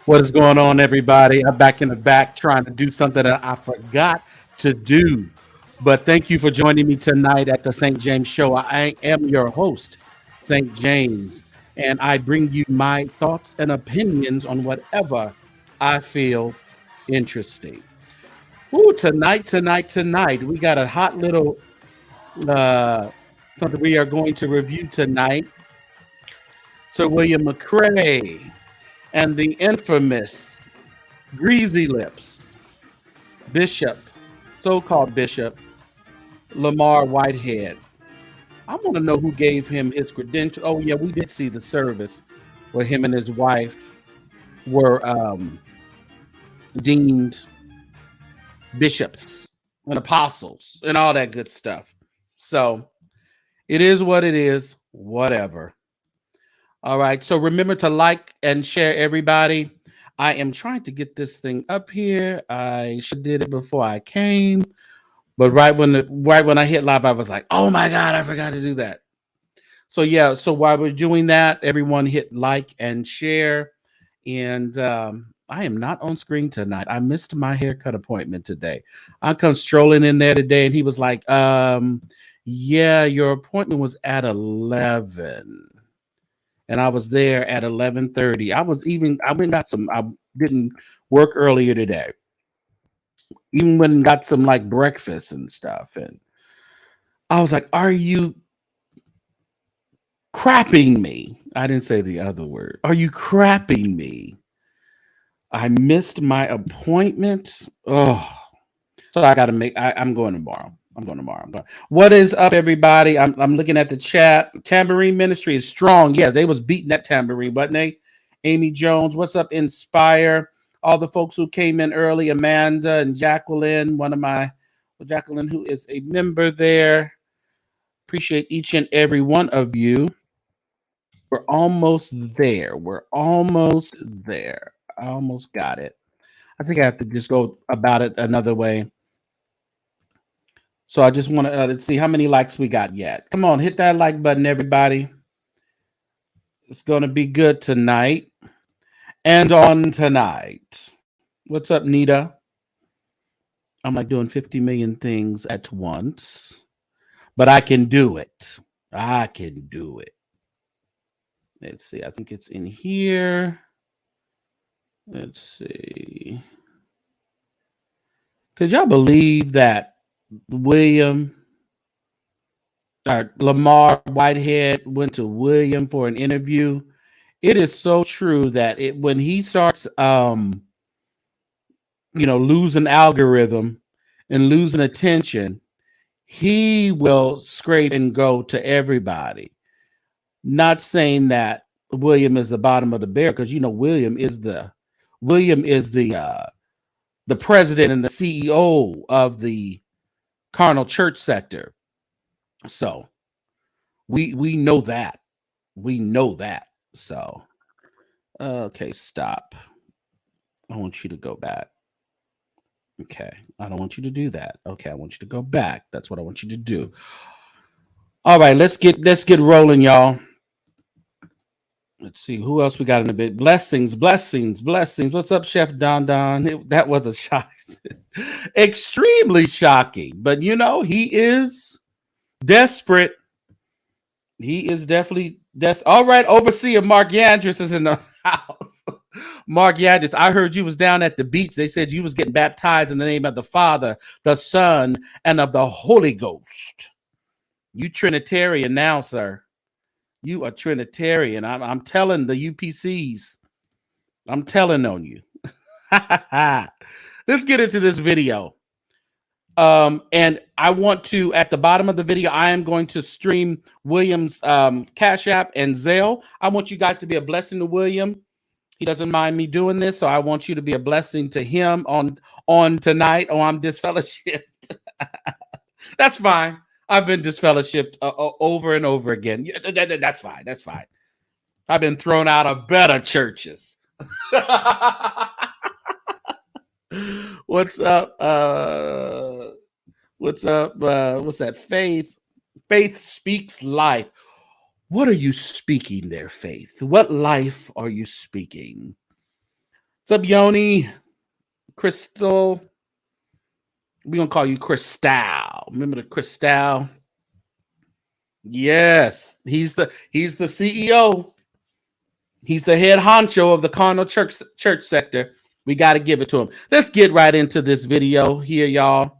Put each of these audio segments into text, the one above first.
What is going on, everybody? I'm back in the back trying to do something that I forgot to do. But thank you for joining me tonight at the St. James Show. I am your host, St. James, and I bring you my thoughts and opinions on whatever I feel interesting. Ooh, tonight, we got a hot little uh, something we are going to review tonight. Sir William McCray and the infamous Greasy Lips Bishop, so-called Bishop Lamor Whitehead. I want to know who gave him his credential. Oh yeah, we did see the service where him and his wife were deemed bishops and apostles and all that good stuff. So it is what it is, whatever. All right. So remember to like and share, everybody. I am trying to get this thing up here. I should did it before I came, but right when I hit live, I was like, "Oh my God, I forgot to do that." So yeah. So while we're doing that, everyone hit like and share. And I am not on screen tonight. I missed my haircut appointment today. I come strolling in there today, and he was like, "Yeah, your appointment was at 11." And I was there at 11:30. I went and got some. I didn't work earlier today. Even went and got some like breakfast and stuff. And I was like, "Are you crapping me?" I didn't say the other word. Are you crapping me? I missed my appointment. Oh, so I got to make. I'm going tomorrow. I'm going tomorrow. What is up, everybody? I'm looking at the chat. Tambourine Ministry is strong. Yeah, they was beating that tambourine, wasn't they? Amy Jones, what's up? Inspire. All the folks who came in early, Amanda and Jacqueline, Jacqueline, who is a member there. Appreciate each and every one of you. We're almost there. I almost got it. I think I have to just go about it another way. So I just want to let's see how many likes we got yet. Come on, hit that like button, everybody. It's going to be good tonight and on tonight. What's up, Nita? I'm like doing 50 million things at once, but I can do it. I can do it. Let's see. I think it's in here. Let's see. Could y'all believe that Lamor Whitehead went to William for an interview? It is so true that when he starts losing algorithm and losing attention, he will scrape and go to everybody. Not saying that William is the bottom of the barrel, because William is the president and the CEO of the carnal church sector. So we know that. We know that. So okay, stop. I want you to go back. Okay. I don't want you to do that. Okay, I want you to go back. That's what I want you to do. All right, let's get rolling, y'all. Let's see who else we got in a bit. Blessings. What's up, Chef Don Don? That was a shock. Extremely shocking. But he is desperate. He is definitely all right. Overseer Mark Yandris is in the house. Mark Yadis, I heard you was down at the beach. They said you was getting baptized in the name of the Father, the Son, and of the Holy Ghost. You Trinitarian now, sir. You are Trinitarian. I'm telling the UPCs. I'm telling on you. Let's get into this video. And I want to, at the bottom of the video, I am going to stream William's Cash App and Zelle. I want you guys to be a blessing to William. He doesn't mind me doing this, so I want you to be a blessing to him on tonight. Oh, I'm disfellowshipped. That's fine. I've been disfellowshipped over and over again. That's fine. That's fine. I've been thrown out of better churches. What's up? What's up? What's that? Faith. Faith speaks life. What are you speaking there, Faith? What life are you speaking? What's up, Yoni? Crystal. We're gonna call you Cristal. Remember the Cristal? Yes, he's the CEO. He's the head honcho of the carnal church sector. We got to give it to him. Let's get right into this video here, y'all.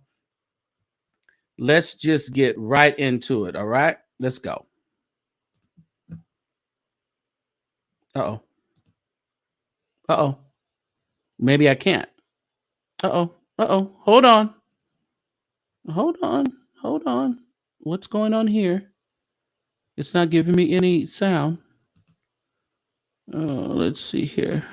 Let's just get right into it. All right, let's go. Uh-oh. Uh-oh. Maybe I can't. Uh-oh. Uh-oh. Hold on. Hold on. Hold on. What's going on here? It's not giving me any sound. Let's see here.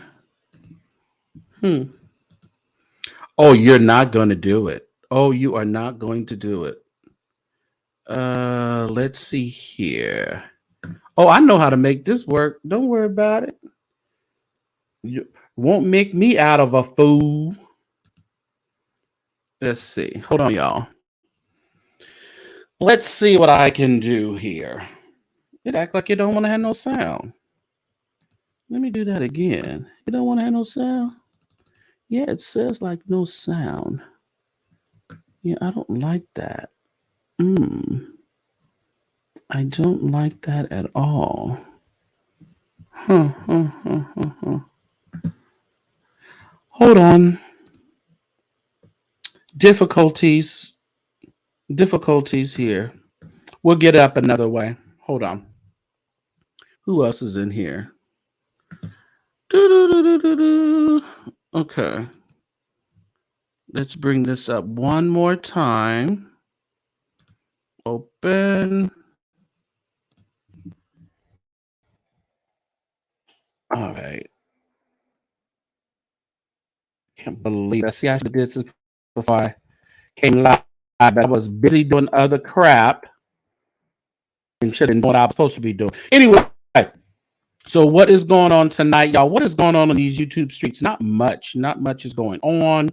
Oh, you're not going to do it. Oh, you are not going to do it. Let's see here. Oh, I know how to make this work. Don't worry about it. You won't make me out of a fool. Let's see. Hold on, y'all. Let's see what I can do here. It act like you don't want to have no sound. Let me do that again. You don't want to have no sound? Yeah, it says like no sound. Yeah, I don't like that. I don't like that at all. Hold on. Difficulties here. We'll get up another way. Hold on. Who else is in here? Okay. Let's bring this up one more time. Open. All right. Can't believe that. See, I should have did this before I came live, but I was busy doing other crap and should have done what I was supposed to be doing. Anyway, so what is going on tonight, y'all? What is going on these YouTube streets? Not much. Not much is going on.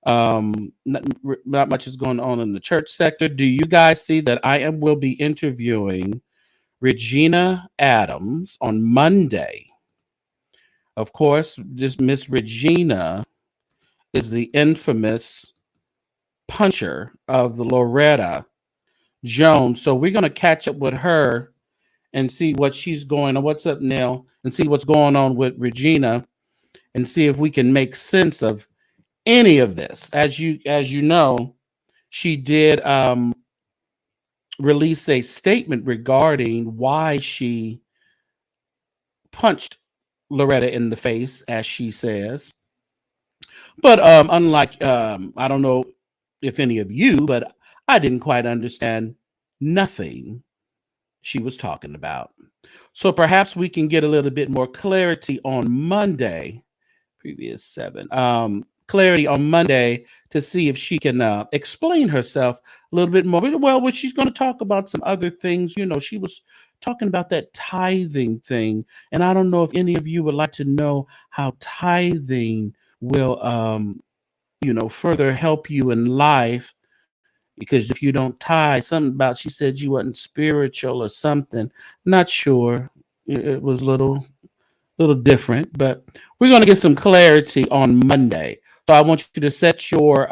Not much is going on in the church sector. Do you guys see that I will be interviewing Regina Adams on Monday? Of course, this Miss Regina is the infamous puncher of the Loretta Jones. So we're going to catch up with her and see what she's going on. What's up, Neil? And see what's going on with Regina and see if we can make sense of any of this. As you know, she did release a statement regarding why she punched Loretta in the face, as she says. But unlike, I don't know if any of you, but I didn't quite understand nothing she was talking about. So perhaps we can get a little bit more clarity on Monday, previous 7, clarity on Monday to see if she can explain herself a little bit more. Well, she's going to talk about some other things. You know, she was talking about that tithing thing. And I don't know if any of you would like to know how tithing will, further help you in life. Because if you don't tithe, something about, she said you wasn't spiritual or something. Not sure. It was a little different, but we're going to get some clarity on Monday. So I want you to set your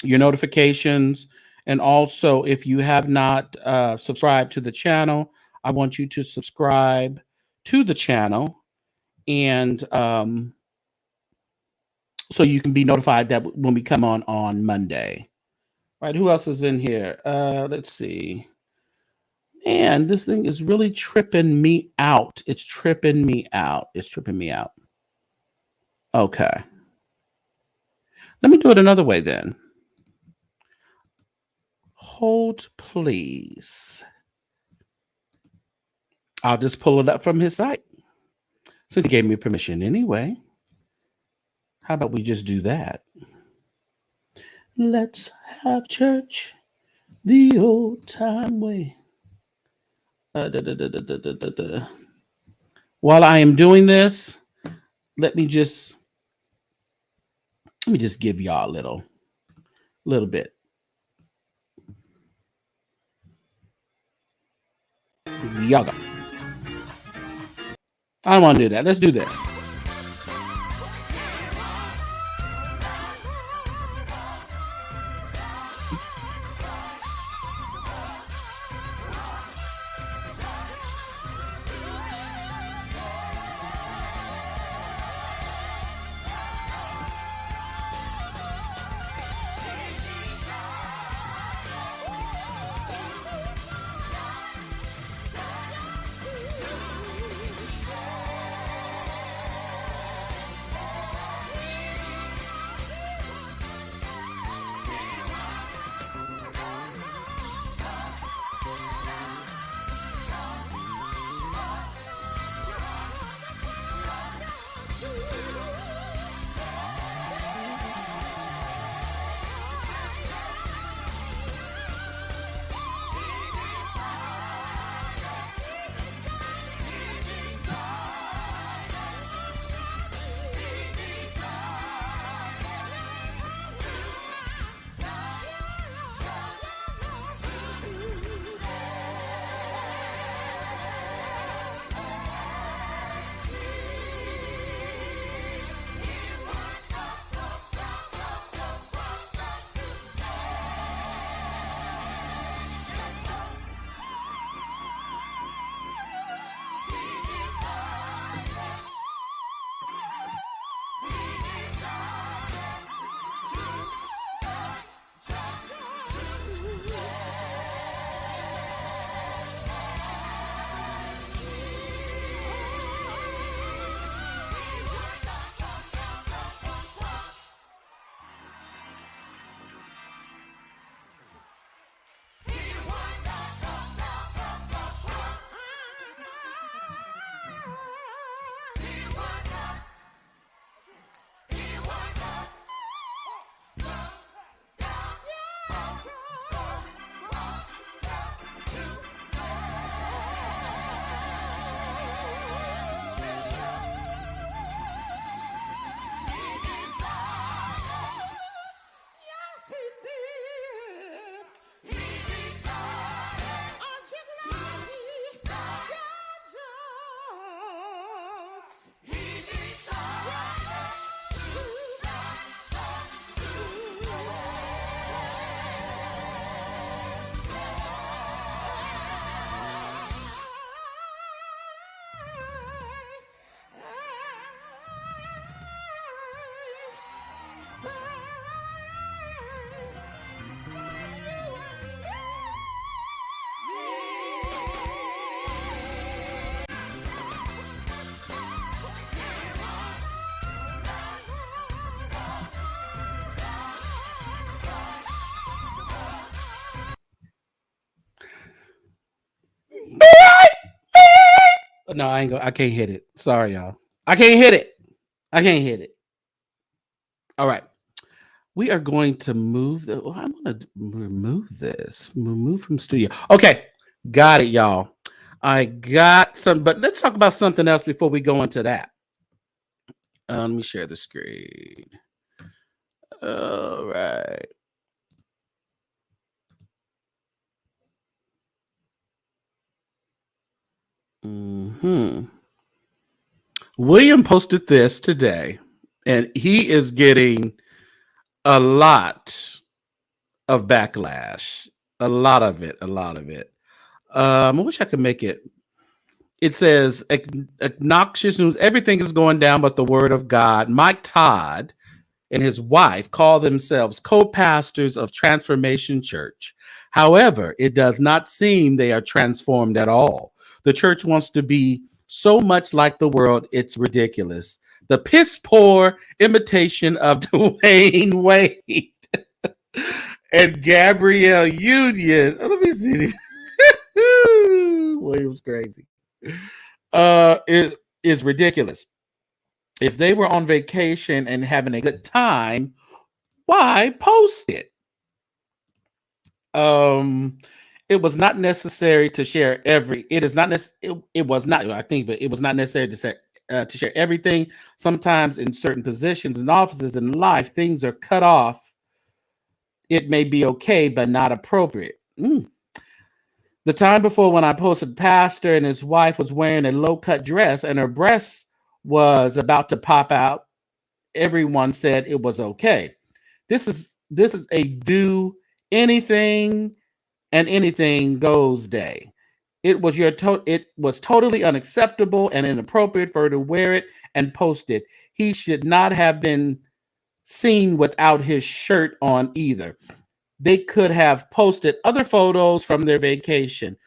notifications. And also, if you have not subscribed to the channel, I want you to subscribe to the channel and so you can be notified that when we come on Monday. Right? Who else is in here? Let's see. Man, this thing is really tripping me out. It's tripping me out. It's tripping me out. Okay. Let me do it another way then. Hold, please. I'll just pull it up from his site. Since he gave me permission anyway. How about we just do that? Let's have church the old time way. While I am doing this, let me just give y'all a little bit. Y'all go. I don't want to do that. Let's do this. No, I ain't go. I can't hit it. Sorry, y'all. I can't hit it. I can't hit it. All right. We are going to move the. Well, I'm going to remove this. Remove from studio. Okay. Got it, y'all. I got some, but let's talk about something else before we go into that. Let me share the screen. All right. William posted this today, and he is getting a lot of backlash. A lot of it. I wish I could make it It says obnoxious news. Everything is going down but the word of God. Mike Todd and his wife call themselves co-pastors of Transformation Church. However, it does not seem they are transformed at all. The church wants to be so much like the world, it's ridiculous. The piss poor imitation of Dwayne Wade and Gabrielle Union. Let me see. Well, it was crazy. It is ridiculous. If they were on vacation and having a good time, why post it? It was not necessary to share it is not it was not, I think, but it was not necessary to share everything. Sometimes in certain positions and offices in life, things are cut off. It may be okay, but not appropriate. The time before when I posted pastor and his wife was wearing a low-cut dress and her breasts was about to pop out, everyone said it was okay. This is a do anything and anything goes day. It was totally unacceptable and inappropriate for her to wear it and post it. He should not have been seen without his shirt on either. They could have posted other photos from their vacation.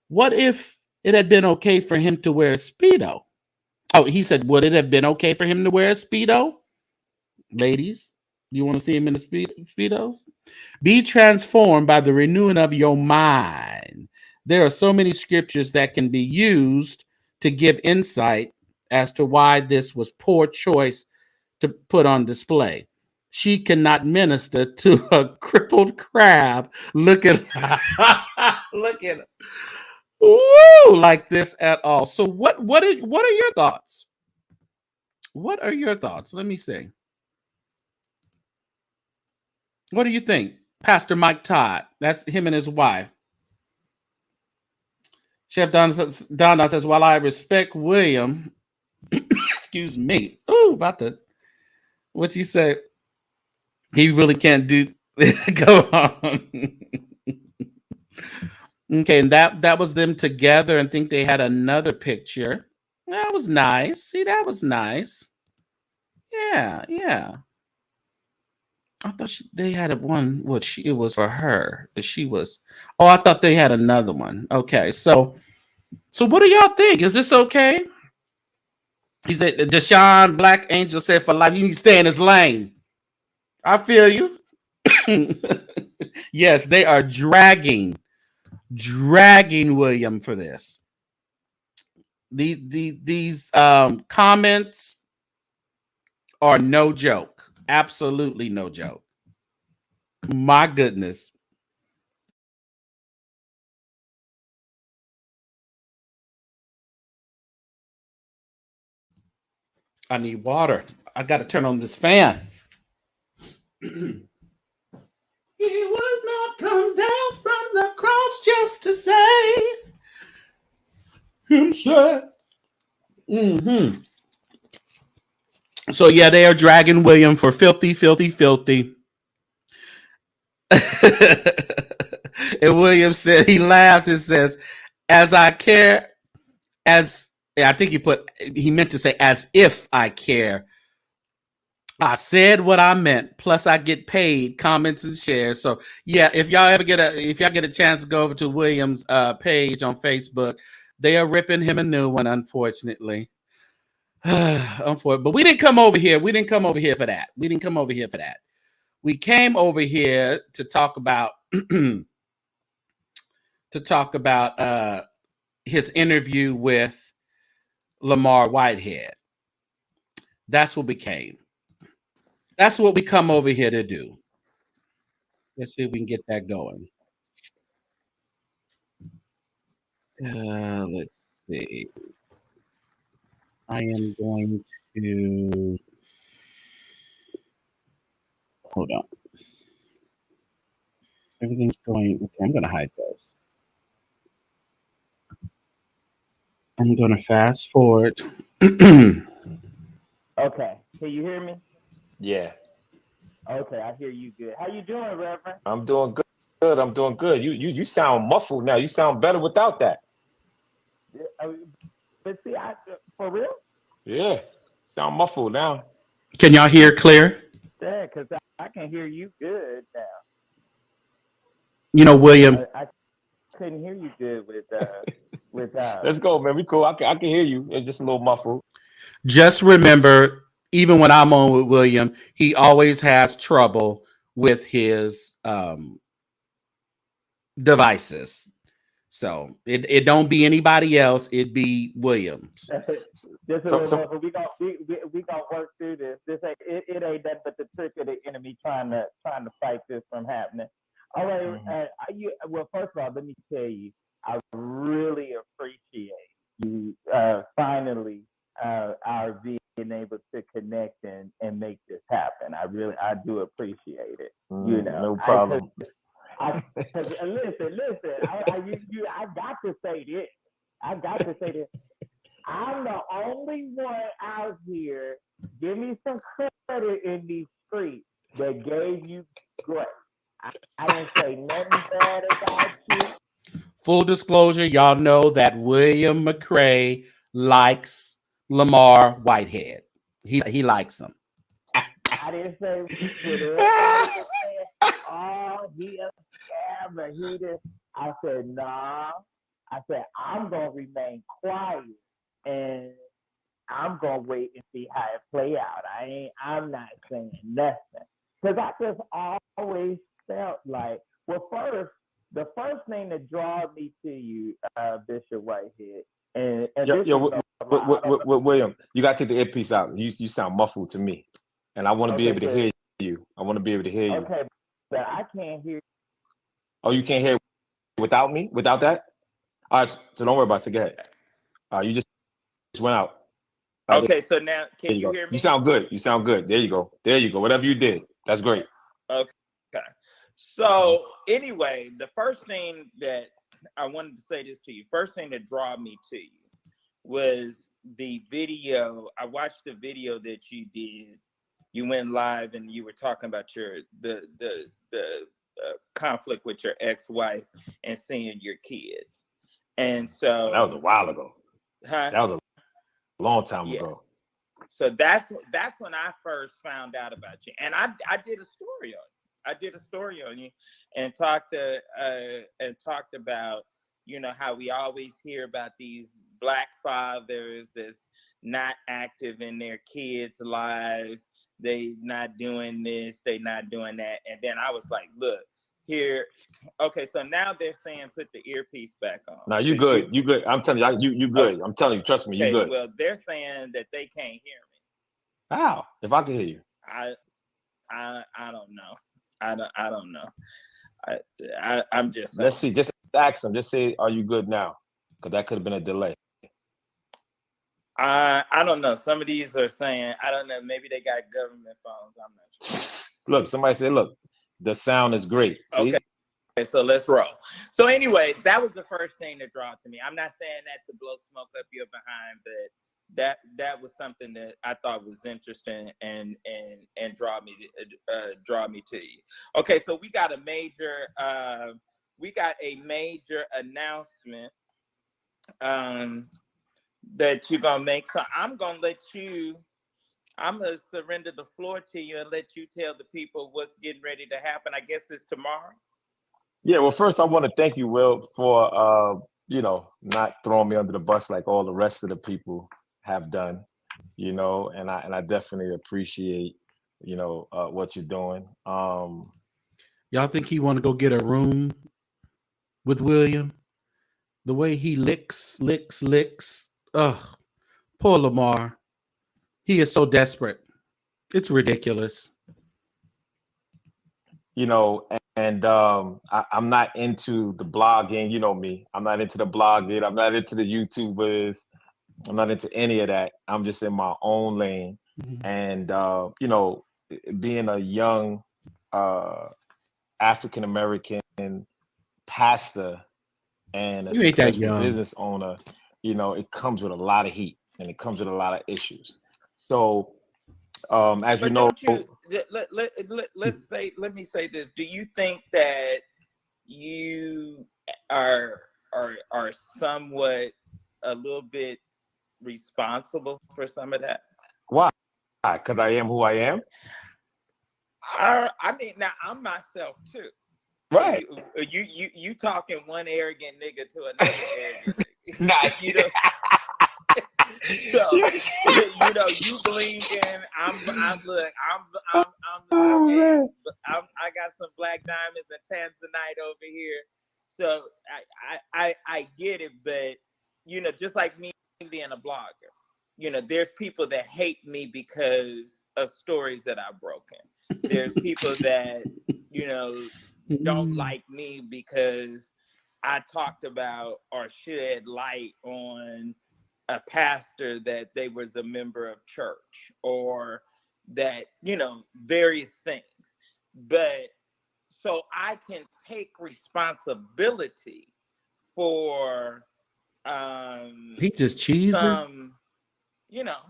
What if it had been okay for him to wear a Speedo? Oh, he said, would it have been okay for him to wear a Speedo? Ladies, you want to see him in the Speedos? Be transformed by the renewing of your mind. There are so many scriptures that can be used to give insight as to why this was poor choice to put on display. She cannot minister to a crippled crab looking woo, like this at all. So what are your thoughts? What are your thoughts? Let me see. What do you think? Pastor Mike Todd. That's him and his wife. Chef Don says, while I respect William, excuse me. Oh, about the what you say? He really can't do. Go on. Okay, and that was them together. And think they had another picture. That was nice. See, that was nice. Yeah, yeah. I thought they had one. It was for her. She was. Oh, I thought they had another one. Okay, so what do y'all think? Is this okay? He said, Deshaun Black Angel said, for life, you need to stay in his lane. I feel you. Yes, they are dragging William for this. These comments are no joke. Absolutely no joke. My goodness. I need water. I got to turn on this fan. He would not come down from the cross just to save himself. Mm-hmm. So yeah, they are dragging William for filthy. And William said, he laughs and says, as I care, as I think he meant to say, as if I care. I said what I meant. Plus, I get paid comments and shares. So, yeah, if y'all get a chance to go over to William's page on Facebook, they are ripping him a new one. Unfortunately, but we didn't come over here. We didn't come over here for that. We came over here to talk about his interview with Lamor Whitehead. That's what we came. That's what we come over here to do. Let's see if we can get that going. Let's see. I am going to hold on. Everything's going okay. I'm going to hide those. I'm going to fast forward. Okay. Can you hear me? Yeah. Okay, I hear you good. How you doing, Reverend? I'm doing good. I'm doing good. You sound muffled now. You sound better without that. see, for real? Yeah. Sound muffled now. Can y'all hear clear? Yeah, because I can hear you good now. You know, William. I couldn't hear you good with Let's go, man. We cool. I can hear you. It's just a little muffled. Just remember, even when I'm on with William, he always has trouble with his devices. So it don't be anybody else. It be Williams. Just a little more, but we gonna work through this. This ain't it ain't that but the trick of the enemy trying to fight this from happening. All right, well, first of all, let me tell you, I really appreciate you finally our being able to connect and make this happen. I do appreciate it. You know, no problem. Listen. I got to say this. I'm the only one out here. Give me some credit in these streets that gave you grace. I didn't say nothing bad about you. Full disclosure, y'all know that William McCray likes Lamor Whitehead. He likes him. I didn't say what everybody was saying. Oh, he a scammer. He did. I said, nah. I said, I'm gonna remain quiet and I'm gonna wait and see how it play out. I'm not saying nothing. Because I just always felt like, well, the first thing that draws me to you, Bishop Whitehead, and William, you got to take the earpiece out. You sound muffled to me, and I want to be able to hear you. I want to be able to hear you. Okay, but I can't hear. Oh, you can't hear without me? Without that? All right, so don't worry about it. Go ahead. You just went out. Okay, so now can you hear me? You sound good. There you go. Whatever you did, that's great. Okay. So anyway, the first thing that I wanted to say this to you, first thing that drew me to you was the video. I watched the video that you did. You went live and you were talking about the conflict with your ex-wife and seeing your kids. And so that was a while ago. Huh? That was a long time ago. So that's when I first found out about you, and I did a story on you. I did a story on you, and talked about, you know, how we always hear about these Black fathers that's not active in their kids' lives. They not doing this, they not doing that, and then I was like, look. Here, okay, so now they're saying put the earpiece back on. Now you good. You good. I'm telling you, you good. Okay. I'm telling you, trust me, you good. Well, they're saying that they can't hear me. How? If I can hear you. I don't know. I don't know. I'm just saying. Let's see. Just ask them. Just say, are you good now? Because that could have been a delay. I don't know. Some of these are saying, I don't know, maybe they got government phones. I'm not sure. Look, somebody said, look. The sound is great. See? Okay, so let's roll. So anyway, that was the first thing that drew to me. I'm not saying that to blow smoke up your behind, but that was something that I thought was interesting and draw me to you. Okay, so we got a major announcement that you're gonna make. So I'm gonna surrender the floor to you and let you tell the people what's getting ready to happen. I guess it's tomorrow. Yeah, well, first I want to thank you, Will, for not throwing me under the bus like all the rest of the people have done, and I definitely appreciate, what you're doing. Y'all think he want to go get a room with William? The way he licks. Ugh, poor Lamar. He is so desperate. It's ridiculous. And I'm not into the blogging. You know me. I'm not into the blogging. I'm not into the YouTubers. I'm not into any of that. I'm just in my own lane. Mm-hmm. And, being a young African-American pastor and a successful business owner, it comes with a lot of heat and it comes with a lot of issues. So, as you know, let me say this. Do you think that you are somewhat a little bit responsible for some of that? Why? Because I am who I am. I mean, now I'm myself too. Right. You talking one arrogant nigga to another arrogant nigga. Nice. You know. So you know, you blinking. I got some black diamonds and tanzanite over here. So I get it, but you know, just like me being a blogger, you know, there's people that hate me because of stories that I've broken. There's people that, you know, don't like me because I talked about or shed light on a pastor that they was a member of church, or that, you know, various things. But so I can take responsibility for he just cheesed some, you know,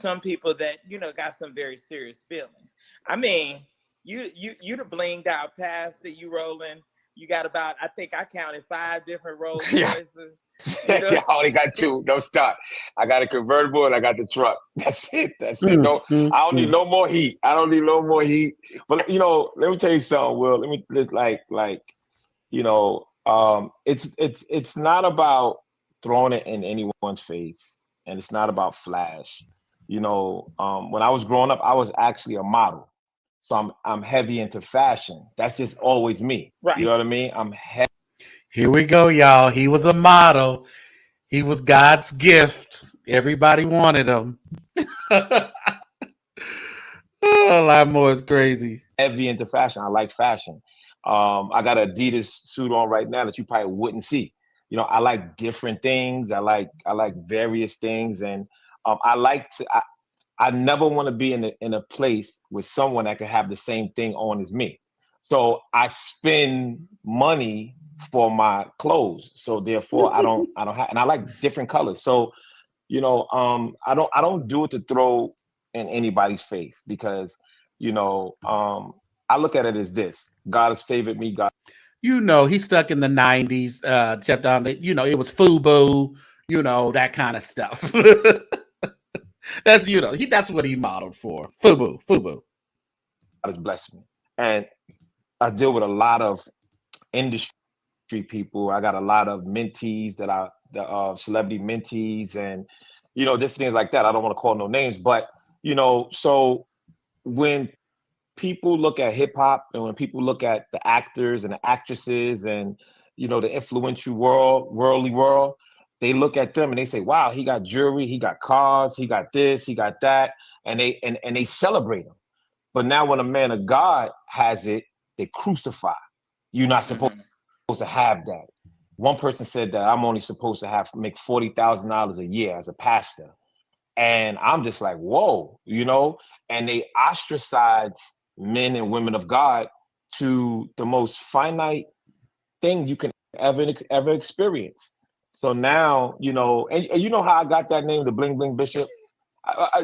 some people that, you know, got some very serious feelings. I mean, you the blinged out pastor, you rolling. You got about, I think I counted 5 different Rolls Royces. You know? Yeah, I only got 2. Don't start. I got a convertible and I got the truck. That's it. That's it. No, I don't need no more heat. I don't need no more heat. But you know, let me tell you something, Will. Let me like, you know, it's not about throwing it in anyone's face, and it's not about flash. You know, when I was growing up, I was actually a model. So I'm heavy into fashion. That's just always me. Right. You know what I mean? I'm heavy. Here we go, y'all. He was a model. He was God's gift. Everybody wanted him. Oh, Lamor is crazy. Heavy into fashion. I like fashion. I got an Adidas suit on right now that you probably wouldn't see. You know, I like different things. I like various things, and I never want to be in a place with someone that could have the same thing on as me. So I spend money for my clothes. So therefore I don't have, and I like different colors. So, you know, I don't do it to throw in anybody's face, because, you know, I look at it as this: God has favored me. God, you know, he stuck in the 90s, Chef Don, you know, it was FUBU, you know, that kind of stuff. That's, you know, that's what he modeled for. FUBU. God has blessed me. And I deal with a lot of industry people. I got a lot of mentees the celebrity mentees, and, you know, different things like that. I don't want to call no names, but, you know, so when people look at hip hop, and when people look at the actors and the actresses and, you know, the influential worldly world, they look at them and they say, wow, he got jewelry, he got cars, he got this, he got that. And they celebrate him. But now when a man of God has it, they crucify. You're not supposed to have that. One person said that I'm only supposed to make $40,000 a year as a pastor. And I'm just like, whoa, you know, and they ostracize men and women of God to the most finite thing you can ever experience. So now, you know, and you know how I got that name, the Bling Bling Bishop?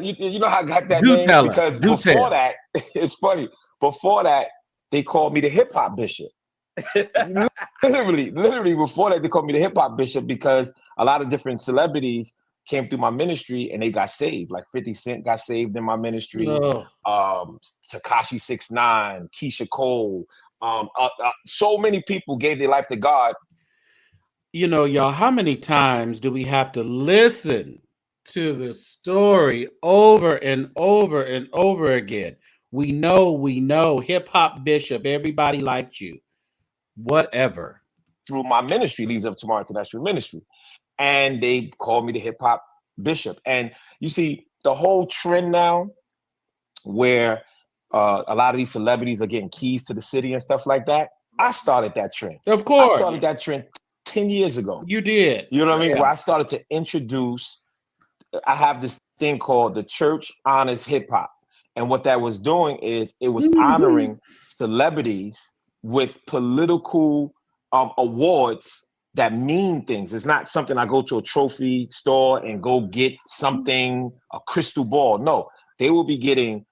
You know how I got that name? Because before that, it's funny. Before that, they called me the Hip Hop Bishop. literally before that, they called me the Hip Hop Bishop, because a lot of different celebrities came through my ministry and they got saved. Like 50 Cent got saved in my ministry. Tekashi 6ix9ine, Keisha Cole. So many people gave their life to God. You know, y'all, how many times do we have to listen to the story over and over and over again? We know, hip hop bishop, everybody liked you. Whatever. Through my ministry, Leads Up Tomorrow International Ministry. And they called me the hip hop bishop. And you see the whole trend now where a lot of these celebrities are getting keys to the city and stuff like that. I started that trend. Of course. I started that trend 10 years ago. You did. You know what I mean? Where I started to introduce, I have this thing called the Church Honors Hip Hop. And what that was doing is it was honoring celebrities with political awards that mean things. It's not something I go to a trophy store and go get something, a crystal ball. No, they will be getting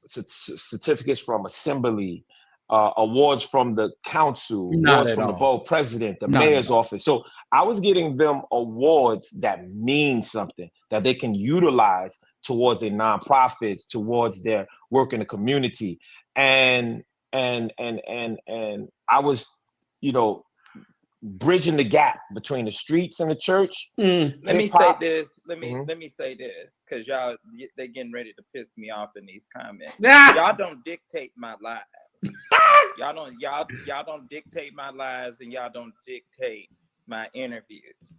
certificates from Assembly, awards from the council, Not awards at from the all. borough president, the Not at mayor's all. office. So I was getting them awards that mean something, that they can utilize towards their nonprofits, towards their work in the community. And I was, bridging the gap between the streets and the church. Mm. Let me say this. Let me say this, because y'all, they getting ready to piss me off in these comments. Y'all don't dictate my lives. Y'all don't dictate my lives, and y'all don't dictate my interviews.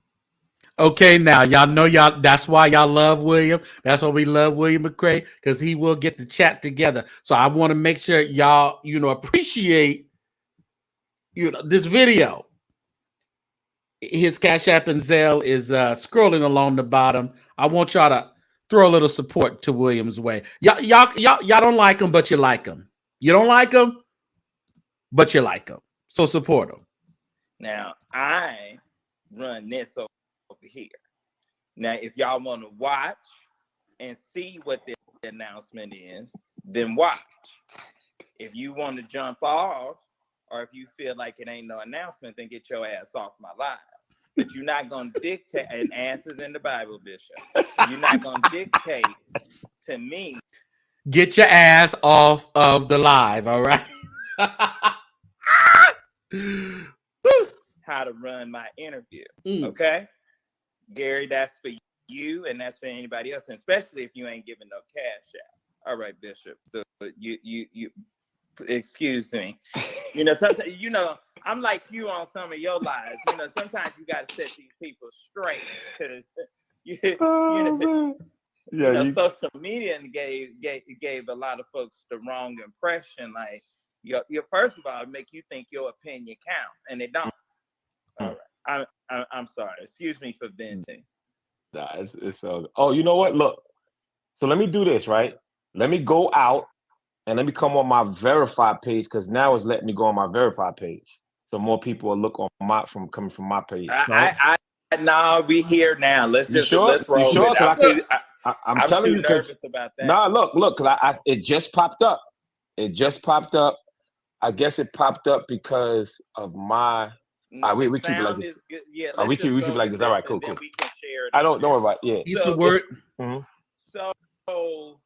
Okay, now y'all know that's why y'all love William. That's why we love William McCray, because he will get the chat together. So I want to make sure y'all, appreciate, this video. His Cash App and Zelle is scrolling along the bottom. I want y'all to throw a little support to William's way. Y'all don't like him, but you like him. You don't like him, but you like him. So support him. Now, I run this over here. Now, if y'all want to watch and see what the announcement is, then watch. If you want to jump off, or if you feel like it ain't no announcement, then get your ass off my live. But you're not going to dictate, and ass is in the Bible, Bishop. You're not going to dictate to me. Get your ass off of the live, all right? How to run my interview, okay? Gary, that's for you, and that's for anybody else, and especially if you ain't giving no cash out. All right, Bishop. So you excuse me. Sometimes, I'm like you on some of your lives. Sometimes you got to set these people straight, because social media gave a lot of folks the wrong impression. Like, your first of all, make you think your opinion count, and it don't. All right, I'm sorry. Excuse me for venting. Nah, it's so. Oh, you know what? Look. So let me do this, right? Let me go out. And let me come on my verified page, because now it's letting me go on my verified page, so more people will look on coming from my page. No, we here now. Let's roll it. I'm telling you, nervous about that. Nah, look, because it just popped up. I guess it popped up because of my. We keep it like this. We keep it like this. All right, cool. We can share it. I don't worry about it. Yeah. He's the word. So.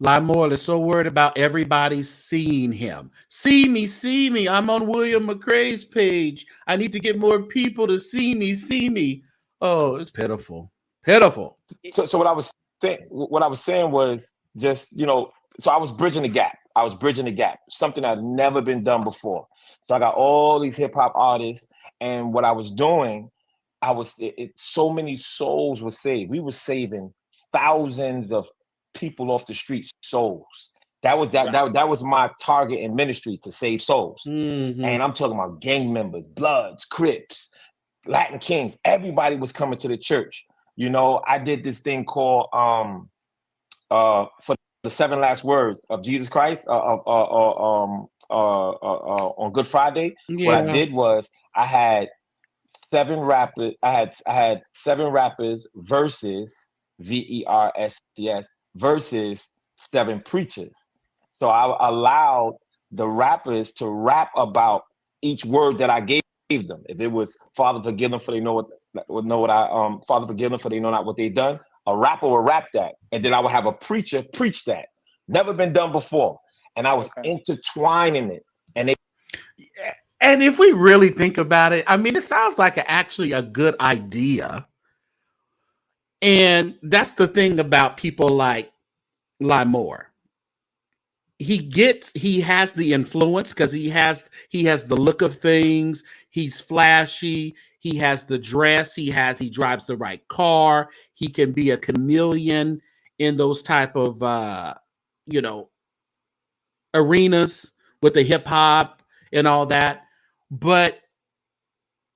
Lamor is so worried about everybody seeing him. See me. I'm on William McCray's page. I need to get more people to see me. Oh, it's pitiful. So what I was saying was just, so I was bridging the gap. Something that had never been done before. So I got all these hip hop artists, and what I was doing, so many souls were saved. We were saving thousands of people off the streets, souls. That was my target in ministry, to save souls. Mm-hmm. And I'm talking about gang members, Bloods, Crips, Latin Kings. Everybody was coming to the church. I did this thing called for the 7 last words of Jesus Christ on Good Friday. Yeah. What I did was I had 7 rappers. I had 7 rappers versus VERSES versus 7 preachers. So I allowed the rappers to rap about each word that I gave them. If it was Father forgive them for they know Father forgive them for they know not what they've done, a rapper would rap that, and then I would have a preacher preach that. Never been done before, and I was intertwining it. And if we really think about it, I mean, it sounds like actually a good idea. And that's the thing about people like Lamor. He has the influence, because he has the look of things. He's flashy. He has the dress. He drives the right car. He can be a chameleon in those type of arenas with the hip hop and all that. But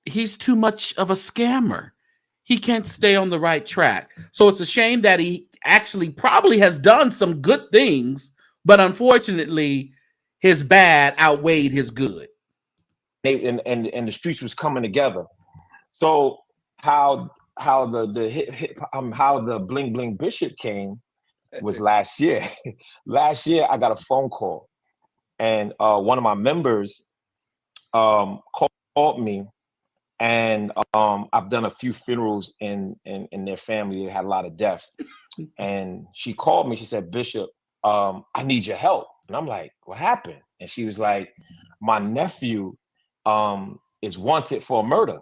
he's too much of a scammer. He can't stay on the right track. So it's a shame that he actually probably has done some good things, but unfortunately, his bad outweighed his good. And the streets was coming together. So how the Bling Bling Bishop came was last year. Last year, I got a phone call and one of my members called me, and I've done a few funerals in their family. They had a lot of deaths, and she called me. She said, "Bishop, I need your help." And I'm like, "What happened?" And she was like, "My nephew is wanted for a murder."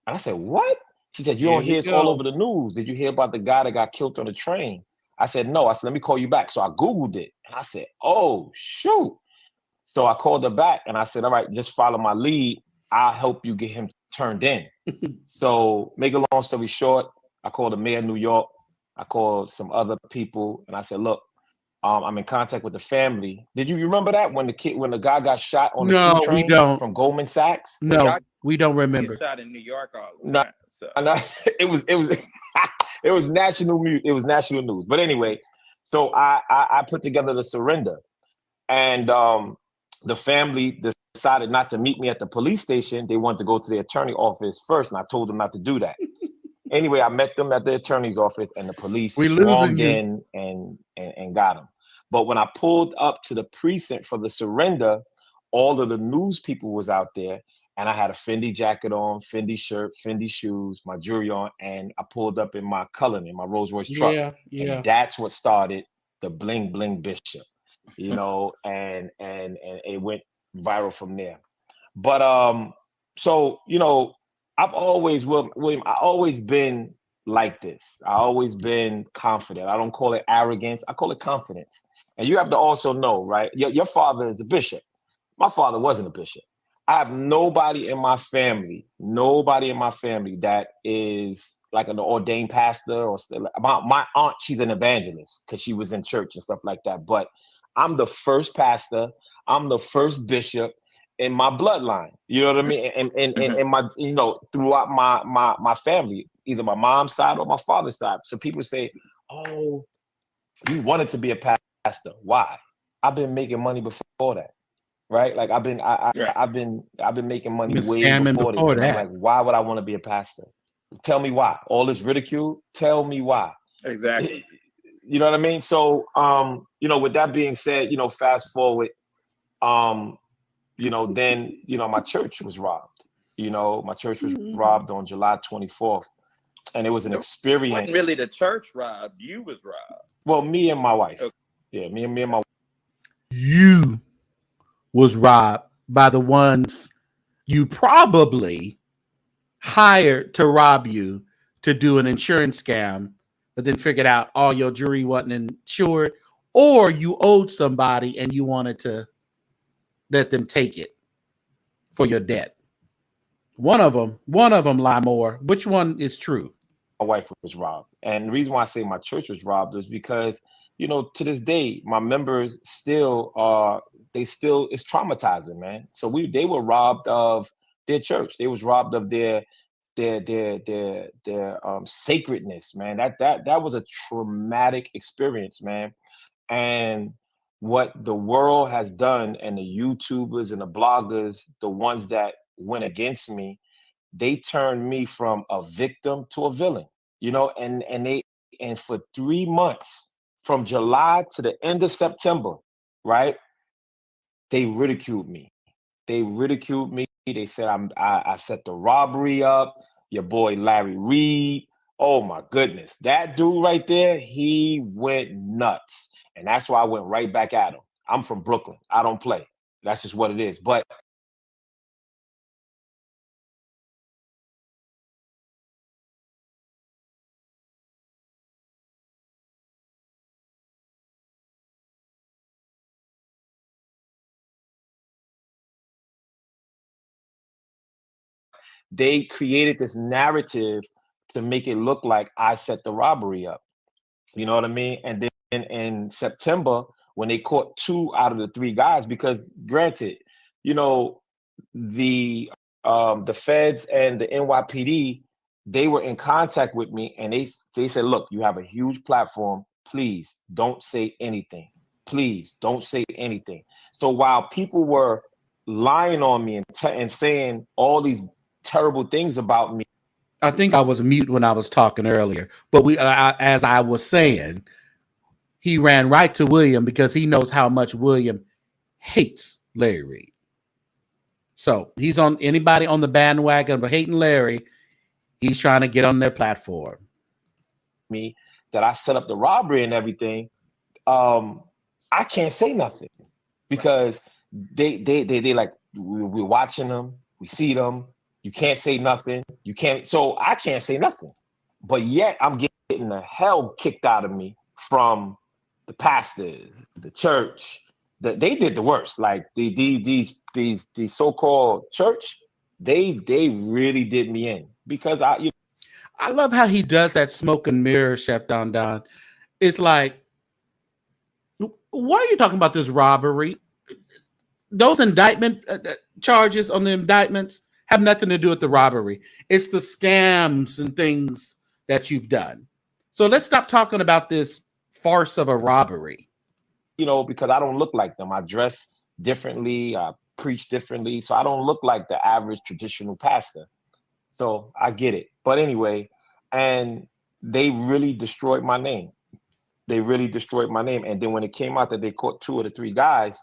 And I said, "What?" She said, "You don't hear it's all over the news. Did you hear about the guy that got killed on the train?" I said, "No." I said, "Let me call you back." So I Googled it, and I said, "Oh, shoot." So I called her back, and I said, "All right, just follow my lead. I'll help you get him turned in." So make a long story short, I called the mayor of New York. I called some other people, and I said, "Look, I'm in contact with the family." Did you remember that when the guy got shot on the No, Q train we don't. from Goldman Sachs? No, we don't remember. Get shot in New York all the No, time. So it was it was national news. It was national news. But anyway, so I put together the surrender, and the family decided not to meet me at the police station. They wanted to go to the attorney office first, and I told them not to do that. Anyway, I met them at the attorney's office, and the police swarmed in and got them. But when I pulled up to the precinct for the surrender, all of the news people was out there, and I had a Fendi jacket on, Fendi shirt, Fendi shoes, my jewelry on, and I pulled up in my Cullinan, my Rolls Royce truck. And that's what started the Bling Bling Bishop, you know, and it went viral from there. But so you know, I've always, William, I always been like this. I always been confident. I don't call it arrogance. I call it confidence. And you have to also know, right? Your father is a bishop. My father wasn't a bishop. I have nobody in my family that is like an ordained pastor or my aunt, she's an evangelist because she was in church and stuff like that. But I'm the first pastor. I'm the first bishop in my bloodline, you know what I mean? And my, you know, throughout my family, either my mom's side or my father's side. So people say, "Oh, you wanted to be a pastor. Why?" I've been making money before that, right? Like I've been making money way before this. And I'm like, why would I want to be a pastor? Tell me why. All this ridicule, tell me why. Exactly. You know what I mean? So you know, with that being said, you know, fast forward, you know, then, you know, my church was robbed. You know, my church was robbed on July 24th. And it was an experience. Wasn't really the church robbed. You was robbed. Well, me and my wife. Okay. Yeah, me and my wife. You was robbed by the ones you probably hired to rob you to do an insurance scam, but then figured out all your jewelry wasn't insured, or you owed somebody and you wanted to let them take it for your debt. One of them, Lamor. Which one is true? My wife was robbed. And the reason why I say my church was robbed is because, you know, to this day, my members still it's traumatizing, man. So they were robbed of their church. They was robbed of their sacredness, man. That was a traumatic experience, man. And what the world has done, and the YouTubers and the bloggers, the ones that went against me, they turned me from a victim to a villain, you know, and for 3 months, from July to the end of September, right? They ridiculed me. They said I set the robbery up. Your boy Larry Reed. Oh my goodness, that dude right there, he went nuts, and that's why I went right back at him. I'm from Brooklyn. I don't play. That's just what it is. But they created this narrative to make it look like I set the robbery up. You know what I mean? And then in September, when they caught 2 out of the 3 guys, because granted, you know, the feds and the NYPD, they were in contact with me, and they said, "Look, you have a huge platform. Please don't say anything. Please don't say anything." So while people were lying on me and saying all these terrible things about me. I think I was mute when I was talking earlier, but as I was saying, he ran right to William because he knows how much William hates Larry Reed. So he's on anybody on the bandwagon of hating Larry. He's trying to get on their platform. Me that I set up the robbery and everything. I can't say nothing because they like we're watching them, we see them. You can't say nothing. You can't. So I can't say nothing. But yet I'm getting the hell kicked out of me from the pastors, the church. They did the worst. Like these so-called church, they really did me in because I love how he does that smoke and mirror, Chef Don Don. It's like, why are you talking about this robbery? Those indictment charges on the indictments have nothing to do with the robbery. It's the scams and things that you've done. So let's stop talking about this farce of a robbery. Because I don't look like them. I dress differently. I preach differently. So I don't look like the average traditional pastor. So I get it. But anyway, and they really destroyed my name. They really destroyed my name. And then when it came out that they caught 2 of the 3 guys,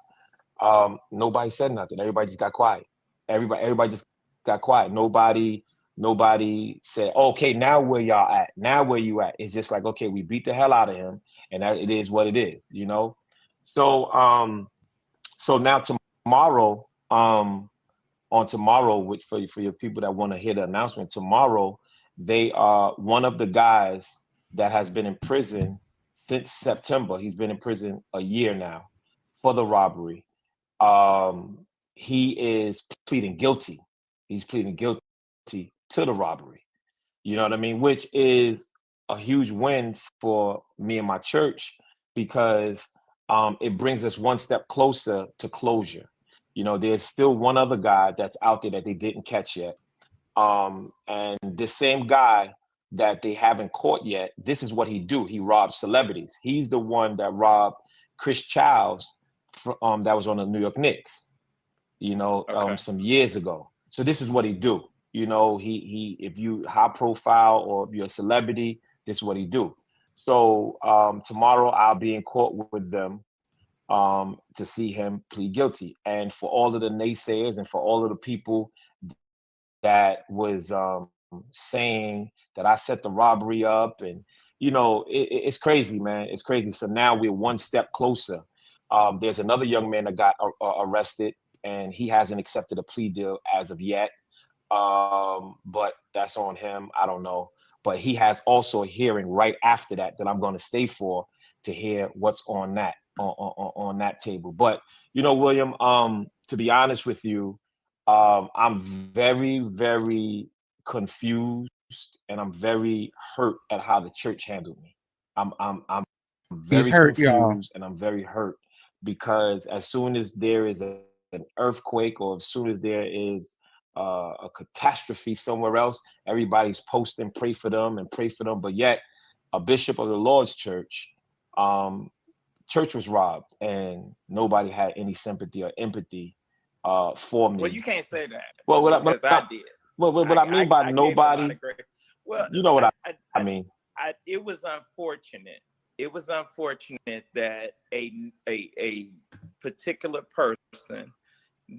nobody said nothing. Everybody just got quiet. Everybody just got quiet. Nobody said, okay, now where y'all at? Now where you at? It's just like, okay, we beat the hell out of him, and it is what it is, So so now tomorrow, on tomorrow, which for your people that want to hear the announcement, tomorrow they are one of the guys that has been in prison since September. He's been in prison a year now for the robbery. He is pleading guilty. He's pleading guilty to the robbery. You know what I mean? Which is a huge win for me and my church because it brings us one step closer to closure. There's still one other guy that's out there that they didn't catch yet. And this same guy that they haven't caught yet, this is what he do. He robs celebrities. He's the one that robbed Chris Childs that was on the New York Knicks, some years ago. So this is what he do. He if you high profile or if you're a celebrity, this is what he do. So tomorrow I'll be in court with them to see him plead guilty. And for all of the naysayers and for all of the people that was saying that I set the robbery up, and it's crazy, man. It's crazy. So now we're one step closer. There's another young man that got arrested, and he hasn't accepted a plea deal as of yet. But that's on him. I don't know. But he has also a hearing right after that I'm going to stay for to hear what's on that on that table. But William, to be honest with you, I'm very, very confused, and I'm very hurt at how the church handled me. I'm very hurt, confused, y'all. and I'm very hurt because as soon as there is an earthquake, or as soon as there is a catastrophe somewhere else, everybody's posting, pray for them. But yet, a bishop of the Lord's church, church was robbed, and nobody had any sympathy or empathy for me. Well, you can't say that. Well, I did. What I mean by nobody, well, you know what I mean. It was unfortunate. It was unfortunate that a particular person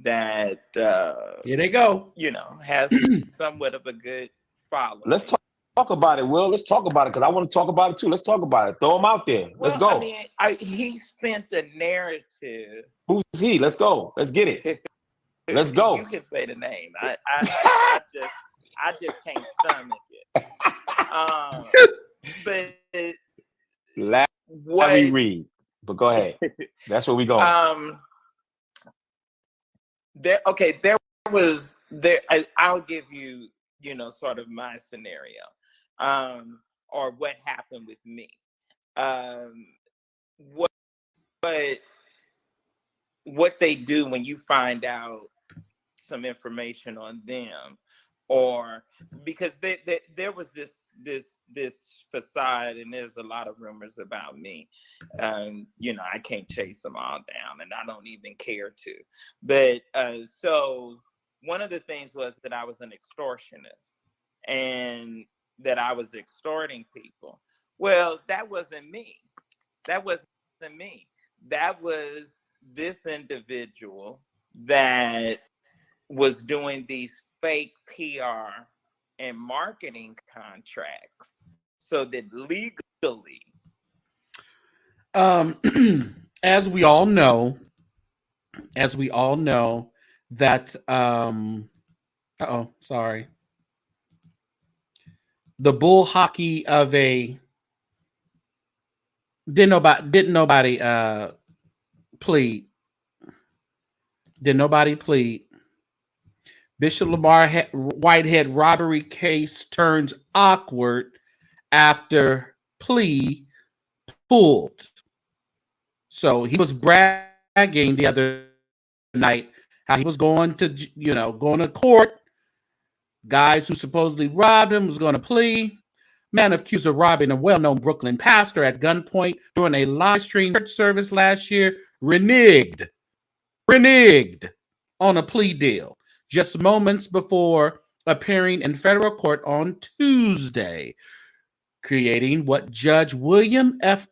that here they go, has somewhat of a good following. Let's talk about it, Will. Let's talk about it because I want to talk about it too. Let's talk about it. Throw him out there. Let's go. I mean, he spent the narrative. Who's he? Let's go. Let's get it. Let's go. You can say the name. I just can't stomach it. But Larry Reed. But go ahead. That's where we going. I'll give you, sort of my scenario, or what happened with me. What they do when you find out some information on them, or because there was this facade, and there's a lot of rumors about me. I can't chase them all down, and I don't even care to. But so one of the things was that I was an extortionist, and that I was extorting people. Well, that wasn't me. That wasn't me. That was this individual that was doing these fake PR and marketing contracts so that legally. As we all know, that sorry. The bull hockey of a didn't nobody plead. Did nobody plead? Bishop Lamor Whitehead robbery case turns awkward after plea pulled. So he was bragging the other night how he was going to court. Guys who supposedly robbed him was going to plea. Man accused of robbing a well-known Brooklyn pastor at gunpoint during a live stream church service last year reneged on a plea deal just moments before appearing in federal court on Tuesday, creating what Judge William F.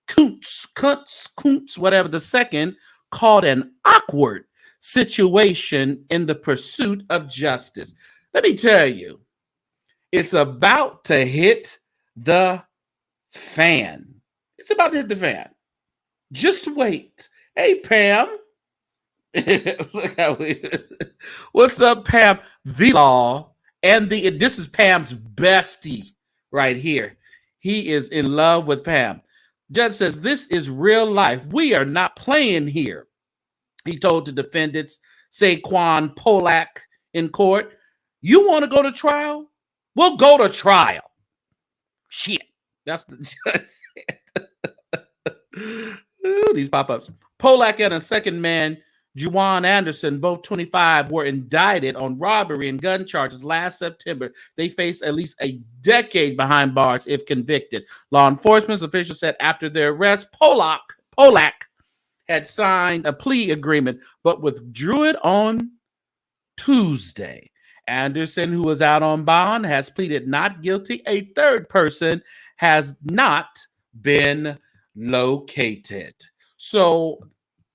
Kuntz, whatever the second, called an awkward situation in the pursuit of justice. Let me tell you, it's about to hit the fan. It's about to hit the fan. Just wait. Hey, Pam. Look how what's up, Pam? The law and this is Pam's bestie right here. He is in love with Pam. Judge says this is real life. We are not playing here. He told the defendants, Saquon Polak, in court, you want to go to trial? We'll go to trial. Shit. That's the judge said. Ooh, these pop-ups. Polak and a second man, Juwan Anderson, both 25, were indicted on robbery and gun charges last September. They face at least a decade behind bars if convicted. Law enforcement officials said after their arrest, Polak had signed a plea agreement but withdrew it on Tuesday. Anderson, who was out on bond, has pleaded not guilty. A third person has not been located. So,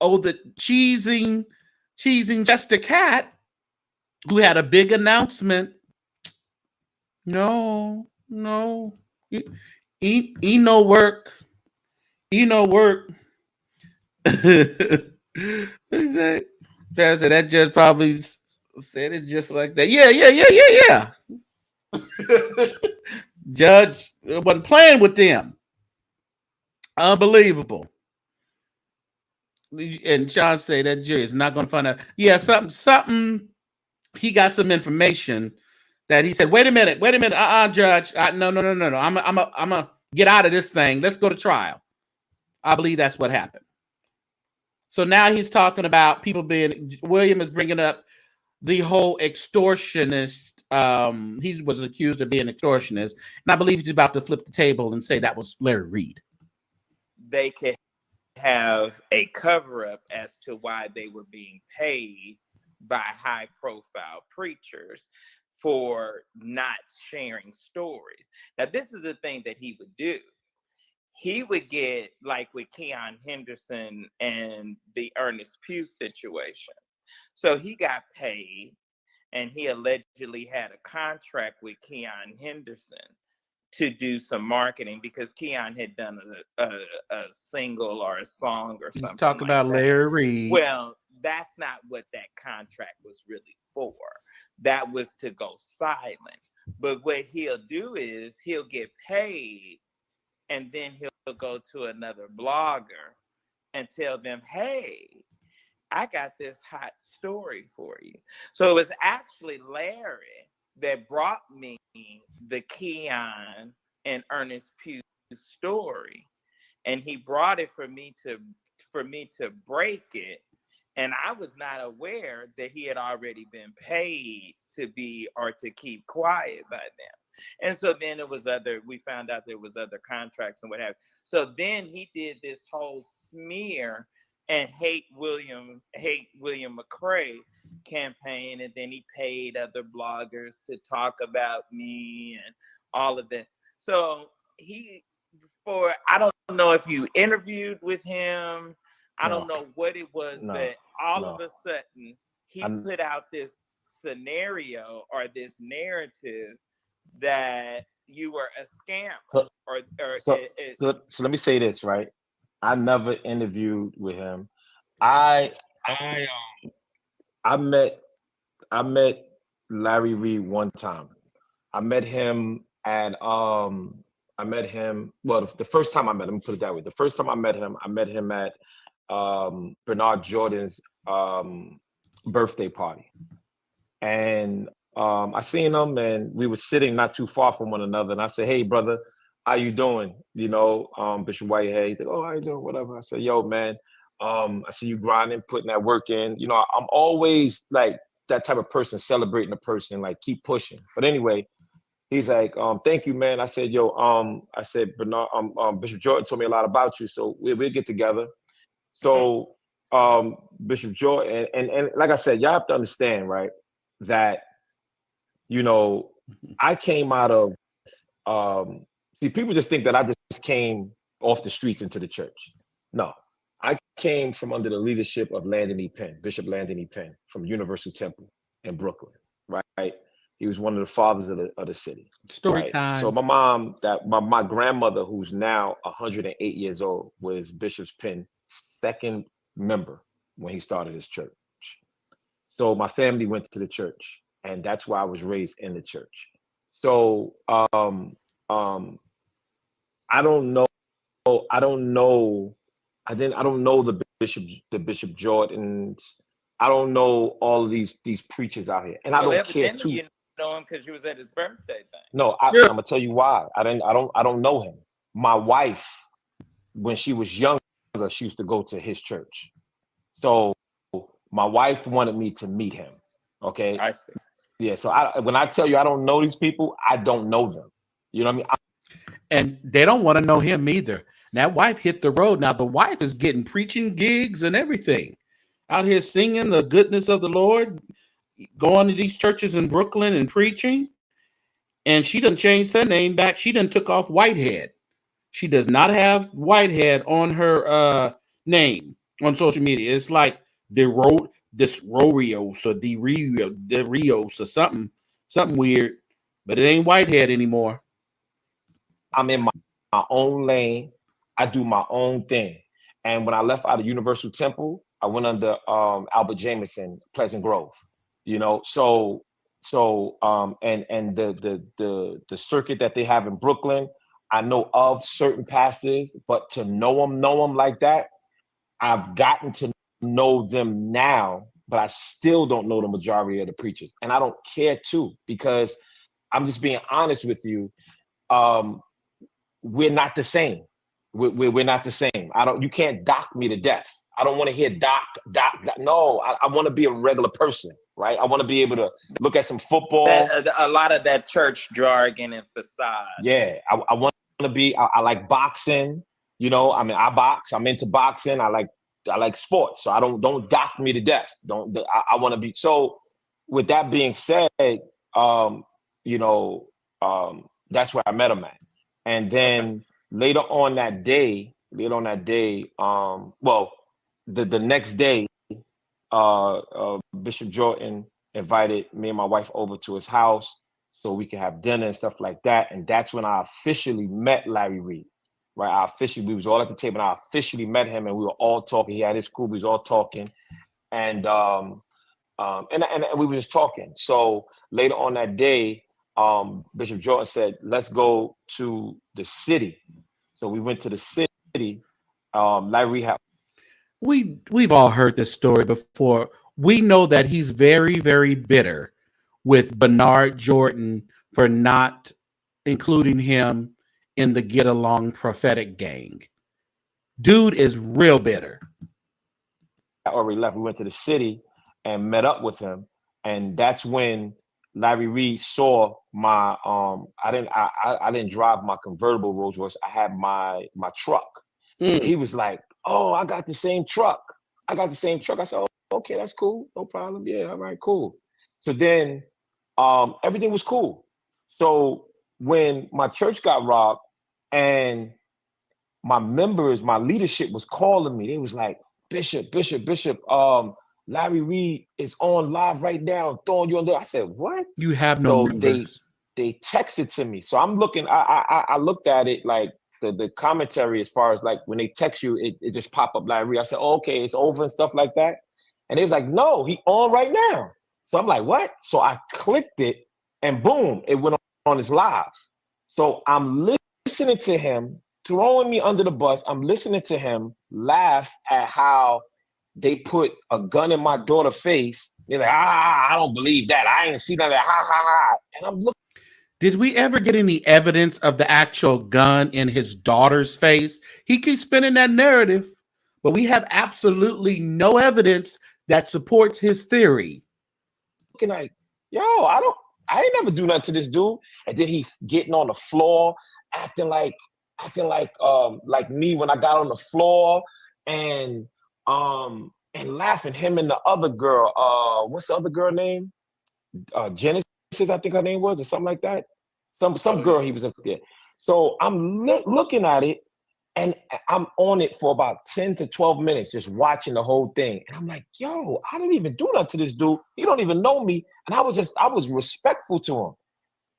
the cheesing Chester Cat, who had a big announcement. No. He no work. He no work. That just probably said it just like that. Yeah. Judge wasn't playing with them. Unbelievable. And Sean said that jury is not going to find out. Yeah, something. He got some information that he said, wait a minute, Judge. No. I'm a get out of this thing. Let's go to trial. I believe that's what happened. So now he's talking about William is bringing up the whole extortionist. He was accused of being extortionist. And I believe he's about to flip the table and say that was Larry Reed. They could have a cover-up as to why they were being paid by high-profile preachers for not sharing stories. Now, this is the thing that he would do. He would get, like with Keon Henderson and the Ernest Pugh situation. So he got paid, and he allegedly had a contract with Keon Henderson to do some marketing because Keon had done a single or a song or something. Talk about Larry Reed. Well, that's not what that contract was really for. That was to go silent. But what he'll do is he'll get paid, and then he'll go to another blogger and tell them, hey, I got this hot story for you. So it was actually Larry that brought me the Keon and Ernest Pugh story. And he brought it for me to break it. And I was not aware that he had already been paid to be or to keep quiet by them. And so then we found out there was other contracts and what have you. So then he did this whole smear and hate William McCray campaign. And then he paid other bloggers to talk about me and all of that. So I don't know if you interviewed with him. I don't know what it was, but all of a sudden he put out this scenario or this narrative that you were a scammer. So let me say this, right? I never interviewed with him. I met Larry Reed one time. I met him at well, the first time I met him, let me put it that way. The first time I met him at Bernard Jordan's birthday party. And I seen him and we were sitting not too far from one another. And I said, "Hey brother, how you doing?" You know, Bishop Whitehead. He said, "Oh, how you doing?" Whatever. I said, "Yo, man, I see you grinding, putting that work in." You know, I'm always like that type of person, celebrating a person, like keep pushing. But anyway, he's like, "Thank you, man." I said, "Yo, I said, Bernard, Bishop Jordan told me a lot about you, so we'll get together." So Bishop Jordan, and like I said, y'all have to understand, right, that, you know, I came out of see, people just think that I just came off the streets into the church. No, I came from under the leadership of Landon E. Penn, Bishop Landon E. Penn from Universal Temple in Brooklyn, right? He was one of the fathers of the city. Story right? time. So my mom, my grandmother, who's now 108 years old, was Bishop Penn's second member when he started his church. So my family went to the church, and that's why I was raised in the church. So I don't know the Bishop Jordans. I don't know all of these preachers out here, and I don't care too. You know him because you was at his birthday thing. No, I'm gonna tell you why. I don't know him. My wife, when she was younger, she used to go to his church. So my wife wanted me to meet him. Okay. I see. Yeah. So when I tell you I don't know these people, I don't know them. You know what I mean? And they don't want to know him either. That wife hit the road. Now the wife is getting preaching gigs and everything, out here singing the goodness of the Lord, going to these churches in Brooklyn and preaching. And she done changed her name back. She done took off Whitehead. She does not have Whitehead on her name on social media. It's like Rios or the Rios or something weird, but it ain't Whitehead anymore. I'm in my own lane. I do my own thing. And when I left out of Universal Temple, I went under Albert Jameson, Pleasant Grove. You know, and the circuit that they have in Brooklyn, I know of certain pastors, but to know them like that, I've gotten to know them now, but I still don't know the majority of the preachers. And I don't care to, because I'm just being honest with you. We're not the same. We're not the same. You can't dock me to death. I don't want to hear doc. No, I want to be a regular person, right? I want to be able to look at some football. A lot of that church jargon and facade. Yeah, I want to be. I like boxing. You know, I mean, I box. I'm into boxing. I like sports. So I don't dock me to death. I want to be. So with that being said, you know, that's where I met him at. And then later on that day, well, the next day, Bishop Jordan invited me and my wife over to his house so we could have dinner and stuff like that. And that's when I officially met Larry Reed, right? We was all at the table, and I officially met him, and we were all talking. He had his crew, we was all talking, and we were just talking. So later on that day, Bishop Jordan said, "Let's go to the city." So we went to the city. Larry had. We've all heard this story before. We know that he's very, very bitter with Bernard Jordan for not including him in the Get Along prophetic gang. Dude is real bitter. Already left. We went to the city and met up with him, and that's when Larry Reed saw my I didn't drive my convertible Rolls Royce. I had my truck. He was like, "Oh, I got the same truck. I said, "Oh, okay, that's cool. No problem. Yeah, all right, cool." So then everything was cool. So when my church got robbed and my leadership was calling me, they was like, Bishop, Larry Reed is on live right now, throwing you under. I said, what? You have no So members. they texted to me. So I'm looking, I looked at it like the commentary as far as like when they text you, it just pop up Larry Reed. I said, oh, okay, it's over and stuff like that. And they was like, no, he on right now. So I'm like, what? So I clicked it and boom, it went on his live. So I'm listening to him throwing me under the bus. I'm listening to him laugh at how they put a gun in my daughter's face. They're like, I don't believe that. I ain't seen none of that. Ha, ha, ha. And I'm looking. Did we ever get any evidence of the actual gun in his daughter's face? He keeps spinning that narrative, but we have absolutely no evidence that supports his theory. Looking like, yo, I ain't never do nothing to this dude. And then he getting on the floor, acting like me when I got on the floor and laughing. Him and the other girl, what's the other girl name? Genesis, I think her name was, or something like that. Some girl he was up there. So I'm looking at it, and I'm on it for about 10 to 12 minutes, just watching the whole thing. And I'm like, yo, I didn't even do nothing to this dude. He don't even know me. And I was respectful to him.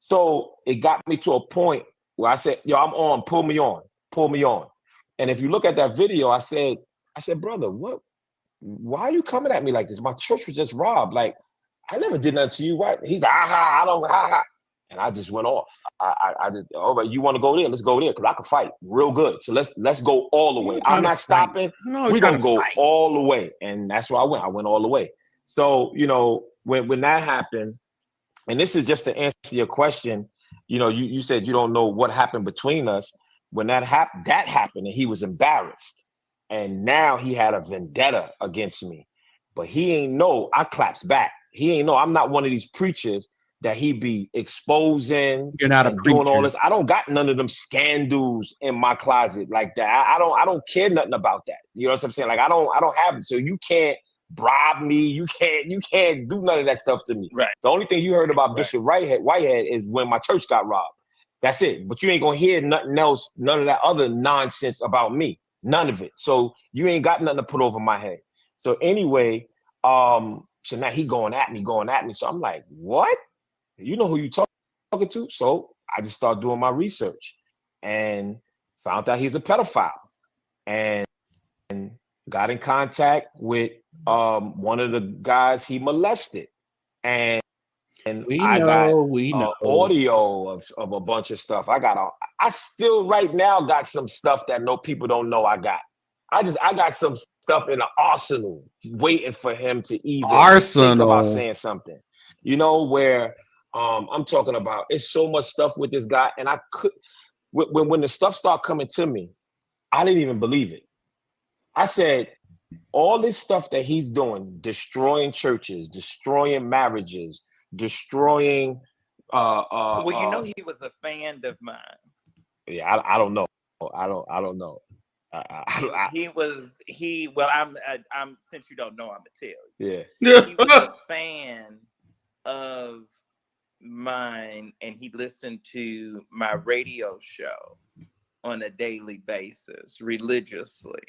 So it got me to a point where I said, yo, I'm on, pull me on. And if you look at that video, I said, brother, what? Why are you coming at me like this? My church was just robbed. Like, I never did nothing to you. Right? He's like, I don't, and I just went off. I did. All right, you want to go there? Let's go there because I can fight real good. So let's go all the way. I'm not stopping. No, we're gonna go all the way, and that's where I went. I went all the way. So when that happened, and this is just to answer your question. You said you don't know what happened between us. When that happened, and he was embarrassed, and now he had a vendetta against me. But he ain't know I claps back. He ain't know I'm not one of these preachers that he be exposing. You're not a and preacher. doing all this. I don't got none of them scandals in my closet like that. I don't care nothing about that. You know what I'm saying? Like I don't have it. So you can't bribe me. You can't do none of that stuff to me. Right. The only thing you heard about Bishop Whitehead is when my church got robbed. That's it. But you ain't gonna hear nothing else, none of that other nonsense about me. None of it. So you ain't got nothing to put over my head. So anyway, so now he going at me. So I'm like, what? You know who you talking to? So I just started doing my research and found out he's a pedophile and got in contact with one of the guys he molested. And I got audio of a bunch of stuff. I still right now got some stuff that people don't know I got. I got some stuff in the arsenal waiting for him to even think about saying something. Where I'm talking about, it's so much stuff with this guy. And I could, when the stuff started coming to me, I didn't even believe it. I said, all this stuff that he's doing, destroying churches, destroying marriages, destroying. Well, he was a fan of mine. Yeah, I don't know. I don't know. I'm since you don't know, I'm gonna tell you. Yeah. He was a fan of mine, and he listened to my radio show on a daily basis, religiously.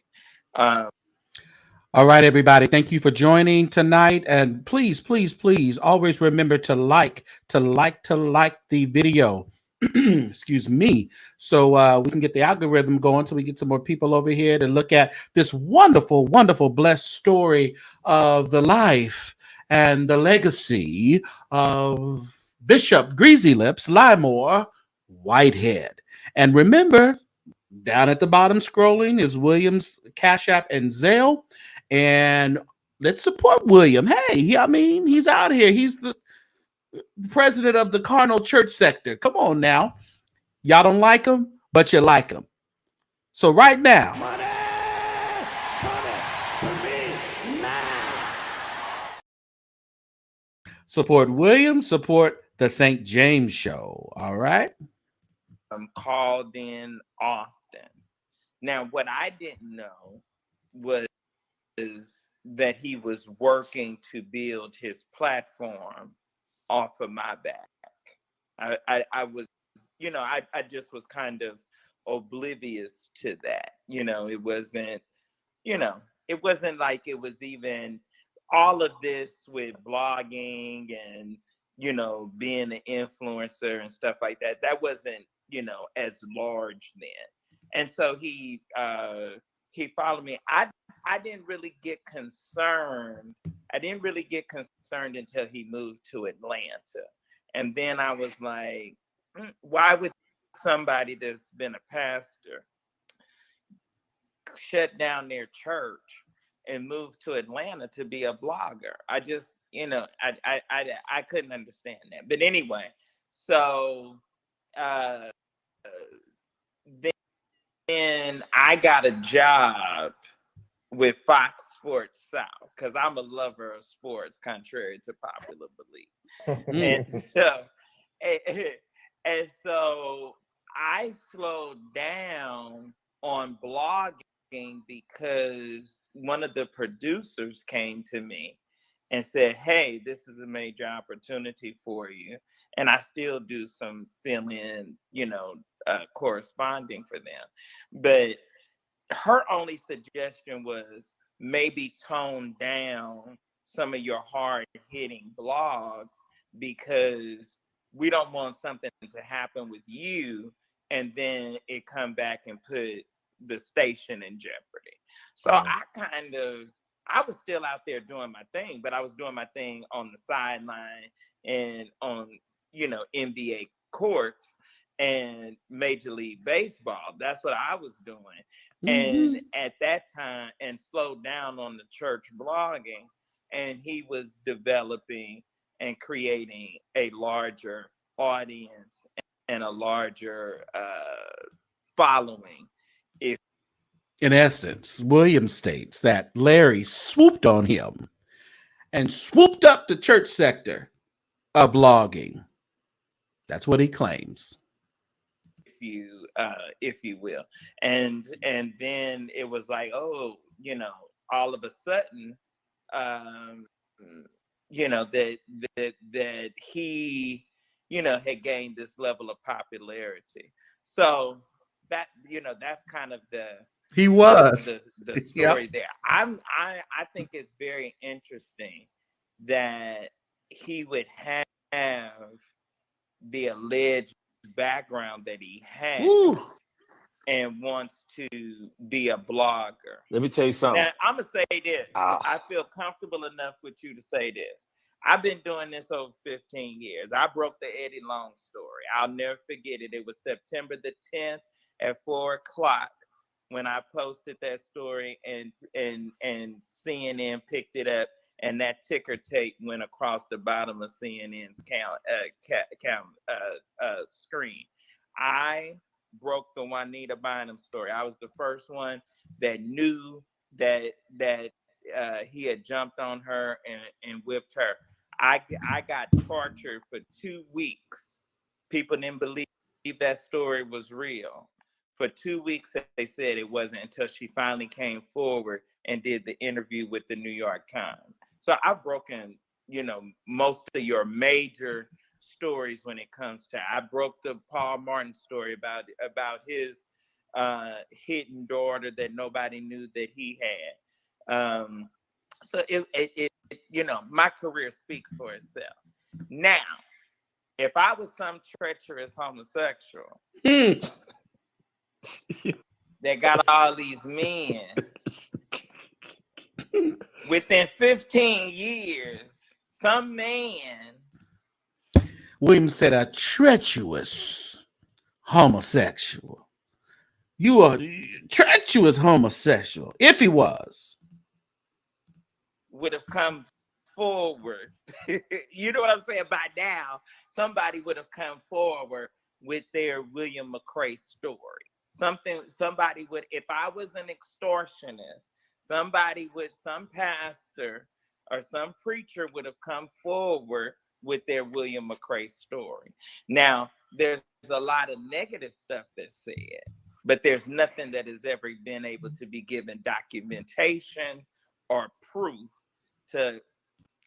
All right, everybody. Thank you for joining tonight. And please, please, please always remember to like the video. Excuse me. So we can get the algorithm going so we get some more people over here to look at this wonderful, wonderful, blessed story of the life and the legacy of Bishop Greasy Lips Lamor Whitehead. And remember, down at the bottom scrolling is William's CashApp and Zelle. And let's support William. Hey, he's out here. He's the president of the Carnal Church sector. Come on now. Y'all don't like him, but you like him. So right now, money coming to me now. Support William, support the St. James Show. All right. I'm called in often. Now, what I didn't know was that he was working to build his platform off of my back. I was, I just was kind of oblivious to that. It wasn't, it wasn't like it was even all of this with blogging and, you know, being an influencer and stuff like that. That wasn't, you know, as large then. And so he followed me. I didn't really get concerned. I didn't really get concerned until he moved to Atlanta. And then I was like, why would somebody that's been a pastor shut down their church and move to Atlanta to be a blogger? I just, you know, I couldn't understand that. But anyway, so then I got a job with Fox Sports South because I'm a lover of sports, contrary to popular belief. and so I slowed down on blogging because one of the producers came to me and said, hey, this is a major opportunity for you. And I still do some fill-in, you know, corresponding for them. But her only suggestion was maybe tone down some of your hard-hitting blogs because we don't want something to happen with you and then it come back and put the station in jeopardy. So I was still out there doing my thing, but I was doing my thing on the sideline and on, you know, NBA courts and Major League Baseball. That's what I was doing. And at that time, and slowed down on the church blogging, and he was developing and creating a larger audience and a larger following. In essence, William states that Larry swooped on him and swooped up the church sector of blogging. That's what he claims. If you will. And then it was like, oh, you know, all of a sudden, you know, that he, you know, had gained this level of popularity. So that, you know, that's kind of the story there. I think it's very interesting that he would have the alleged background that he has and wants to be a blogger. Let me tell you something. Now, I'm going to say this. I feel comfortable enough with you to say this. I've been doing this over 15 years. I broke the Eddie Long story. I'll never forget it. It was September the 10th at 4:00 when I posted that story, and CNN picked it up, and that ticker tape went across the bottom of CNN's screen. I broke the Juanita Bynum story. I was the first one that knew that he had jumped on her and whipped her. I got tortured for 2 weeks. People didn't believe that story was real. For 2 weeks, they said it wasn't, until she finally came forward and did the interview with the New York Times. So I've broken, you know, most of your major stories when it comes to. I broke the Paul Martin story about his hidden daughter that nobody knew that he had. So it you know, my career speaks for itself. Now, if I was some treacherous homosexual that got all these men, within 15 years, some man. William said a treacherous homosexual. You are treacherous homosexual. If he was, would have come forward. You know what I'm saying? By now, somebody would have come forward with their William McCray story. Somebody would, if I was an extortionist, some pastor or some preacher would have come forward with their William McCray story. Now, there's a lot of negative stuff that's said, but there's nothing that has ever been able to be given documentation or proof to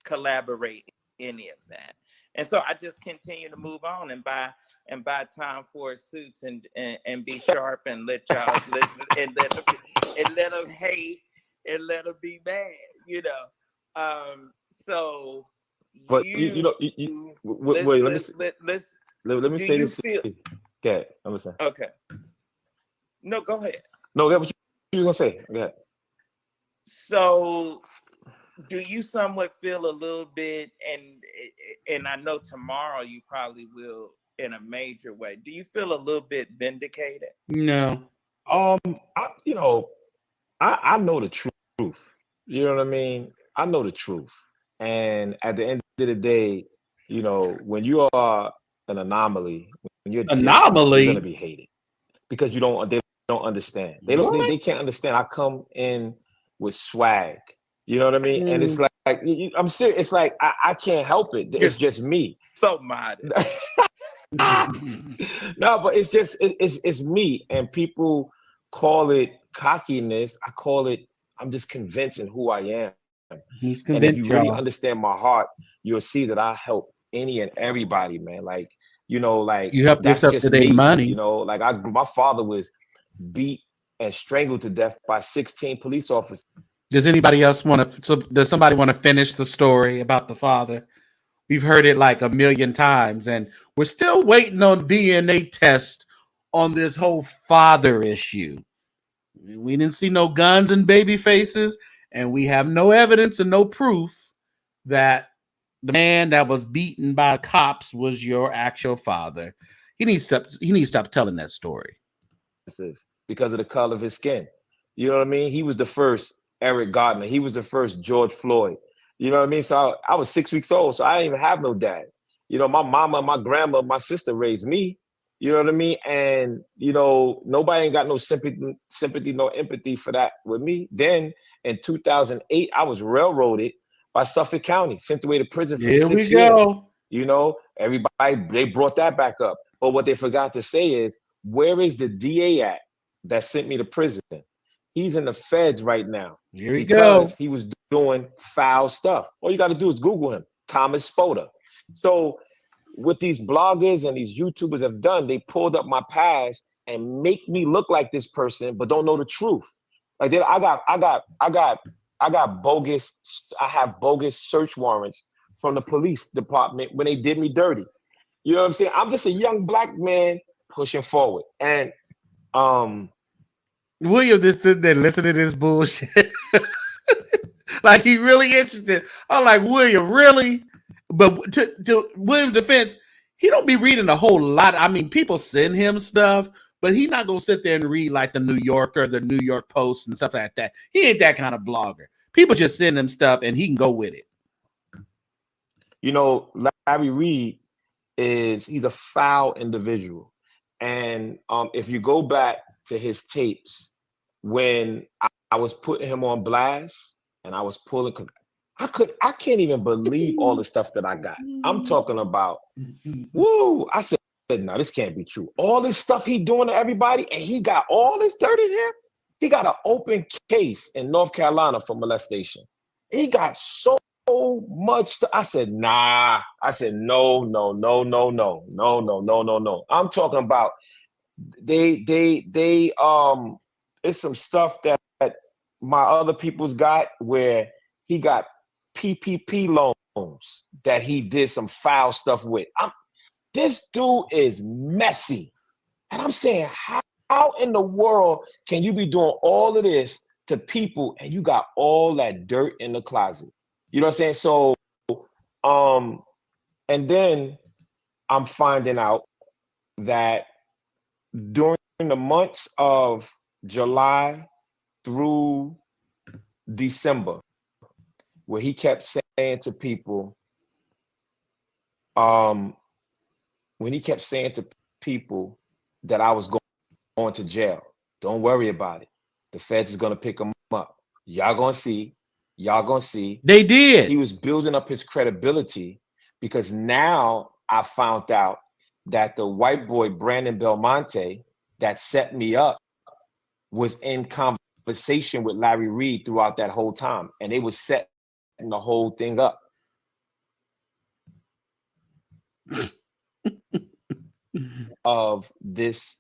collaborate any of that. And so I just continue to move on and buy Tom Ford suits and be sharp and let y'all let them hate and let them be mad, you know. So But let's wait, let me do say you this. feel Okay, I'm listening. okay? No, go ahead. No, what you gonna say? Go ahead. So do you somewhat feel a little bit, and I know tomorrow you probably will in a major way. Do you feel a little bit vindicated? No. I I know the truth. You know what I mean? I know the truth. And at the end of the day, when you are an anomaly, when you're different, you're gonna Anomaly. be hated because they don't understand. What? They can't understand. I come in with swag. You know what I mean? And it's like I'm serious. It's like I can't help it. It's just me. So modest. No, but it's just it's me, and people call it cockiness. I call it I'm just convincing who I am. He's And if convinced you really y'all. understand my heart, you'll see that I help any and everybody, man. Like You help that's this up just to date me. money. Like my father was beat and strangled to death by 16 police officers. Does anybody else want to? So does somebody want to finish the story about the father? We've heard it like a million times, and we're still waiting on DNA test on this whole father issue. We didn't see no guns and baby faces, and we have no evidence and no proof that the man that was beaten by cops was your actual father. He needs to stop telling that story. Because of the color of his skin. You know what I mean? He was the first Eric Gardner. He was the first George Floyd. You know what I mean? So I was 6 weeks old, so I didn't even have no dad. My mama, my grandma, my sister raised me. You know what I mean? And nobody ain't got no sympathy, no empathy for that with me. Then in 2008, I was railroaded by Suffolk County, sent away to prison for Here 6 we years. go. Everybody, they brought that back up. But what they forgot to say is, where is the DA at that sent me to prison? He's in the feds right now. Here we because go. he was doing foul stuff. All you got to do is Google him, Thomas Spoda. So what these bloggers and these YouTubers have done, they pulled up my past and make me look like this person, but don't know the truth. Like I have bogus search warrants from the police department when they did me dirty. You know what I'm saying? I'm just a young black man pushing forward. And William just sitting there listening to this bullshit. Like he really interested. I'm like, William, really? But to William's defense, he don't be reading a whole lot. I mean, people send him stuff, but he not gonna sit there and read like the New Yorker, the New York Post, and stuff like that. He ain't that kind of blogger. People just send him stuff and he can go with it. Larry Reed he's a foul individual. And if you go back to his tapes, when I was putting him on blast and I was pulling, I can't even believe all the stuff that I got. I'm talking about, woo, I said, no, this can't be true. All this stuff he doing to everybody, and he got all this dirt in here. He got an open case in North Carolina for molestation. He got so much stuff. I said, nah. I said, no. I'm talking about it's some stuff that my other people's got where he got PPP loans that he did some foul stuff with. This dude is messy. And I'm saying, how in the world can you be doing all of this to people and you got all that dirt in the closet? You know what I'm saying? So, and then I'm finding out that during the months of July through December, where he kept saying to people, that I was going to jail, don't worry about it. The feds is going to pick him up. Y'all going to see. They did. He was building up his credibility because now I found out that the white boy, Brandon Belmonte, that set me up was in conversation with Larry Reed throughout that whole time. And they was setting the whole thing up. Of this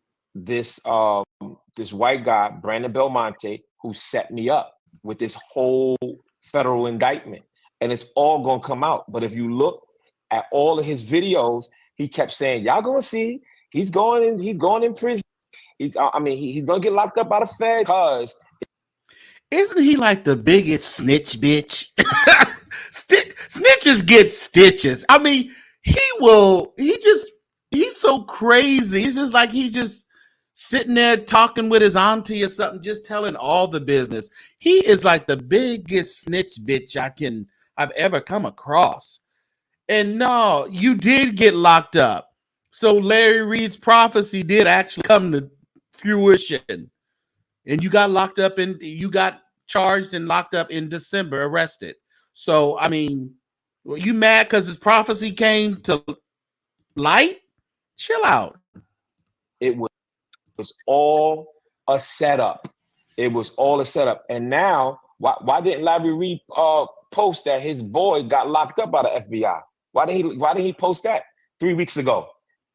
white guy, Brandon Belmonte, who set me up. with this whole federal indictment, and it's all gonna come out. But if you look at all of his videos, he kept saying, "Y'all gonna see he's going in prison. He's gonna get locked up by the Fed." Cause isn't he like the biggest snitch bitch? Snitches get stitches. I mean, he's so crazy. He's just like he just sitting there talking with his auntie or something, just telling all the business. He is like the biggest snitch bitch I've ever come across. And no, you did get locked up. So Larry Reed's prophecy did actually come to fruition. And you got charged and locked up in December, arrested. So, I mean, were you mad because his prophecy came to light? Chill out. it was all a setup. It was all a setup. And now, why didn't Larry Reed post that his boy got locked up by the FBI? Why did he post that 3 weeks ago?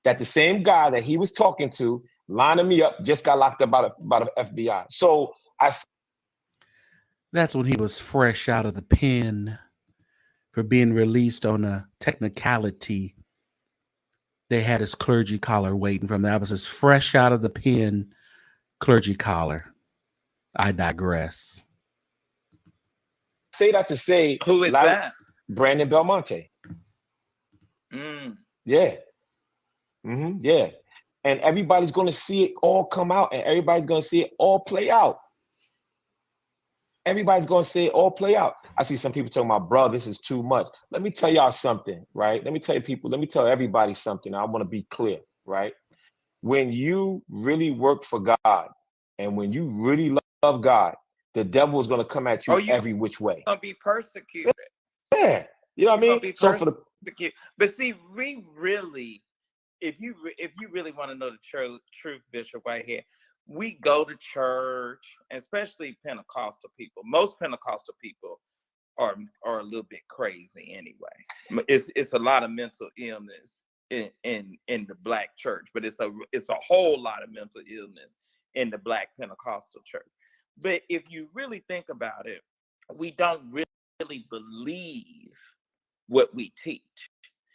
That the same guy that he was talking to, lining me up, just got locked up by the FBI. So that's when he was fresh out of the pen for being released on a technicality. They had his clergy collar waiting for him. That was his fresh out of the pen clergy collar. I digress. Say that to say, who is that? Brandon Belmonte. Yeah. Yeah. And everybody's going to see it all come out, and everybody's going to see it all play out. Everybody's going to see it all play out. I see some people talking about, bro, this is too much. Let me tell y'all something, right? Let me tell everybody something. I want to be clear, right? When you really work for God and when you really love God, the devil is going to come at you every which way. You're going to be persecuted. Yeah. You know what I mean? So but see, we really, if you really want to know the truth, Bishop Whitehead, we go to church, especially Pentecostal people. Most Pentecostal people are a little bit crazy anyway. It's a lot of mental illness in the Black church, but it's a whole lot of mental illness in the Black Pentecostal church. But if you really think about it, we don't really believe what we teach.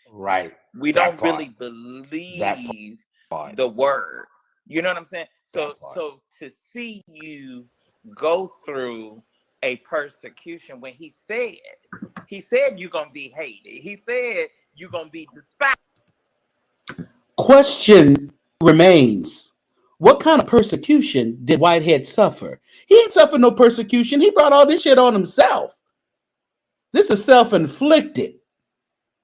Right. We don't really believe the word. You know what I'm saying? So to see you go through a persecution when he said you're going to be hated. He said you're going to be despised. Question remains. What kind of persecution did Whitehead suffer? He ain't suffered no persecution. He brought all this shit on himself. This is self-inflicted.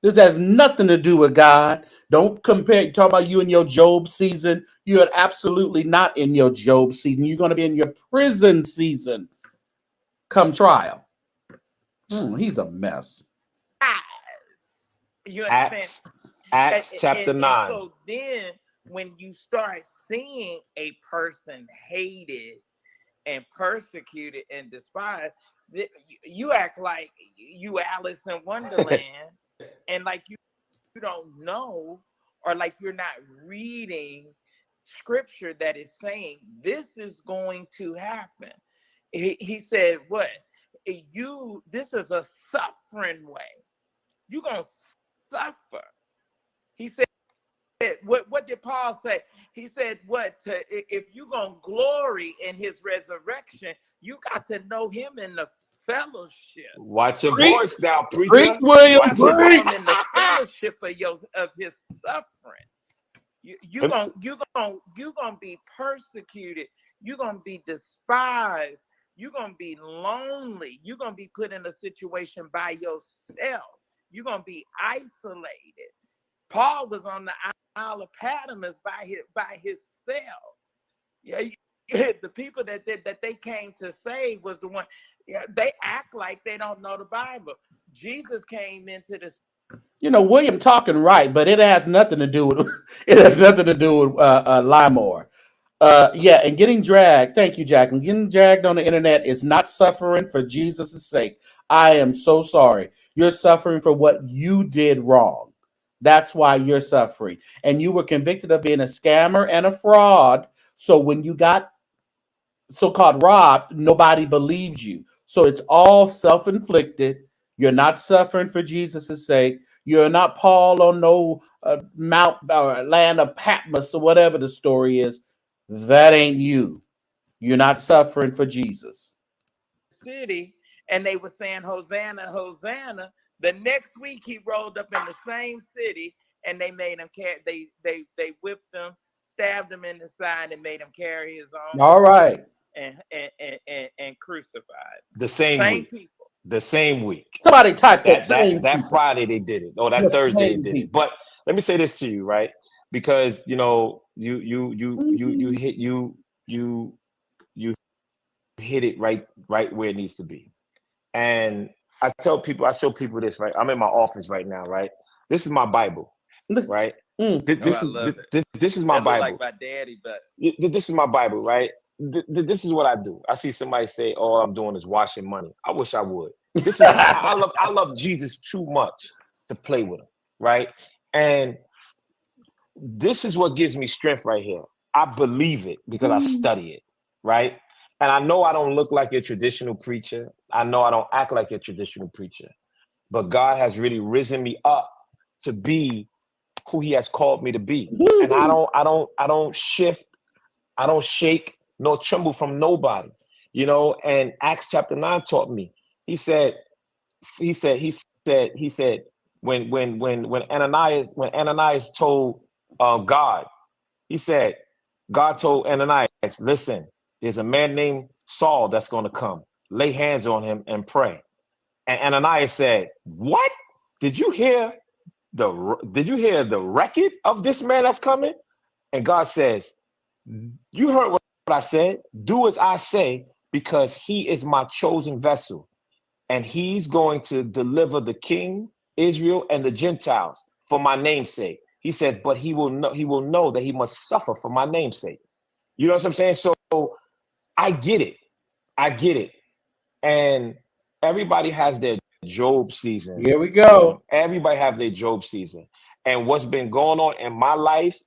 This has nothing to do with God. Don't compare. Talk about you in your Job season. You are absolutely not in your Job season. You're going to be in your prison season come trial. He's a mess. You understand? Acts chapter 9. So then when you start seeing a person hated and persecuted and despised, you act like you Alice in Wonderland and like you don't know, or like you're not reading scripture that is saying this is going to happen. He said, what? This is a suffering way. You're going to suffer. He said, what did Paul say? He said, if you're going to glory in his resurrection, you got to know him in the fellowship. Watch your voice now, preacher. Preach, William. Preach. In the fellowship of his suffering. You're gonna be persecuted. You're gonna be despised. You're gonna be lonely. You're gonna be put in a situation by yourself. You're gonna be isolated. Paul was on the Isle of Patmos by himself. Yeah, the people that they came to save was the one. Yeah, they act like they don't know the Bible. Jesus came into this. William talking right, but it has nothing to do with Lamor. And getting dragged. Thank you, Jacqueline. Getting dragged on the internet is not suffering for Jesus' sake. I am so sorry. You're suffering for what you did wrong. That's why you're suffering. And you were convicted of being a scammer and a fraud. So when you got so-called robbed, nobody believed you. So it's all self-inflicted. You're not suffering for Jesus' sake. You're not Paul on no Mount or land of Patmos or whatever the story is. That ain't you. You're not suffering for Jesus. City, and they were saying Hosanna, Hosanna. The next week he rolled up in the same city, and they made him carry. They whipped him, stabbed him in the side, and made him carry his own. All right. And crucified. The same week. People. The same week. Somebody type that Friday they did it. Or that Thursday they did it. But let me say this to you, right? Because you know, you hit it right where it needs to be. And I show people this, right? I'm in my office right now, right? This is my Bible, right? This is my Bible. Like my daddy, but this is my Bible, right? This is what I do. I see somebody say, "All I'm doing is washing money." I wish I would. This is I love Jesus too much to play with him, right? And this is what gives me strength right here. I believe it because I study it, right? And I know I don't look like a traditional preacher. I know I don't act like a traditional preacher, but God has really risen me up to be who He has called me to be. And I don't shift, I don't shake nor tremble from nobody, you know. And Acts chapter 9 taught me. He said, when Ananias told God, he said, God told Ananias, listen, there's a man named Saul that's going to come. Lay hands on him and pray. And Ananias said, what? Did you hear the record of this man that's coming? And God says, you heard what I said. Do as I say, because he is my chosen vessel. And he's going to deliver the king, Israel, and the Gentiles for my name's sake. He said, but he will know that he must suffer for my name's sake. You know what I'm saying? So I get it. And everybody has their Job season. Here we go. Everybody have their Job season. And what's been going on in my life,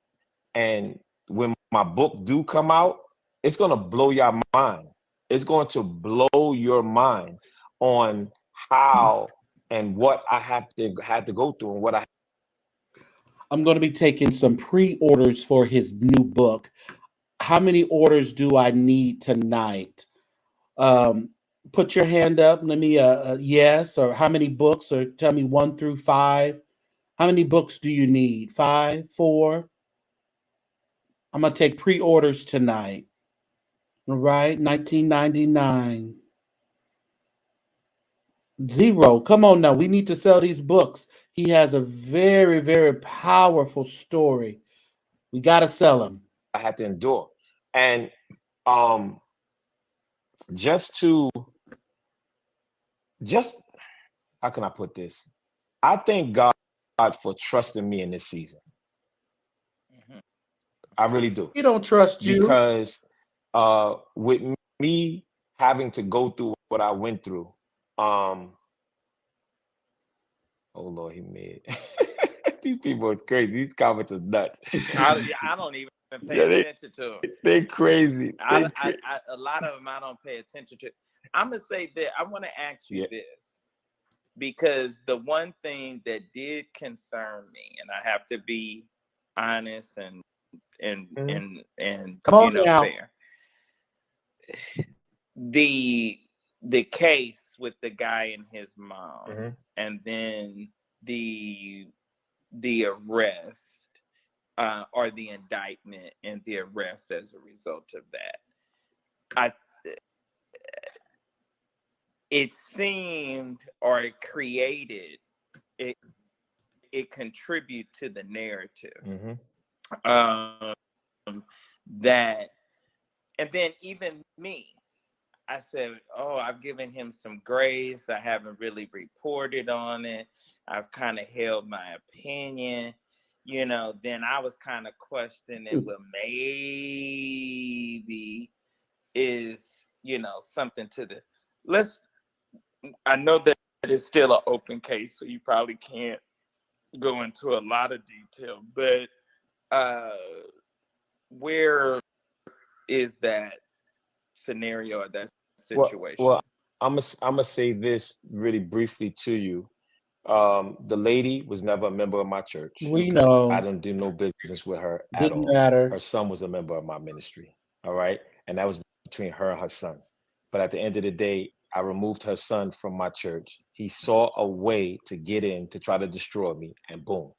and when my book do come out, it's going to blow your mind. It's going to blow your mind on how and what I had to go through and what I'm going to be taking some pre-orders for his new book. How many orders do I need tonight? Put your hand up. Let me yes, or how many books, or tell me 1 through 5. How many books do you need? 5, 4? I'm going to take pre-orders tonight. All right, $19.99. 0. Come on now. We need to sell these books. He has a very, very powerful story. We got to sell them. I had to endure. And just how can I put this? I thank God for trusting me in this season. Mm-hmm. I really do. He don't trust you. Because with me having to go through what I went through, oh Lord, he made these people are crazy. These comments are nuts. I don't even pay attention to them. They're crazy. A lot of them I don't pay attention to. I'm gonna say that I want to ask you this, because the one thing that did concern me, and I have to be honest and fair. The case with the guy and his mom, and then the arrest or the indictment and the arrest as a result of that. It seemed, or it created, it contributed to the narrative. That, and then even me, I said, oh, I've given him some grace. I haven't really reported on it. I've kind of held my opinion. You know, then I was kind of questioning, well, maybe is, something to this. I know that it's still an open case, so you probably can't go into a lot of detail, but where is that scenario or that situation? Well, I'm gonna say this really briefly to you. The lady was never a member of my church. We know. I didn't do no business with her at Didn't all. matter. Her son was a member of my ministry. All right. And that was between her and her son. But at the end of the day, I removed her son from my church. He saw a way to get in to try to destroy me, and boom.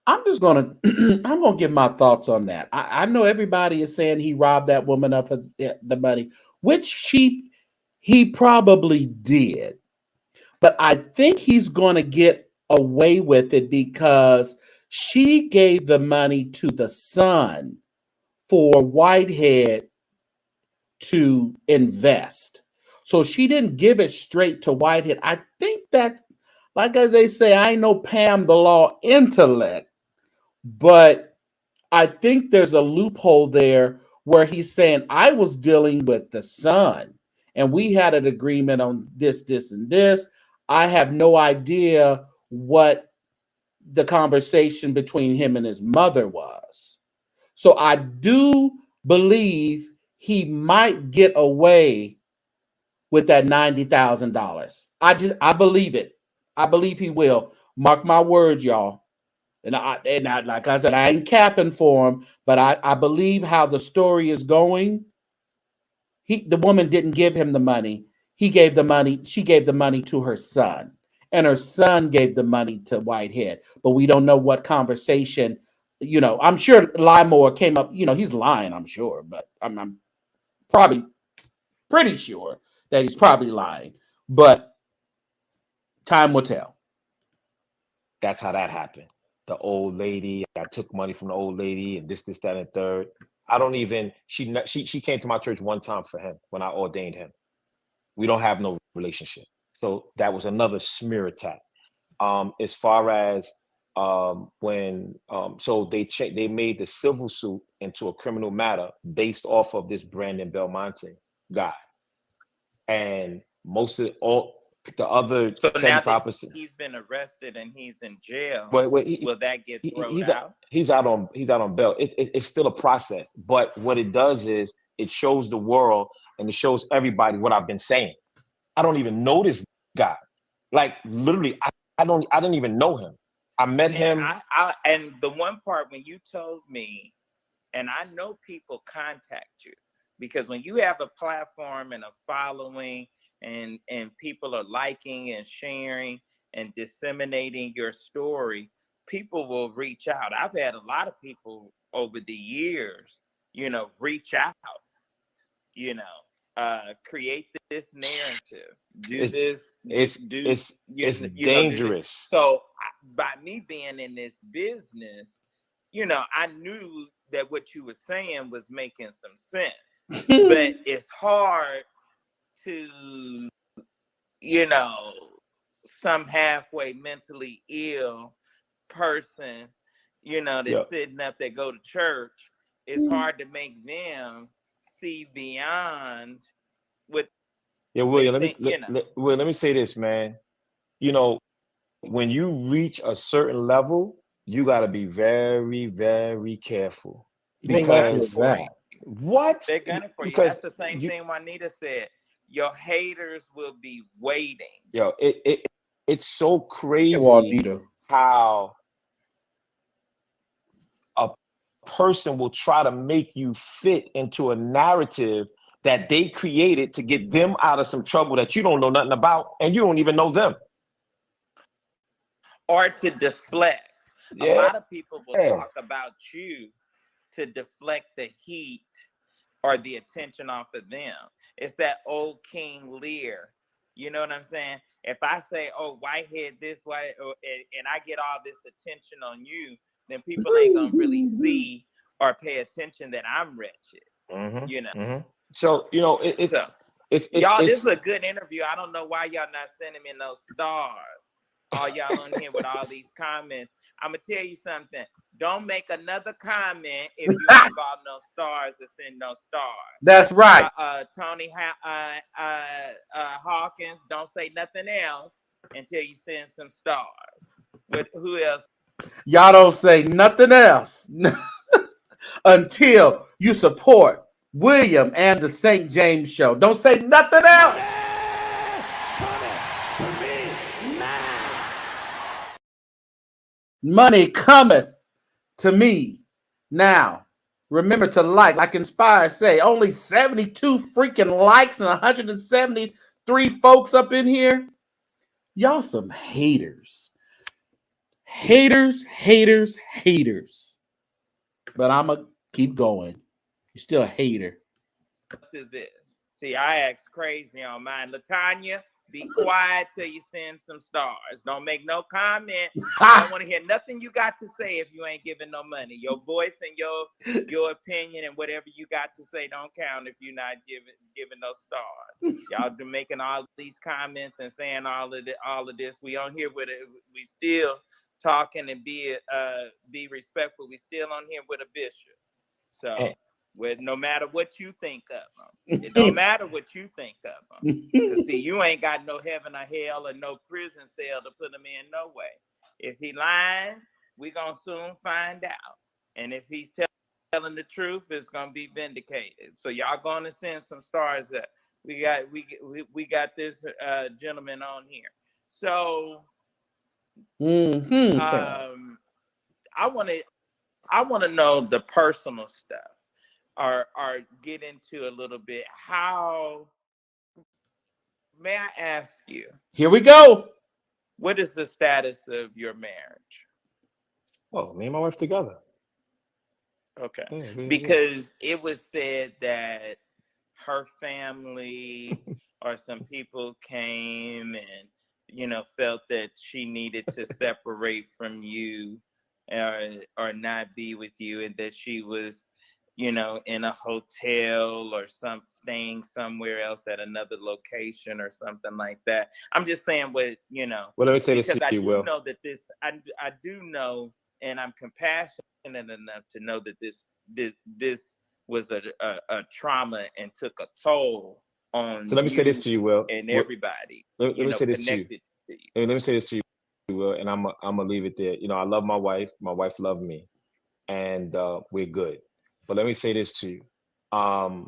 I'm just gonna I'm gonna give my thoughts on that. I know everybody is saying he robbed that woman of the money, which he probably did. But I think he's gonna get away with it because she gave the money to the son for Whitehead to invest. So she didn't give it straight to Whitehead. I think that, like they say, I ain't no Pam the Law intellect, but I think there's a loophole there where he's saying, I was dealing with the son and we had an agreement on this, this, and this. I have no idea what the conversation between him and his mother was. So I do believe he might get away with that $90,000. I believe it. I believe he will. Mark my words, y'all. And I, like I said, I ain't capping for him, but I believe how the story is going. The woman didn't give him the money. He gave the money. She gave the money to her son, and her son gave the money to Whitehead. But we don't know what conversation. I'm sure Lamor came up. He's lying. I'm sure, but I'm probably pretty sure that he's probably lying. But time will tell. That's how that happened. The old lady, I took money from the old lady, and this, that, and third. I don't even. She came to my church one time for him when I ordained him. We don't have no relationship, so that was another smear attack. As far as when so they made the civil suit into a criminal matter based off of this Brandon Belmonte guy, and most of the other So now that 75%. he's been arrested and he's in jail, will that get thrown out? He's out on bail. It's still a process, but what it does is it shows the world and it shows everybody what I've been saying. I don't even know this guy. Like literally, I didn't even know him. I met him. And the one part when you told me, and I know people contact you because when you have a platform and a following and people are liking and sharing and disseminating your story, people will reach out. I've had a lot of people over the years, reach out, create this narrative, it's dangerous. So by me being in this business, I knew that what you were saying was making some sense, but it's hard to, some halfway mentally ill person, that's sitting up, that go to church. It's hard to make them see beyond what. Yeah, William. Let me say this, man. When you reach a certain level, you got to be very, very careful because what they're gunning for you. That's the same thing Juanita said. Your haters will be waiting. Yo, it's so crazy how a person will try to make you fit into a narrative that they created to get them out of some trouble that you don't know nothing about and you don't even know them. Or to deflect. A lot of people will talk about you to deflect the heat or the attention off of them. It's that old King Lear. You know what I'm saying? If I say, oh, Whitehead this way, and I get all this attention on you, then people ain't going to really see or pay attention that I'm wretched. Mm-hmm. So, it's y'all, this is a good interview. I don't know why y'all not sending me no stars. All y'all on here with all these comments. I'm going to tell you something. Don't make another comment if you ain't got no stars to send no stars. That's right. Tony Hawkins, don't say nothing else until you send some stars. But who else? Y'all don't say nothing else until you support William and the St. James Show. Don't say nothing else. Money cometh to me now. Remember to like Inspire say, only 72 freaking likes and 173 folks up in here. Y'all some haters. Haters. But I'm going to keep going. You're still a hater. Is this? See, I act crazy on mine. LaTanya, be quiet till you send some stars. Don't make no comment. I don't want to hear nothing you got to say if you ain't giving no money. Your voice and your opinion and whatever you got to say don't count if you're not giving no stars. Y'all do making all these comments and saying all of this. We on here with it. We still talking and be respectful. We still on here with a bishop. So. With no matter what you think of them, it don't matter what you think of them. Because see, you ain't got no heaven or hell or no prison cell to put him in no way. If he lying, we gonna soon find out. And if he's telling the truth, it's gonna be vindicated. So y'all gonna send some stars up. We got this gentleman on here. So I wanna know the personal stuff. Or get into a little bit. How may I ask you? Here we go. What is the status of your marriage? Oh, me and my wife together. Okay. Because it was said that her family or some people came and felt that she needed to separate from you or not be with you, and that she was in a hotel or staying somewhere else at another location or something like that. I'm just saying Well, let me say this to you, Will. Know that I do know, and I'm compassionate enough to know that this was a trauma and took a toll on. So let me say this to you, Will, and everybody. Let me say this to you. Let me say this to you, Will, and I'm gonna leave it there. I love my wife. My wife loved me, and we're good. But let me say this to you. I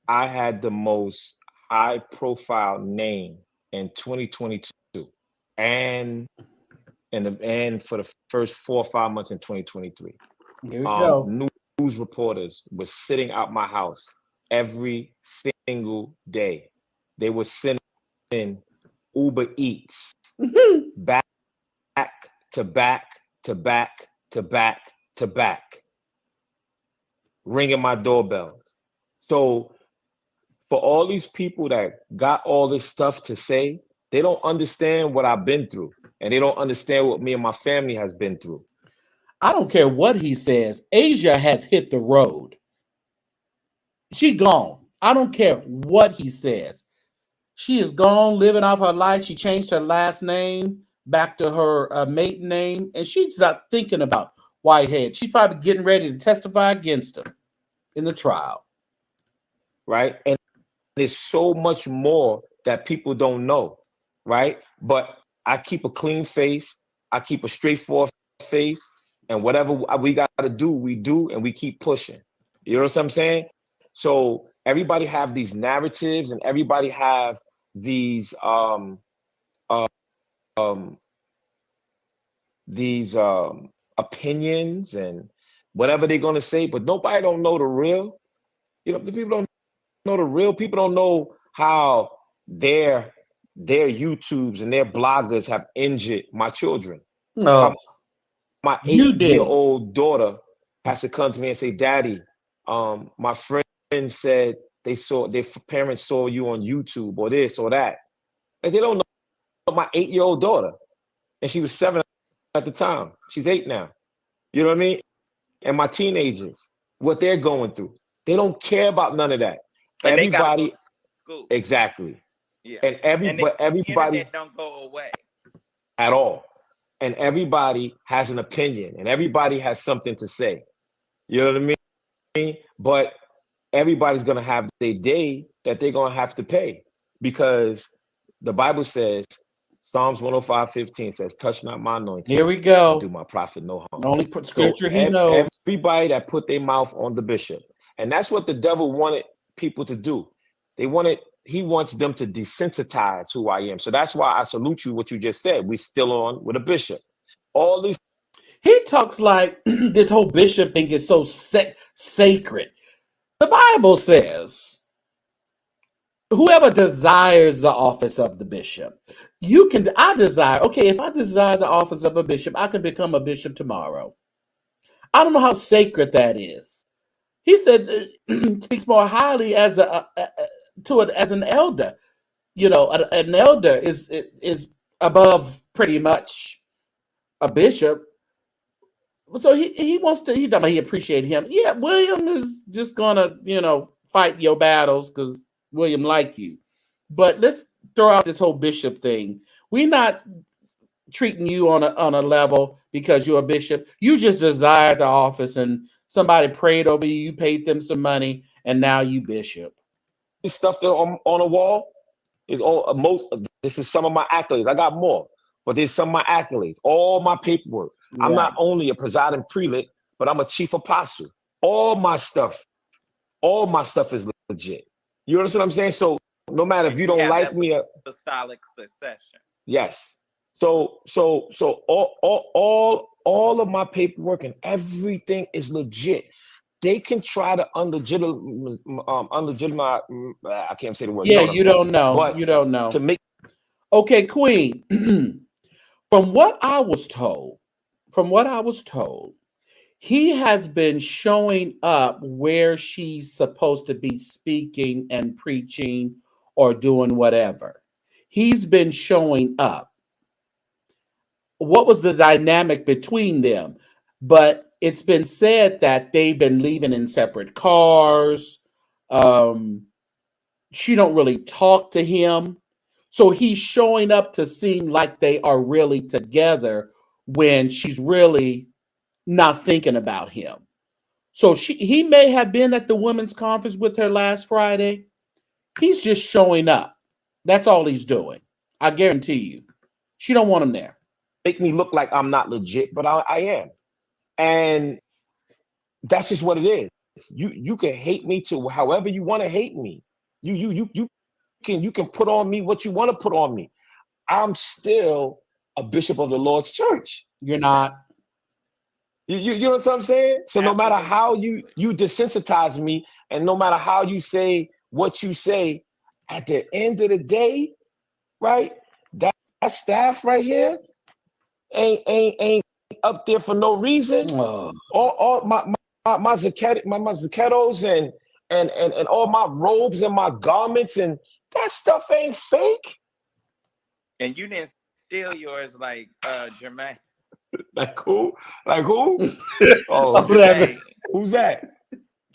had the most high-profile name in 2022, and for the first 4 or 5 months in 2023. Here we go. News reporters were sitting out my house every single day. They were sending Uber Eats back to back to back to back to back, ringing my doorbells. So for all these people that got all this stuff to say, they don't understand what I've been through, and they don't understand what me and my family has been through. I don't care what he says. Asia has hit the road. She gone. I don't care what he says. She is gone, living off her life. She changed her last name back to her maiden name, and she's not thinking about Whitehead. She's probably getting ready to testify against him in the trial. Right? And there's so much more that people don't know, right? But I keep a clean face. I keep a straightforward face. And whatever we got to do, we do, and we keep pushing. You know what I'm saying? So everybody have these narratives, and everybody have these opinions and whatever they're gonna say, but nobody don't know the real. The people don't know the real. People don't know how their YouTubes and their bloggers have injured my children. No, my 8-year-old daughter has to come to me and say, "Daddy, my friend said their parents saw you on YouTube or this or that," and they don't know my 8-year-old daughter, and she was 7 at the time. She's 8 now. You know what I mean? And my teenagers, what they're going through, they don't care about none of that. And everybody, school. Exactly. Yeah. And everybody don't go away at all. And everybody has an opinion, and everybody has something to say. You know what I mean? But everybody's gonna have their day that they're gonna have to pay, because the Bible says Psalms 105:15 says, touch not my anointing. Here we go. Do my prophet no harm. The only scripture he knows. Everybody that put their mouth on the bishop. And that's what the devil wanted people to do. He wants them to desensitize who I am. So that's why I salute you, what you just said. We still on with a bishop. All these. He talks like this whole bishop thing is so sacred. The Bible says, whoever desires the office of the bishop, if I desire the office of a bishop, I can become a bishop tomorrow. I don't know how sacred that is. He said, speaks more highly as an elder. You know, an elder is above pretty much a bishop. So he wants to. He appreciate him. Yeah, William is just gonna fight your battles because William like you. But let's throw out this whole bishop thing. We're not treating you on a level because you're a bishop. You just desire the office, and somebody prayed over you. You paid them some money, and now you bishop. Stuff there on the wall is this is some of my accolades. I got more, but there's some of my accolades, all my paperwork. Right. I'm not only a presiding prelate, but I'm a chief apostle. All my stuff is legit. You understand what I'm saying? So no matter if you don't like me, apostolic succession. Yes. So all of my paperwork and everything is legit. They can try to unlegitimize. I can't say the word. Yeah, you don't know. You don't know. To make. Okay, Queen. From what I was told, he has been showing up where she's supposed to be speaking and preaching or doing whatever. He's been showing up. What was the dynamic between them? But it's been said that they've been leaving in separate cars. She don't really talk to him. So he's showing up to seem like they are really together when she's really not thinking about him. So he may have been at the women's conference with her last Friday. He's just showing up. That's all he's doing. I guarantee you. She don't want him there. Make me look like I'm not legit, but I am. And that's just what it is. You can hate me to however you want to hate me. You can put on me what you want to put on me. I'm still a bishop of the Lord's church. You're not. You know what I'm saying? So no matter how you desensitize me, and no matter how you say what you say, at the end of the day, right? That staff right here ain't up there for no reason. Oh. All my zaketos and all my robes and my garments and that stuff ain't fake. And you didn't steal yours like Jermaine. Like who? Like who? Who's that?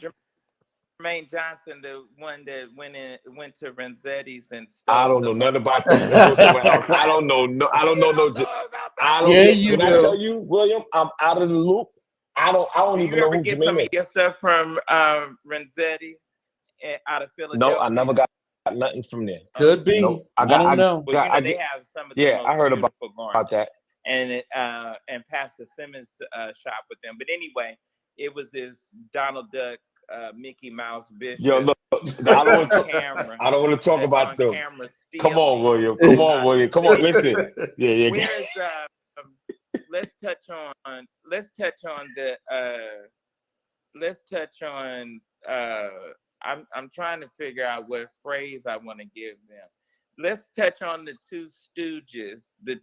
Jermaine Johnson, the one that went to Renzetti's and stuff. I don't know nothing about that. I don't know. I don't know. I tell you, William, I'm out of the loop. I don't even know who get Jermaine some is. of your stuff from Renzetti out of Philadelphia? No, I never got nothing from there. Could be. Nope. I don't know. Well, they have some of the most I heard about that. And Pastor Simmons shop with them. But anyway, it was this Donald Duck, Mickey Mouse bishop. Yo, look, I don't want to talk about them. Come on, William. Come on, listen. Yeah. Let's touch on I'm trying to figure out what phrase I want to give them. Let's touch on the two stooges, the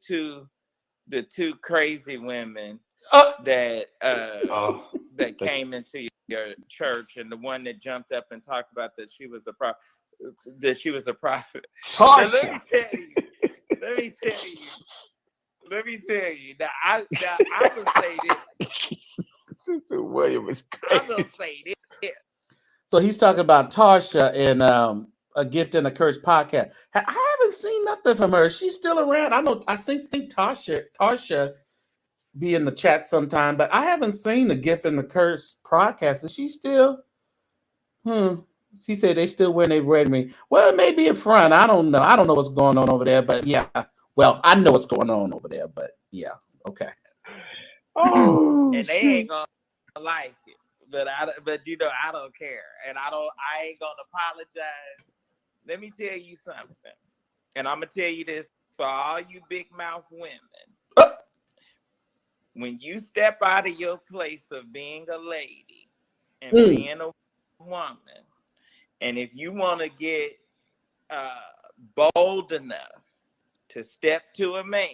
two crazy women that came into your church, and the one that jumped up and talked about that she was a prophet. Let me tell you. Now I will say this. William is crazy. I will say this. So he's talking about Tasha and A Gift and a Curse podcast. I haven't seen nothing from her. She's still around. I think Tasha be in the chat sometime, but I haven't seen the Gift and the Curse podcast. Is she still? She said they still wearing their red ring. Well, it may be a front. I don't know. I don't know what's going on over there, but yeah, Well, I know what's going on over there, but yeah, okay. Oh, and they ain't gonna like it. But I don't care, and I ain't gonna apologize. Let me tell you something, and I'm gonna tell you this for all you big mouth women. When you step out of your place of being a lady and being a woman, and if you want to get bold enough to step to a man,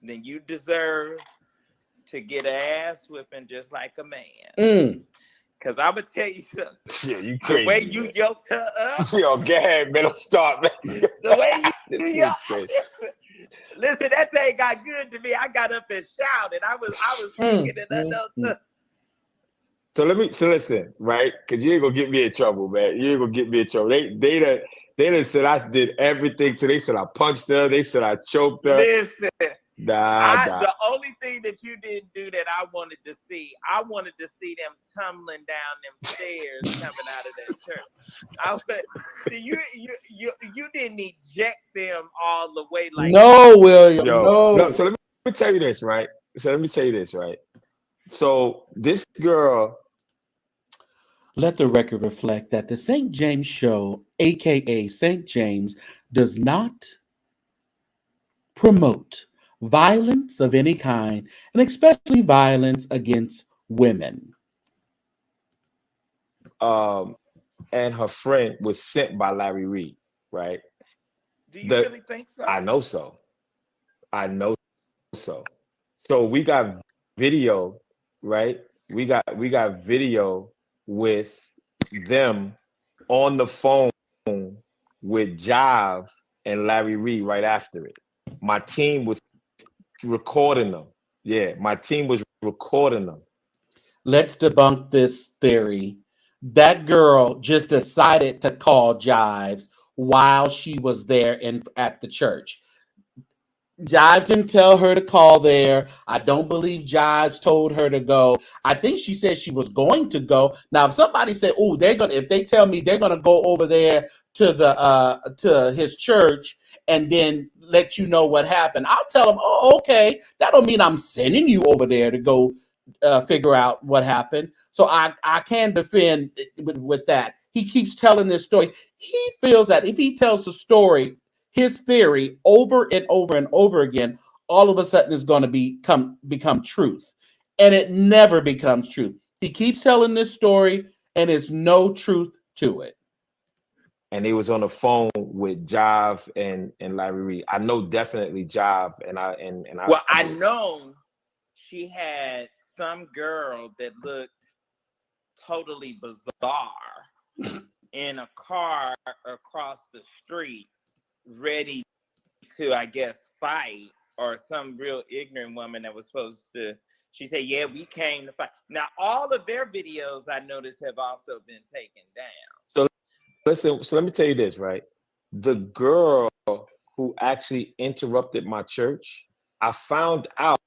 then you deserve to get an ass whipping just like a man. Because I'm going to tell you something. Yeah, you crazy. The way you yoked her up. Yo, go ahead, man. Don't start, man. The way you yoked Listen, that thing got good to me. I got up and shouted. I was speaking in unknown. So listen, right? Because you ain't gonna get me in trouble, man. You ain't gonna get me in trouble. They done said I did everything. So they said I punched her. They said I choked her. Listen, nah. The only thing that you didn't do that I wanted to see them tumbling down them stairs coming out of that church. See, you didn't eject them all the way like no, William. No. So let me tell you this, right? So this girl. Let the record reflect that the St. James Show, aka St. James, does not promote violence of any kind, and especially violence against women. And her friend was sent by Larry Reed, right? Do you really think so? I know so. So we got video, right? We got video with them on the phone with Jive and Larry Reed right after it. My team was recording them. Yeah, my team was recording them. Let's debunk this theory. That girl just decided to call Jives while she was there at the church. Jives didn't tell her to call there. I don't believe Jives told her to go. I think she said she was going to go. Now, if somebody said, "Oh, if they tell me they're gonna go over there to to his church and then let you know what happened," I'll tell them, "Oh, okay. That don't mean I'm sending you over there to go figure out what happened." So I can defend with that. He keeps telling this story. He feels that if he tells the story, his theory over and over and over again, all of a sudden is going to become truth. And it never becomes truth. He keeps telling this story and there's no truth to it. And he was on the phone with Jive and Larry Reed. I know definitely Jive I know she had some girl that looked totally bizarre in a car across the street, ready to, I guess, fight, or some real ignorant woman that was supposed to. She said, "Yeah, we came to fight." Now, all of their videos, I noticed, have also been taken down. So listen, so let me tell you this, right? The girl who actually interrupted my church, I found out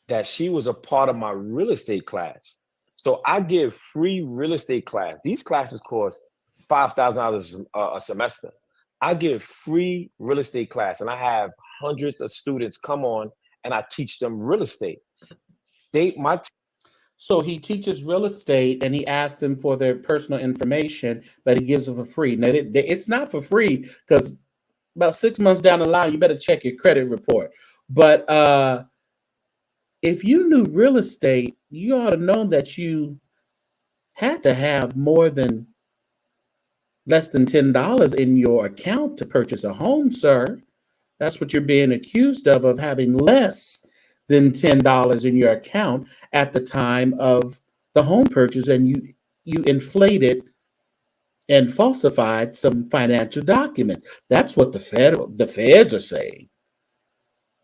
that she was a part of my real estate class. So I give free real estate class. These classes cost $5,000 a semester. I give free real estate class, and I have hundreds of students come on, and I teach them real estate. So he teaches real estate, and he asks them for their personal information, but he gives them for free. Now, it's not for free, because about 6 months down the line, you better check your credit report. But if you knew real estate, you ought to know that you had to have less than $10 in your account to purchase a home, sir. That's what you're being accused of having less than $10 in your account at the time of the home purchase, and you inflated and falsified some financial documents. That's what the feds are saying.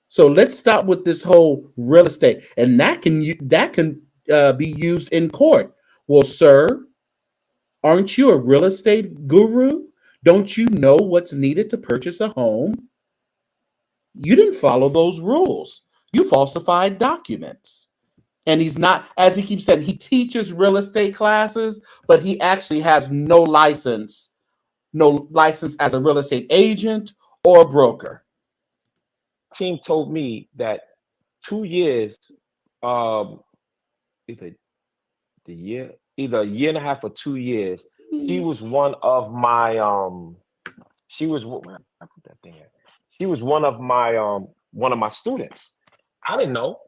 So let's stop with this whole real estate, and that can be used in court. Well, sir, aren't you a real estate guru? Don't you know what's needed to purchase a home? You didn't follow those rules. You falsified documents. And he's not, as he keeps saying, he teaches real estate classes, but he actually has no license as a real estate agent or a broker? Team told me that 2 years, either either a year and a half or 2 years. She was one of my where I put that thing at? She was one of my students. I didn't know.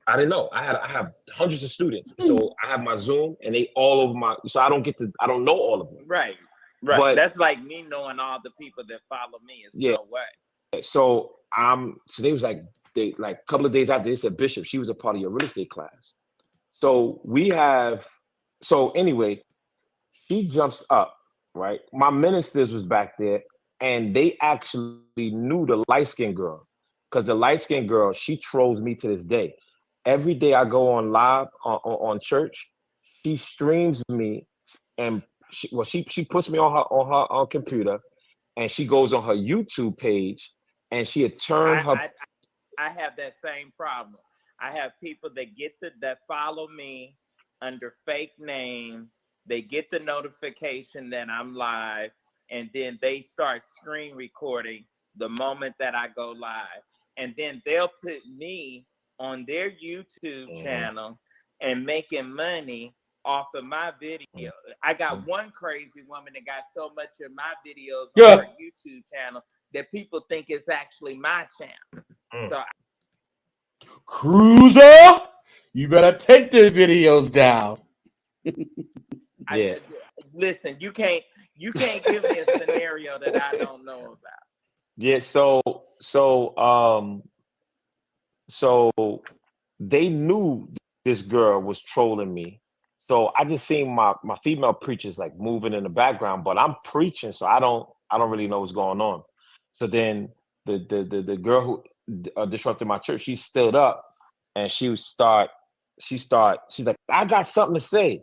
I have hundreds of students. So I have my Zoom and they all over so I don't know all of them. Right. But that's like me knowing all the people that follow me. It's no way. So so they was like a couple of days after, they said, Bishop, she was a part of your real estate class. So anyway, she jumps up, right? My ministers was back there and they actually knew the light-skinned girl, because the light-skinned girl, she trolls me to this day. Every day I go on live on church, she streams me, and she puts me on her computer, and she goes on her YouTube page, and she had turned her. I have that same problem. I have people that follow me under fake names. They get the notification that I'm live, and then they start screen recording the moment that I go live, and then they'll put me on their YouTube channel and making money off of my video. I got one crazy woman that got so much of my videos on her YouTube channel that people think it's actually my channel. So, Cruiser, you better take the videos down. Listen, you can't give me a scenario that I don't know about. Yeah, so they knew this girl was trolling me. So I just seen my female preachers like moving in the background, but I'm preaching, so I don't really know what's going on. So then the girl who disrupted my church, she stood up and she's like, I got something to say.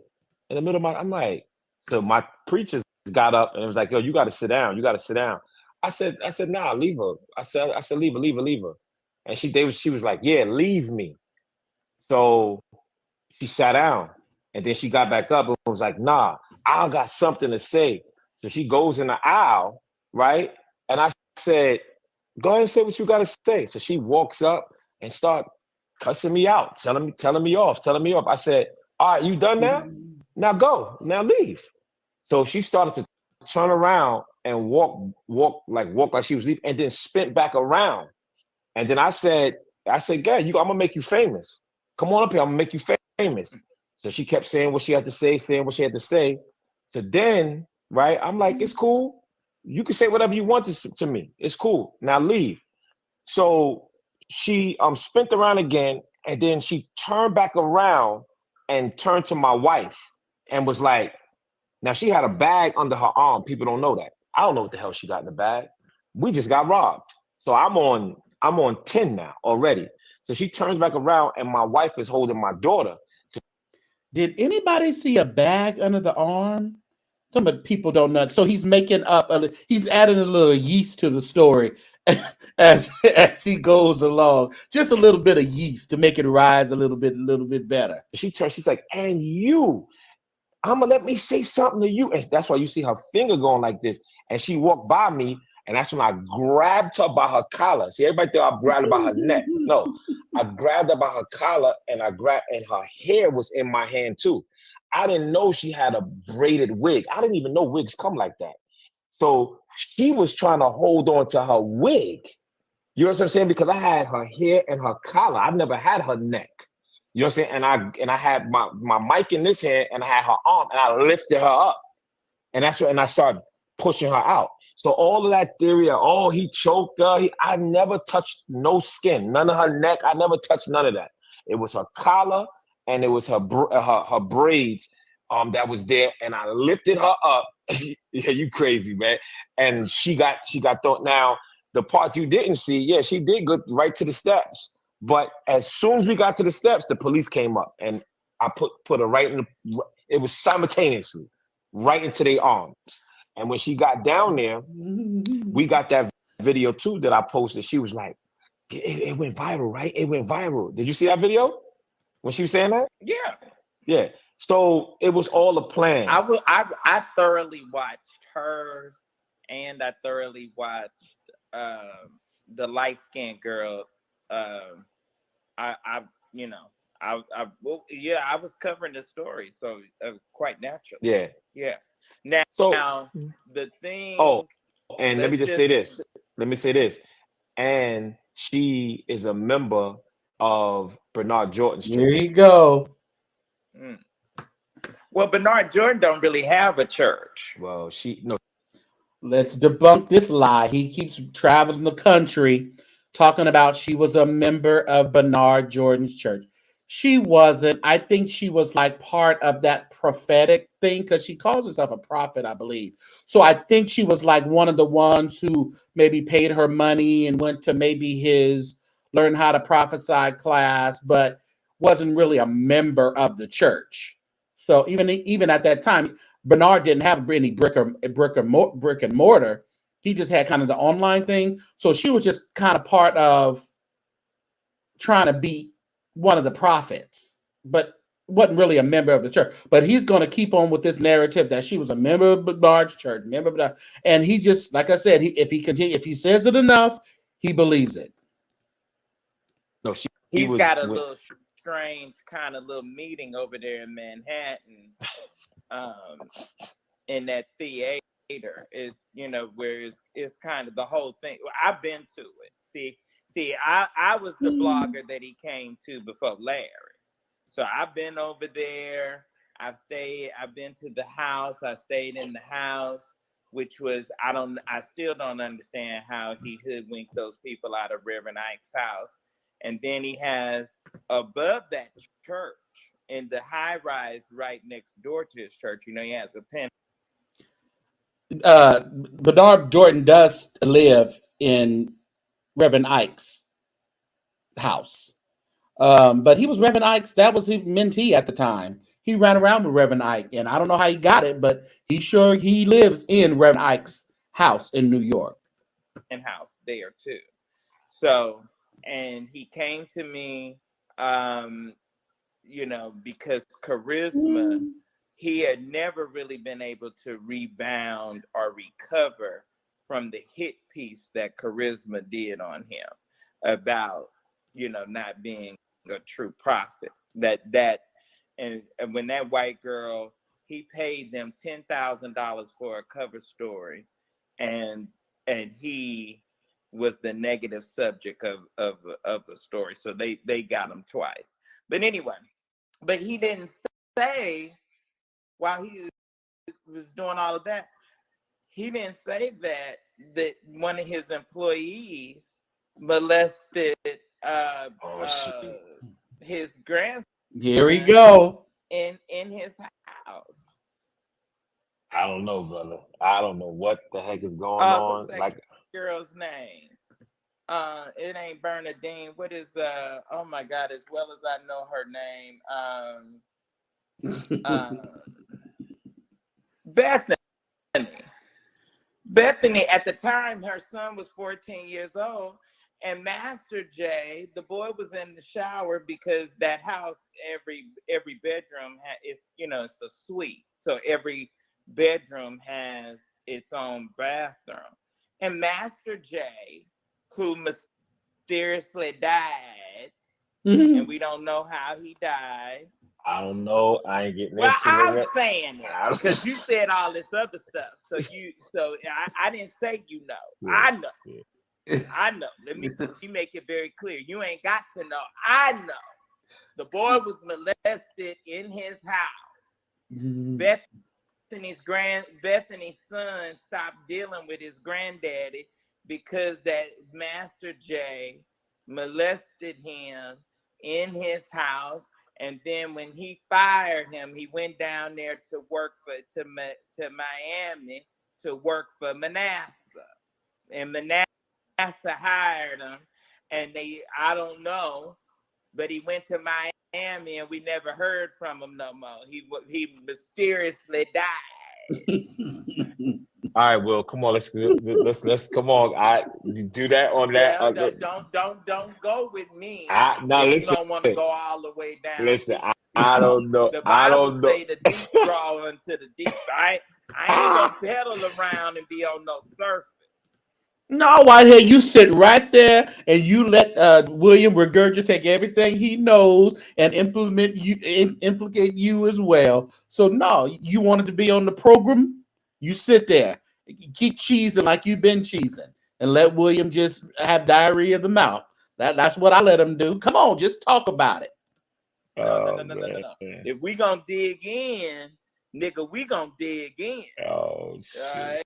In the middle of I'm like, so my preachers got up and it was like, yo, you got to sit down. You got to sit down. I said, nah, leave her. I said, leave her. And she was like, yeah, leave me. So she sat down and then she got back up and was like, nah, I got something to say. So she goes in the aisle, right? And I said, go ahead and say what you got to say. So she walks up and start cussing me out, telling me off. I said, all right, you done now? Now go, now leave. So she started to turn around and walk like she was leaving, and then spin back around. And then I said, girl, I'm gonna make you famous. Come on up here, I'm gonna make you famous. So she kept saying what she had to say. So then, right, I'm like, it's cool. You can say whatever you want to me. It's cool. Now leave. So she spun around again, and then she turned back around and turned to my wife and was like, now she had a bag under her arm. People don't know that. I don't know what the hell she got in the bag. We just got robbed. So I'm on 10 now already. So she turns back around and my wife is holding my daughter. Did anybody see a bag under the arm? Some people don't know. So he's he's adding a little yeast to the story as he goes along. Just a little bit of yeast to make it rise a little bit better. She's like, and you, I'm gonna let me say something to you. And that's why you see her finger going like this. And she walked by me, and that's when I grabbed her by her collar. See, everybody thought I grabbed her by her neck. No, I grabbed her by her collar, and and her hair was in my hand too. I didn't know she had a braided wig. I didn't even know wigs come like that. So she was trying to hold on to her wig. You know what I'm saying? Because I had her hair and her collar. I never had her neck. You know what I'm saying? And I had my mic in this hand and I had her arm and I lifted her up. And I started pushing her out. So all of that theory of, oh, he choked her. I never touched no skin, none of her neck. I never touched none of that. It was her collar and it was her braids that was there. And I lifted her up. Yeah, you crazy, man. And she got thrown. Now, the part you didn't see, yeah, she did go right to the steps. But as soon as we got to the steps, the police came up and I put her right in it was simultaneously right into their arms. And when she got down there, we got that video too that I posted. She was like, it went viral, right? It went viral. Did you see that video when she was saying that? Yeah. Yeah. So it was all a plan. I thoroughly watched hers and I thoroughly watched the light skinned girl, I you know, well, yeah, I was covering the story, so quite naturally. Yeah. Now, So, the thing. oh, and let me Let's just say this. Let me say this. And she is a member of Bernard Jordan's Here church. you go. Well, Bernard Jordan don't really have a church. Well, no. Let's debunk this lie. He keeps traveling the country talking about she was a member of Bernard Jordan's church. She wasn't. I think she was like part of that prophetic thing because she calls herself a prophet, I believe. So I think she was like one of the ones who maybe paid her money and went to maybe his learn how to prophesy class, but wasn't really a member of the church. So even at that time, Bernard didn't have any brick and mortar. He just had kind of the online thing. So she was just kind of part of trying to be one of the prophets, but wasn't really a member of the church. But he's going to keep on with this narrative that she was a member of Bernard's church, and he just, like I said, if he says it enough, he believes it. No, he's got a little strange kind of little meeting over there in Manhattan, in that theater is, where it's kind of the whole thing. I've been to it. See, I was the blogger that he came to before Larry. So I've been over there. I've been to the house. I stayed in the house, which was, I still don't understand how he hoodwinked those people out of Reverend Ike's house. And then he has above that church in the high rise right next door to his church, he has a pen. Bernard Jordan does live in Reverend Ike's house. But he was Reverend Ike's, that was his mentee at the time. He ran around with Reverend Ike, and I don't know how he got it, but he lives in Reverend Ike's house in New York. And house there too. So, and he came to me, because charisma, he had never really been able to rebound or recover from the hit piece that charisma did on him about, not being a true prophet. And when that white girl, he paid them $10,000 for a cover story, and he was the negative subject of the story. So they got him twice. But anyway, but he didn't say, while he was doing all of that, he didn't say that one of his employees molested his grandson. Here we go. In his house. I don't know, brother. I don't know what the heck is going on. Like, girl's name. It ain't Bernadine. What is oh my God, as well as I know her name. Bethany, at the time, her son was 14 years old, and Master J, the boy was in the shower because that house, every bedroom it's a suite, so every bedroom has its own bathroom. And Master J, who mysteriously died, and we don't know how he died. I don't know. I ain't getting into it. I'm saying it because you said all this other stuff. So I didn't say Yeah. I know. Yeah. I know. Let me make it very clear. You ain't got to know. I know. The boy was molested in his house. Bethany's son stopped dealing with his granddaddy because that Master J molested him in his house. And then when he fired him, he went down there to work to Miami to work for Manasseh. And Manasseh hired him, and I don't know, but he went to Miami and we never heard from him no more. He mysteriously died. All right, Will, come on, let's come on. I do that on that. Don't go with me. Listen, you don't want to go all the way down. Listen, I don't know. The Bible say the deep draw into the deep. I ain't gonna pedal around and be on no surface. No, Whitehead, you sit right there and you let William regurgitate everything he knows and implicate you as well. So no, you wanted to be on the program. You sit there, keep cheesing like you've been cheesing, and let William just have diarrhea of the mouth. That's what I let him do. Come on, just talk about it. No. If we gonna dig in, nigga, we gonna dig in. Oh shit. Right?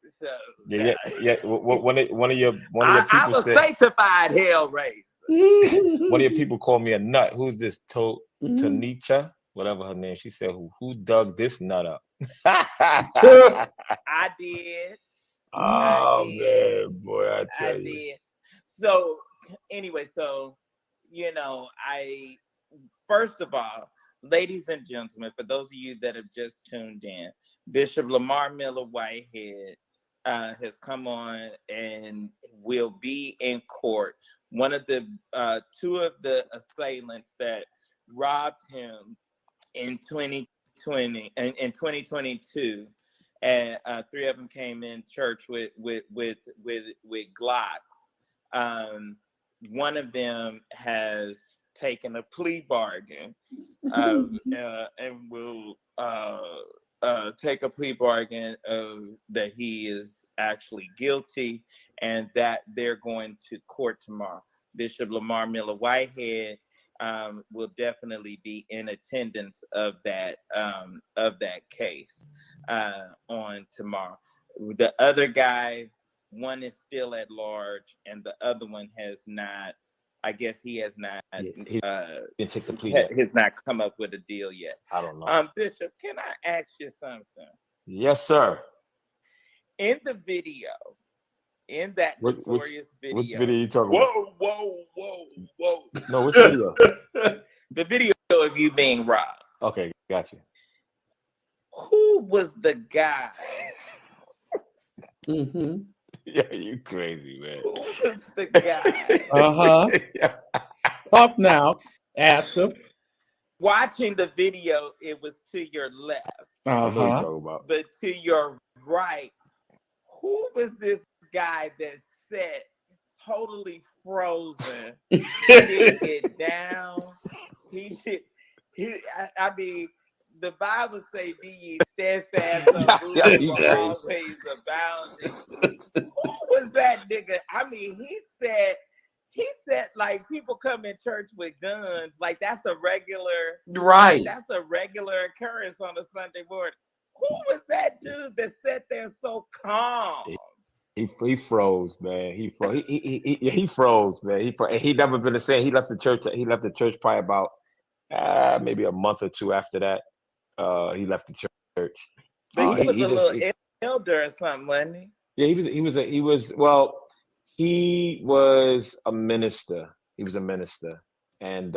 So Yeah. One of your people I'm a said, sanctified hell raiser. one of your people called me a nut. Who's this? Tanisha, whatever her name. She said, "Who dug this nut up?" I did. Oh man, boy, I tell you. Did. So anyway, I first of all, ladies and gentlemen, for those of you that have just tuned in, Bishop Lamor Miller Whitehead has come on and will be in court. One of the two of the assailants that robbed him in 2020 and in 2022, and three of them came in church with Glocks. One of them has taken a plea bargain and will take a plea bargain that he is actually guilty and that they're going to court tomorrow. Bishop Lamor Miller Whitehead will definitely be in attendance of that case on tomorrow. The other guy, one is still at large, and the other one has not. I guess he has not. He didn't take the plea yet. Has not come up with a deal yet. I don't know. Bishop, can I ask you something? Yes, sir. In the video, in that notorious video. Which video are you talking about? Whoa. No, which video? The video of you being robbed. Okay, gotcha. Who was the guy? Mm-hmm. Yeah, you crazy, man. Who was the guy? Talk now. Ask him. Watching the video, it was to your left. I know what you're talking about. But to your right, who was this guy that sat totally frozen? He didn't get down. I mean, the Bible say, "Be ye steadfast, unmovable, always abounding." Who was that nigga? I mean, he said like people come in church with guns, like that's a regular, right? Like, that's a regular occurrence on a Sunday morning. Who was that dude that sat there so calm? He froze, man. He froze. He froze, man. He never been the same. He left the church. He left the church probably about maybe a month or two after that. He left the church. But he was a little elder or something, wasn't he? Yeah, he was a minister. He was a minister, and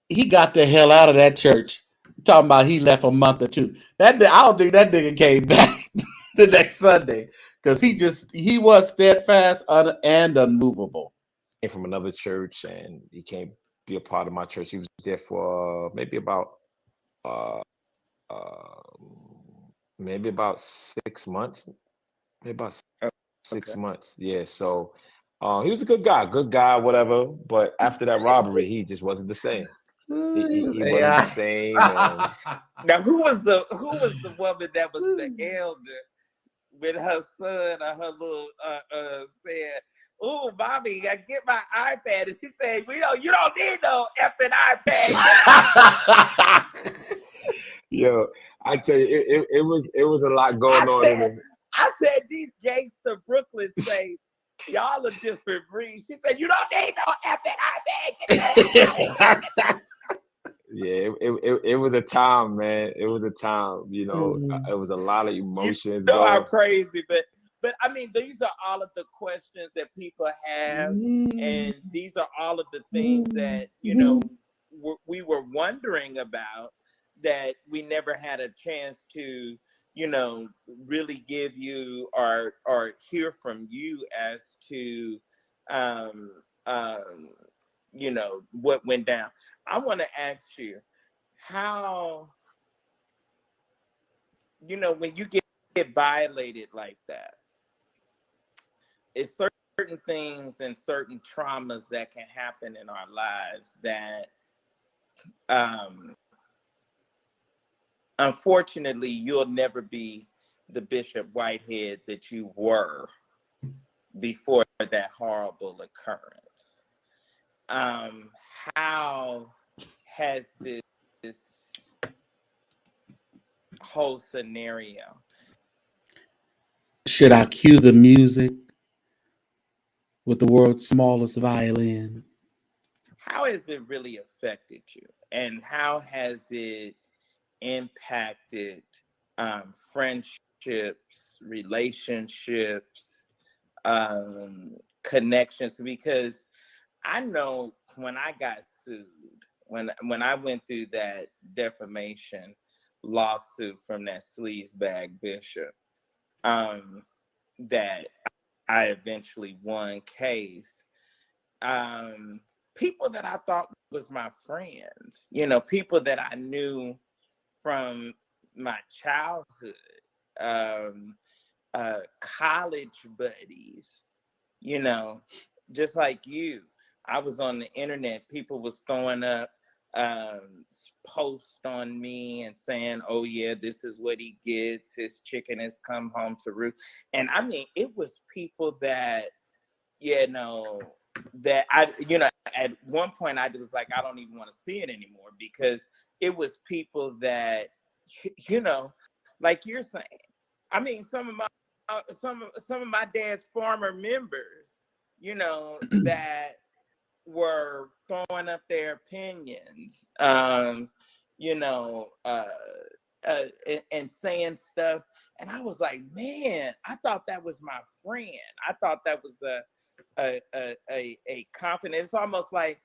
he got the hell out of that church. Talking about he left a month or two. I don't think that nigga came back the next Sunday because he was steadfast and unmovable. Came from another church, and he came be a part of my church. He was there for maybe about 6 months. Maybe about 6 months. Yeah. So he was a good guy, whatever. But after that robbery, he just wasn't the same. He wasn't the same. Now, who was the woman that was the elder with her son or her little said, "Ooh, mommy, I get my iPad," and she said, you don't need no effing iPad." Yo, I tell you, it was a lot going on in it. I said, these gangster Brooklyn Saints, y'all a different breed. She said, "You don't need no effing iPad." Yeah, it was a time, man. It was a time, it was a lot of emotions. I'm crazy, but I mean, these are all of the questions that people have, and these are all of the things that we were wondering about that we never had a chance to really give you or hear from you as to what went down. I want to ask you how, when you get violated like that, it's certain things and certain traumas that can happen in our lives that unfortunately you'll never be the Bishop Whitehead that you were before that horrible occurrence. How has this whole scenario, Should I cue the music with the world's smallest violin? how has it really affected you? And how has it impacted friendships, relationships, connections? Because I know when I got sued, when I went through that defamation lawsuit from that sleazebag bishop, that I eventually won case. People that I thought was my friends, you know, people that I knew from my childhood, college buddies, you know, just like you. I was on the internet, people was throwing up posts on me and saying, oh yeah, this is what he gets, his chicken has come home to roost. And I mean, it was people that, you know, that I, you know, at one point I was like, I don't even want to see it anymore, because it was people that, you know, like you're saying. I mean, some of my dad's former members, you know, that were throwing up their opinions, you know, and saying stuff. And I was like, man, I thought that was my friend. I thought that was a confidence. It's almost like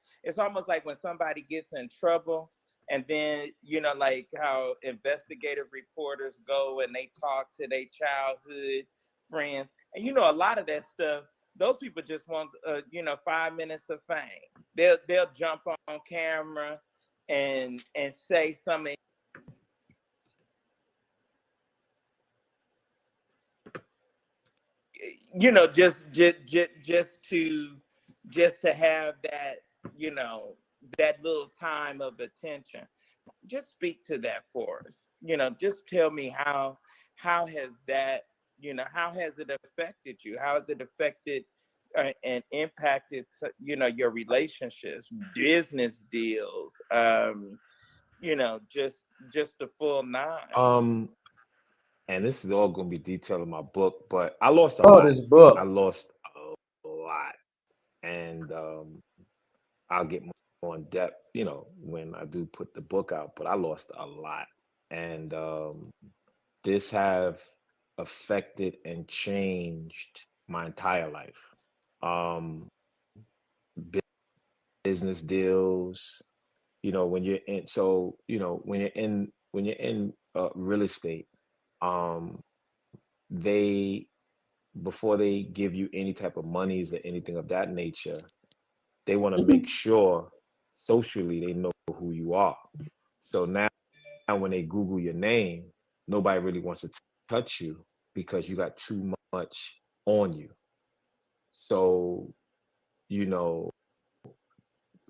when somebody gets in trouble, and then, you know, like how investigative reporters go and they talk to their childhood friends, and you know, a lot of that stuff, those people just want, you know, 5 minutes of fame. They'll jump on camera and say something, you know, just to have that, you know, that little time of attention. Just speak to that for us. You know, just tell me how has that, you know, how has it affected you? How has it affected and impacted, you know, your relationships, business deals, you know, just the full nine. And this is all going to be detailed in my book, but I lost a Oh, lot. this book. I lost a lot. And I'll get more in depth, you know, when I do put the book out, but I lost a lot. And this have affected and changed my entire life. Um, business deals, you know, when you're in, so, you know, when you're in real estate, um, they, before they give you any type of monies or anything of that nature, they want to make sure socially they know who you are. So now when they Google your name, nobody really wants to touch you because you got too much on you. So, you know,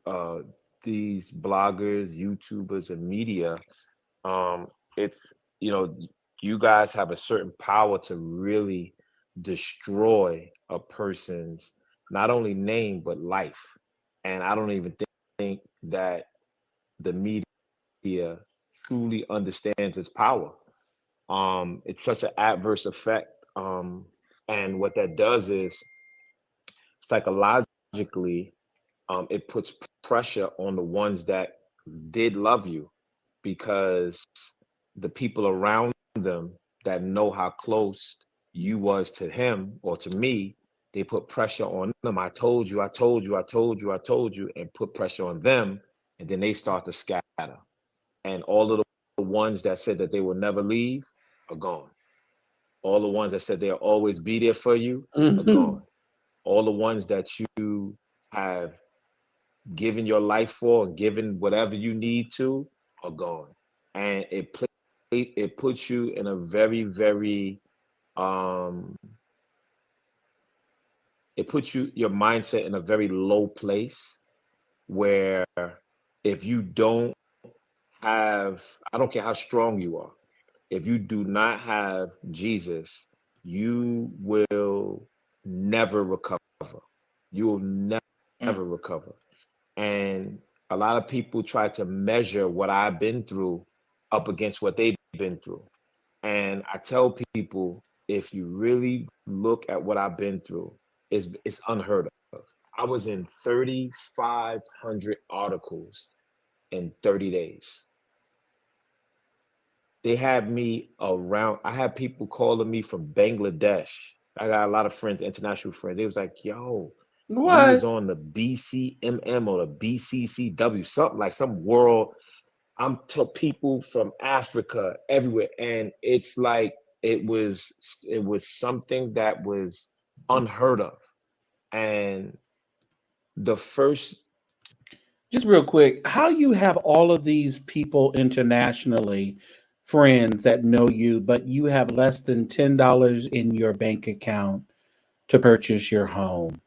uh, these bloggers, YouTubers, and media, it's, you know, you guys have a certain power to really destroy a person's not only name but life. And I don't even think that the media truly understands its power. It's such an adverse effect. And what that does is psychologically, it puts pressure on the ones that did love you, because the people around them that know how close you was to him or to me, they put pressure on them. I told you, I told you, I told you, I told you, and put pressure on them. And then they start to scatter. And all of the ones that said that they will never leave are gone. All the ones that said they'll always be there for you are gone. All the ones that you have given your life for, given whatever you need to, are gone. And it puts you in a very, very it puts your mindset in a very low place where if you don't have, I don't care how strong you are, if you do not have Jesus, you will never recover. You will never recover. And a lot of people try to measure what I've been through up against what they've been through. And I tell people, if you really look at what I've been through, it's unheard of. I was in 3,500 articles in 30 days. They had me around. I had people calling me from Bangladesh. I got a lot of friends, international friends. They was like, yo, What? we was on the BCMM or the BCCW, something like some world. I'm to people from Africa, everywhere. And it's like, it was something that was unheard of. And the first, Just real quick, how you have all of these people internationally, friends that know you, but you have less than $10 in your bank account to purchase your home?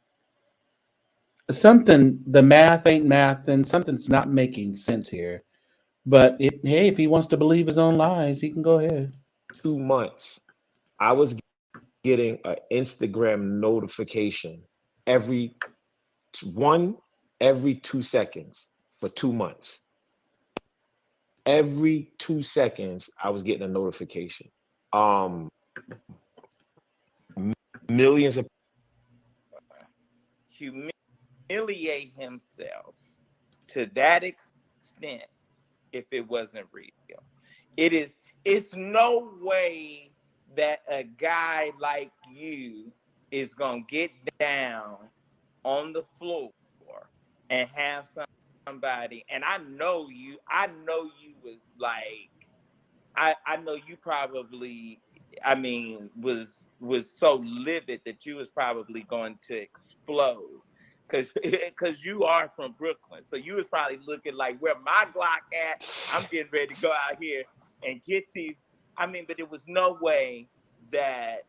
The math ain't math, and something's not making sense here. But hey, if he wants to believe his own lies, he can go ahead. 2 months, I was getting an Instagram notification every 2 seconds for 2 months. Every 2 seconds, I was getting a notification. Millions of humiliate himself to that extent if it wasn't real. It's no way that a guy like you is gonna get down on the floor and have somebody, and I know you was like, I know you probably, I mean, was so livid that you was probably going to explode. Cause you are from Brooklyn. So you was probably looking like, where my Glock at? I'm getting ready to go out here and get these. I mean, but it was no way that,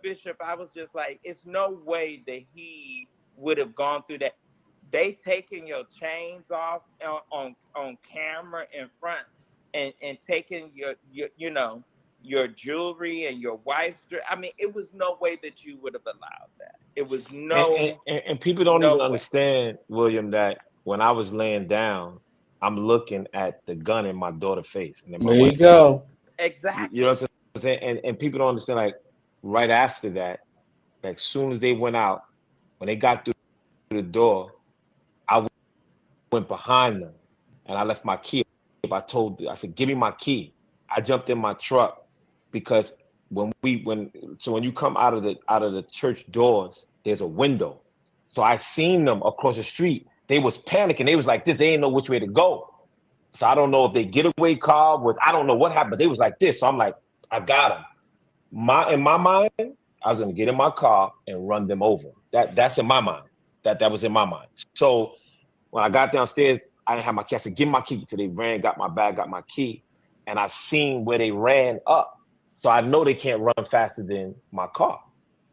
Bishop, I was just like, it's no way that he would have gone through that. They taking your chains off on camera in front and taking your jewelry and your wife's jewelry. I mean, it was no way that you would have allowed that. It was and people don't even understand, William, that when I was laying down, I'm looking at the gun in my daughter's face. And there you go. Exactly. You know what I'm saying? And people don't understand, like, right after that, like, as soon as they went out, when they got through the door, I went behind them and I left my key. I said, give me my key. I jumped in my truck because when you come out of the church doors, there's a window. So I seen them across the street. They was panicking. They was like this. They didn't know which way to go. So I don't know if they getaway car was, I don't know what happened, but they was like this. So I'm like, I got them. In my mind, I was gonna get in my car and run them over. That's in my mind. That was in my mind. So when I got downstairs, I didn't have my key. I said, give me my key. So they ran, got my bag, got my key. And I seen where they ran up. So I know they can't run faster than my car.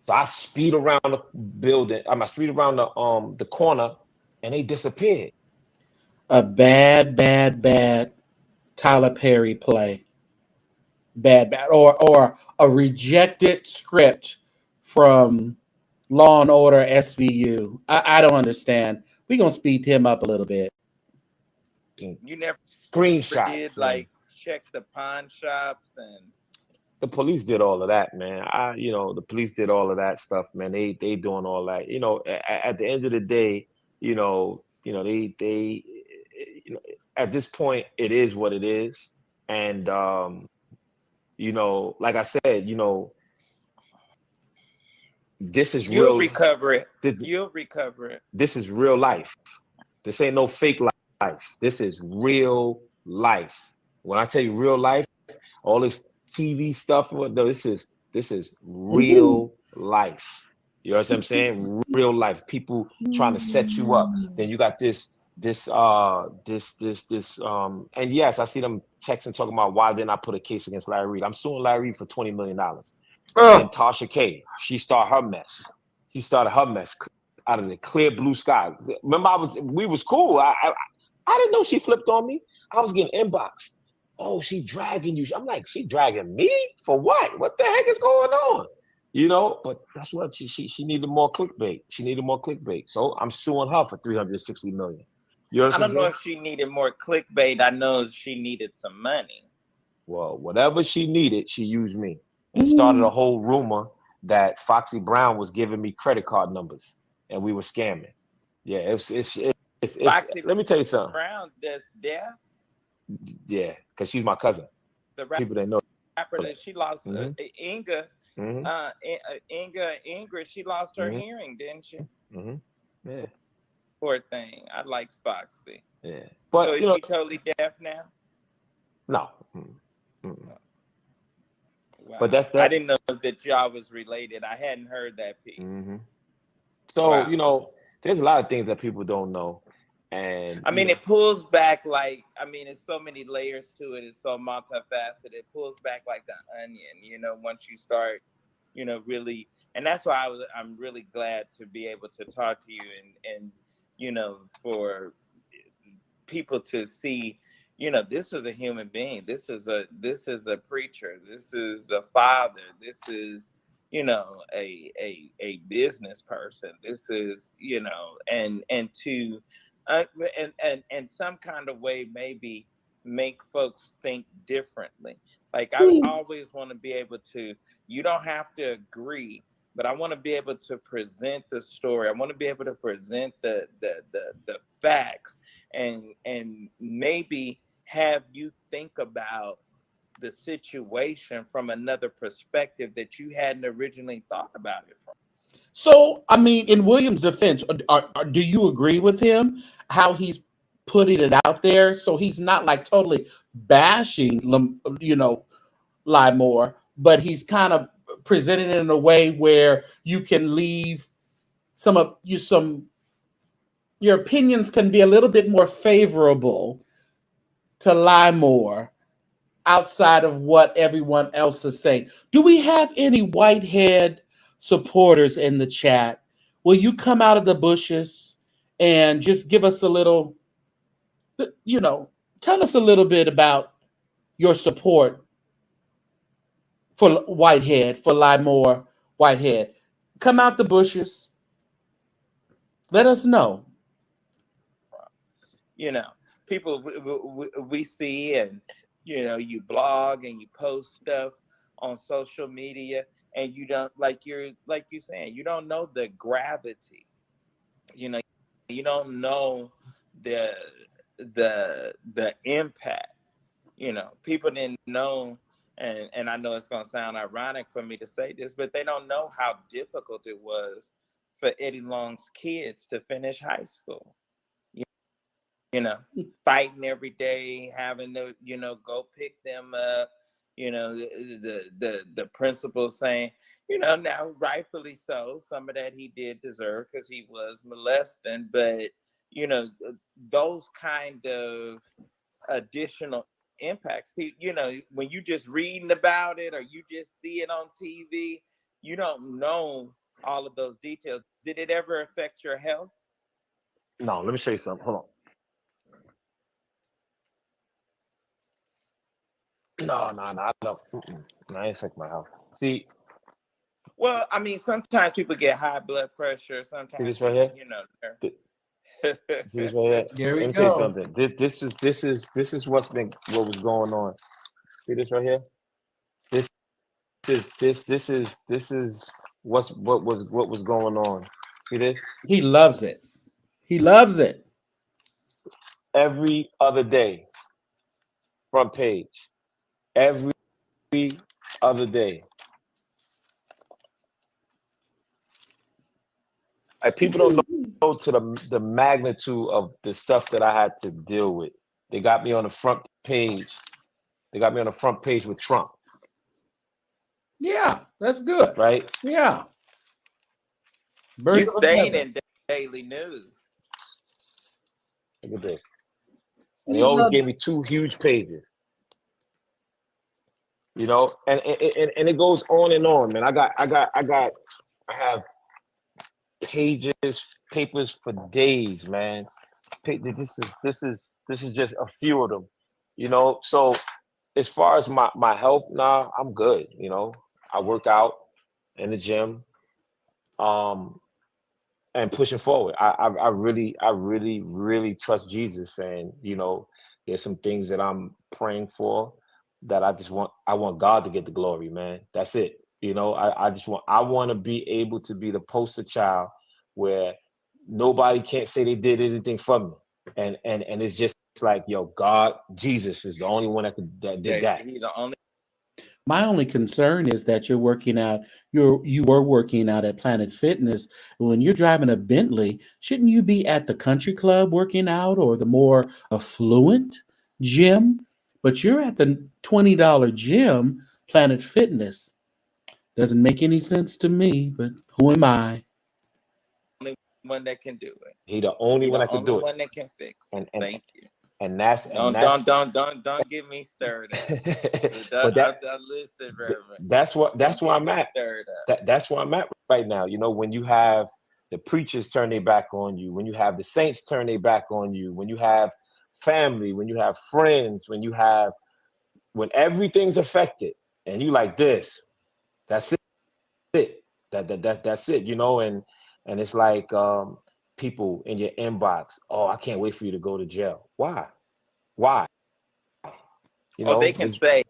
So I speed around the building. I speed around the corner, and they disappeared. A bad Tyler Perry play. Bad, or a rejected script from Law and Order SVU. I don't understand. We're gonna speed him up a little bit. You never Screenshots did like check the pawn shops, and the police did all of that, man. The police did all of that stuff, man. They doing all that. At the end of the day, they at this point, it is what it is. And like I said, this is real. You'll recover it. You'll recover it. This is real life. This ain't no fake life. This is real life. When I tell you real life, all this TV stuff, this is real life. You know what I'm saying? Real life. People trying to set you up. Then you got this, and yes, I see them texting talking about why didn't I put a case against Larry Reed. I'm suing Larry Reed for $20 million. And Tasha K, she started her mess. She started her mess out of the clear blue sky. Remember, we was cool. I didn't know she flipped on me. I was getting inboxed. Oh, she dragging you. I'm like, she dragging me for what? What the heck is going on? You know, but that's what she needed more clickbait. She needed more clickbait. So I'm suing her for $360 million. You know I don't know if she needed more clickbait. I know she needed some money. Well, whatever she needed, she used me and started a whole rumor that Foxy Brown was giving me credit card numbers and we were scamming. Yeah, it's Foxy let me tell you something. Brown, that's deaf. Yeah, because she's my cousin. The people that know rapper that she lost, Inga, Mm-hmm. Ingrid, she lost her hearing, didn't she? Mm-hmm. Yeah. Poor thing. I liked Foxy. Yeah, but so is she totally deaf now? No. Wow. But that's that. I didn't know that y'all was related. I hadn't heard that piece. So you know, there's a lot of things that people don't know, and I mean, it pulls back like, I mean, it's so many layers to it. It's so multifaceted. It pulls back like an onion. You know, once you start, you know, really, and that's why I'm really glad to be able to talk to you and you know, for people to see, you know, this is a human being. This is a preacher. This is a father. This is, you know, a business person. This is, you know, and to and some kind of way maybe make folks think differently. Like I always want to be able to, you don't have to agree, but I want to be able to present the story. I want to be able to present the facts and maybe have you think about the situation from another perspective that you hadn't originally thought about it from. So, I mean, in William's defense, do you agree with him how he's putting it out there? So he's not like totally bashing, you know, Lamor, but he's kind of presenting it in a way where you can leave your opinions can be a little bit more favorable to Lamor outside of what everyone else is saying. Do we have any Whitehead supporters in the chat? Will you come out of the bushes and just give us a little, you know, tell us a little bit about your support for Whitehead, for Lamor Whitehead? Come out the bushes. Let us know. You know, people we see, and you know, you blog and you post stuff on social media, and you don't, like you're saying, you don't know the gravity. You know, you don't know the impact. You know, people didn't know, and I know it's gonna sound ironic for me to say this, but they don't know how difficult it was for Eddie Long's kids to finish high school. You know, fighting every day, having to, you know, go pick them up. You know, the principal saying, you know, now rightfully so, some of that he did deserve because he was molesting, but you know, those kind of additional impacts, you know, when you just reading about it or you just see it on TV, you don't know all of those details. Did it ever affect your health? No, let me show you something. Hold on. No, I don't. I ain't affect my health. See, well, I mean, sometimes people get high blood pressure. Sometimes see this right here? you know. See this right here? Here we Let me go. tell you something. This is what was going on. See this right here? This is what was going on. See this? He loves it. He loves it. Every other day, front page. Every other day. Like, people don't know to the magnitude of the stuff that I had to deal with. They got me on the front page. They got me on the front page with Trump. Yeah, that's good. Right? Yeah. You stayed in daily news. Look at this. And he always gave me 2 huge pages. You know, and it goes on and on, man. I have papers for days, man. This is just a few of them, you know. So as far as my health, nah, I'm good. You know, I work out in the gym, and pushing forward. I really trust Jesus, and you know, there's some things that I'm praying for that I want God to get the glory, man. That's it. You know, I want to be able to be the poster child where nobody can't say they did anything for me, and it's just like, yo, God, Jesus is the only one that did that. He's the only. My only concern is that you're working out. You were working out at Planet Fitness. When you're driving a Bentley, shouldn't you be at the country club working out or the more affluent gym? But you're at the $20 gym, Planet Fitness. Doesn't make any sense to me. But who am I? One that can do it. He the only one that can do it. One that can fix it. Thank you. And that's Don't get me stirred up. Listen, Reverend. That's where I'm at. That's where I'm at right now. You know, when you have the preachers turn their back on you, when you have the saints turn their back on you, when you have family, when you have friends, when everything's affected, and you like this, that's it. That's it. You know, and it's like people in your inbox. Oh, I can't wait for you to go to jail. Why? You know, they can say.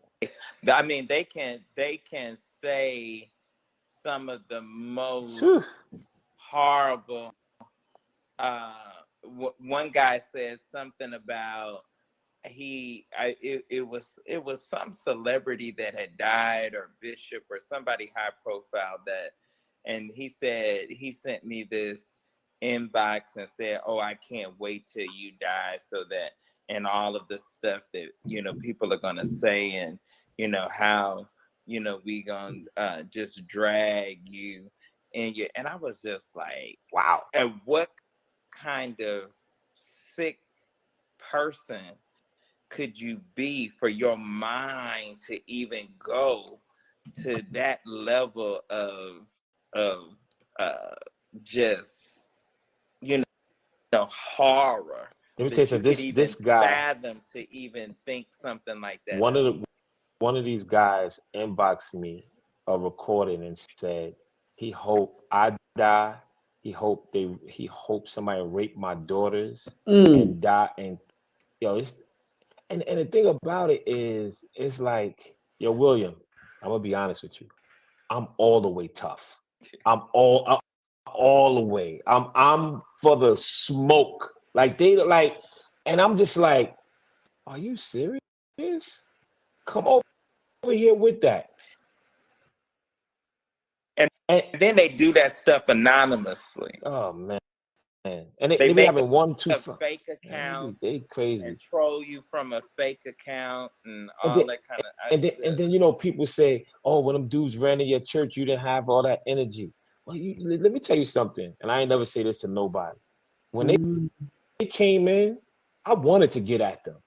I mean, they can say some of the most horrible. One guy said something about it was some celebrity that had died, or bishop or somebody high profile that, and he said he sent me this inbox and said, oh, I can't wait till you die, so that, and all of the stuff that, you know, people are gonna say, and you know how, you know, we gonna just drag you and I was just like, wow. And what kind of sick person could you be for your mind to even go to that level of just, you know, horror? Let me tell you something. This guy fathom to even think something like that. One of these guys inboxed me a recording and said he hoped I die. He hoped somebody raped my daughters and die. And yo, and the thing about it is, it's like, yo, William, I'm gonna be honest with you. I'm all the way tough. I'm all the way. I'm for the smoke. Like they like, and I'm just like, are you serious? Come over here with that. And then they do that stuff anonymously. Oh man. And they be having fake account. They crazy. And troll you from a fake account and all that kind of. And then you know, people say, oh, when them dudes ran in your church, you didn't have all that energy. Well, let me tell you something, and I ain't never say this to nobody. When they came in, I wanted to get at them,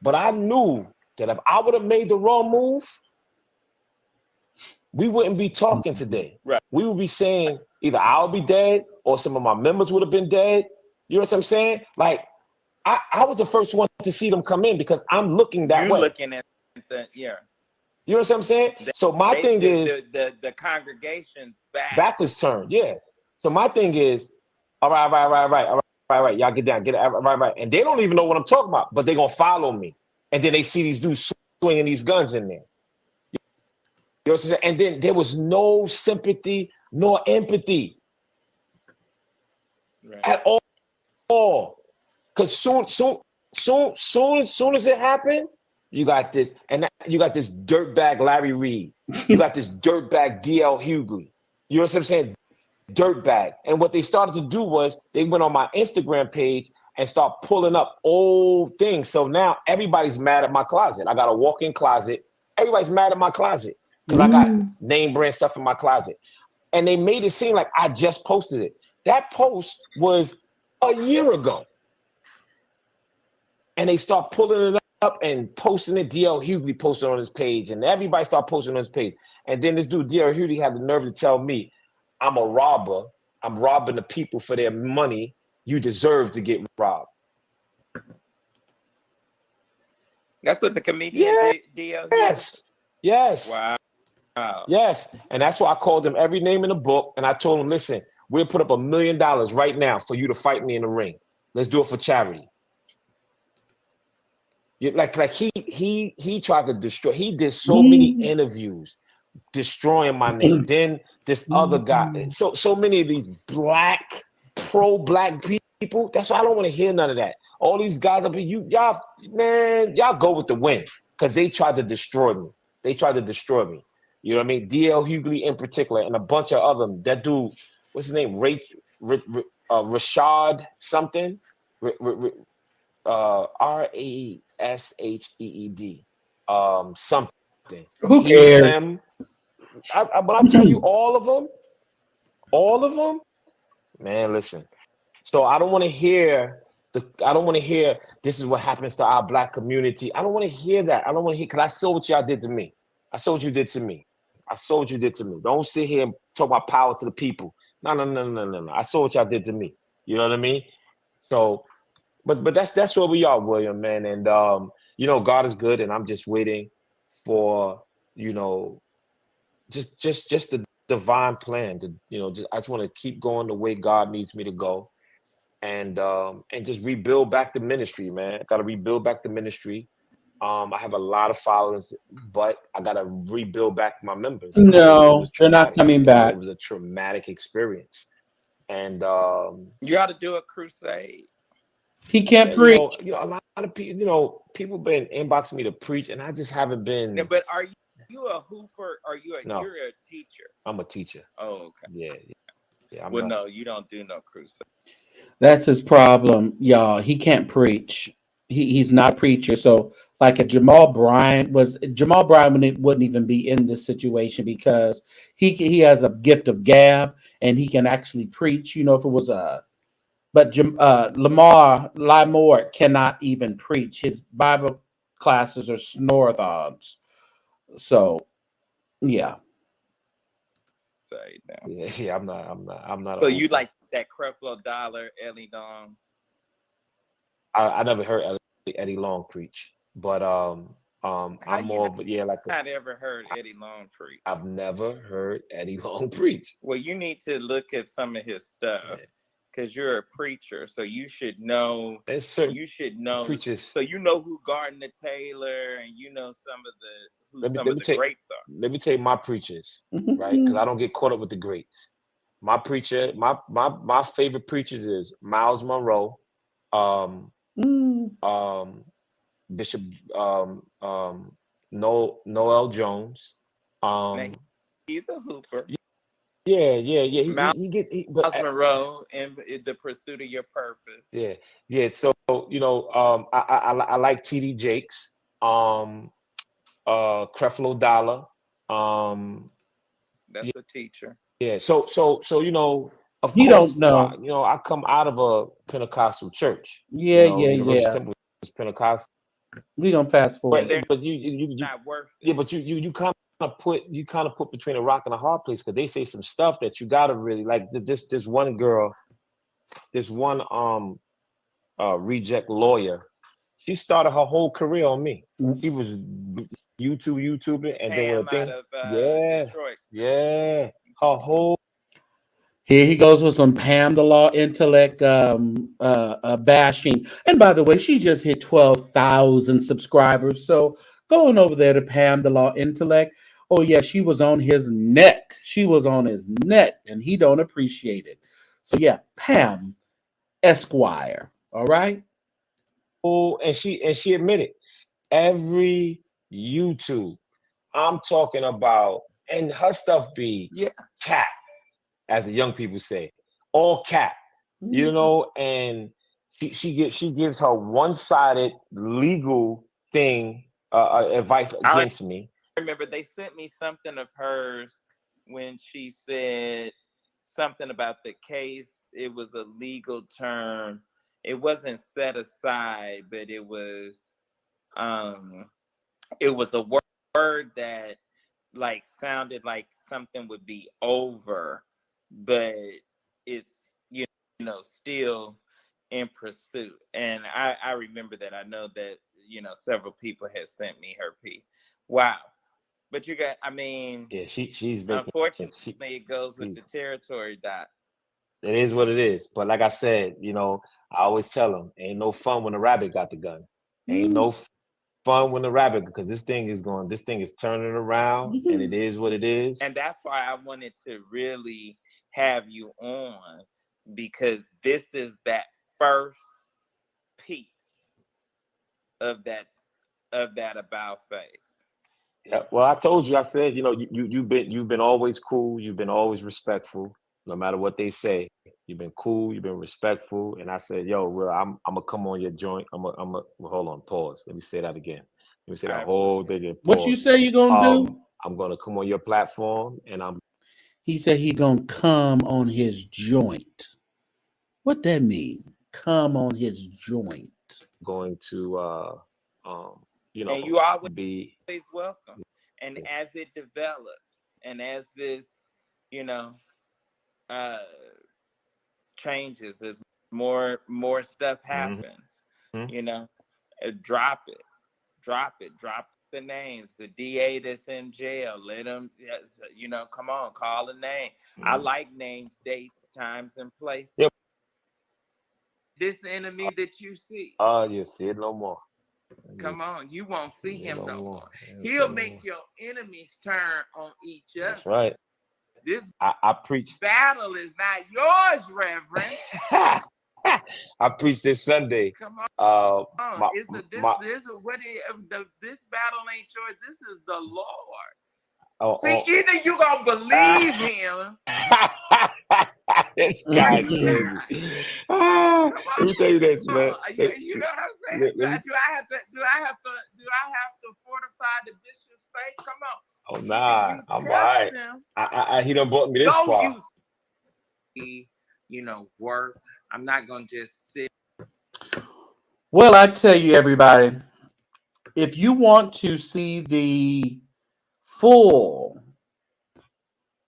but I knew that if I would have made the wrong move, we wouldn't be talking today. Right. We would be saying either I'll be dead or some of my members would have been dead. You know what I'm saying? Like, I was the first one to see them come in because I'm looking that way. You're looking at the, yeah. You know what I'm saying? So my thing is the congregation's backwards turned. Yeah. So my thing is, all right. Y'all get down, right. And they don't even know what I'm talking about, but they're gonna follow me. And then they see these dudes swinging these guns in there. You know what I'm saying? And then there was no sympathy nor empathy at all. Because soon as it happened, you got this, and you got this dirtbag Larry Reed. You got this dirtbag DL Hughley. You know what I'm saying? Dirtbag. And what they started to do was they went on my Instagram page and start pulling up old things. So now everybody's mad at my closet. I got a walk-in closet. Everybody's mad at my closet because I got name brand stuff in my closet. And they made it seem like I just posted it. That post was a year ago. And they start pulling it up and posting it. DL Hughley posted on his page, and everybody started posting on his page. And then this dude, DL Hughley, had the nerve to tell me I'm a robber I'm robbing the people for their money. You deserve to get robbed. That's what the comedian DL. Yes. Yes. Wow. Yes. And that's why I called him every name in the book. And I told him, listen, we'll put up $1 million right now for you to fight me in the ring. Let's do it for charity. Like he tried to destroy. He did so many interviews destroying my name. Then this other guy. So many of these pro-black people. That's why I don't want to hear none of that. All these guys up here, y'all go with the wind because they tried to destroy me. They tried to destroy me. You know what I mean? DL Hughley in particular, and a bunch of other. That dude, what's his name? Rashad something. Rasheed. Something. Who cares? Them. But I tell you, all of them. Man, listen. So I don't want to hear this is what happens to our black community. I don't want to hear that. I don't want to hear because I saw what y'all did to me. I saw what you did to me. Don't sit here and talk about power to the people. No. I saw what y'all did to me. You know what I mean? So, but that's where we are, William, man. And God is good, and I'm just waiting for just the divine plan to I just want to keep going the way God needs me to go. And just rebuild back the ministry, man. I gotta rebuild back the ministry. I have a lot of followers, but I gotta rebuild back my members. No, they're not coming back. It was a traumatic experience, and you got to do a crusade. He can't preach. A lot of people, people been inboxing me to preach, and I just haven't been. Yeah, but are you a hooper? You're a teacher? I'm a teacher. Oh, okay. Yeah. No, you don't do no crusade. That's his problem, y'all. He can't preach. He's not a preacher. So, like, if Jamal Bryant wouldn't even be in this situation because he has a gift of gab and he can actually preach. If it was but Lamor cannot even preach. His Bible classes are snorathons. So, yeah. Yeah, I'm not. So you like that Creflo Dollar, Ellie Long? I never heard Eddie Long preach, but I'm more of like. I've never heard Eddie Long preach. I've never heard Eddie Long preach. Well, you need to look at some of his stuff because you're a preacher, so you should know. You should know preachers. So you know who Gardner Taylor and some of the greats are. Let me tell you my preachers, right? Because I don't get caught up with the greats. My preacher, my favorite preachers is Miles Monroe, Bishop Noel Jones. He's a hooper. Yeah. Miles Monroe in The Pursuit of Your Purpose. Yeah. So I like TD Jakes, Creflo Dollar. That's a teacher. Yeah. So of you course, don't know. I come out of a Pentecostal church. Yeah. Universal Temple is Pentecostal. We're gonna fast forward. But you not worth it. Yeah, but you kind of put between a rock and a hard place because they say some stuff that you gotta really like. This one girl, this one reject lawyer, she started her whole career on me. She was YouTubing and then with a thing. Detroit. Yeah, her whole. Here he goes with some Pam the Law Intellect bashing. And by the way, she just hit 12,000 subscribers. So going over there to Pam the Law Intellect. Oh yeah, she was on his neck. And he don't appreciate it. So yeah, Pam Esquire. All right. Oh, and she admitted every YouTube I'm talking about, and her stuff be cap. As the young people say, all cap, and she gives her one-sided legal thing advice against me. I remember they sent me something of hers when she said something about the case. It was a legal term. It wasn't set aside, but it was a word that like sounded like something would be over. But it's still in pursuit. And I remember that. I know that several people had sent me her piece. Wow. But you got, I mean, yeah, she's unfortunately it goes with the territory, Doc. It is what it is. But like I said, I always tell them, ain't no fun when the rabbit got the gun. Ain't no fun when the rabbit, because this thing is turning around, and it is what it is. And that's why I wanted to really have you on, because this is that first piece of that about face. Yeah. Well, I told you, I said, you've been always cool, you've been always respectful, no matter what they say. You've been cool, you've been respectful. And I said, yo, Will, I'm gonna come on your joint. Well, hold on, pause. Let me say that again. Let me say that whole thing again. What you say you gonna do? I'm gonna come on your platform, and He said he gonna come on his joint. What that mean? Come on his joint. going to and you always be welcome. And as it develops, and as this changes, as more stuff happens, drop the names, the DA that's in jail, let them come on, call a name. I like names, dates, times, and places. Yep. This enemy that you see, you see it no more. Come on, you won't see him no more. He'll make your enemies turn on each other. That's right. This I preach. Battle is not yours, Reverend. I preached this Sunday. Come on. This battle ain't yours. This is the Lord. Either you gonna believe him. This guy's crazy. Let me tell you this, man. You know what I'm saying? Do I have to fortify the bishop's faith? Come on. Oh nah, I'm all right. He done brought me this far. Work. I'm not gonna just sit. Well, I tell you, everybody, if you want to see the full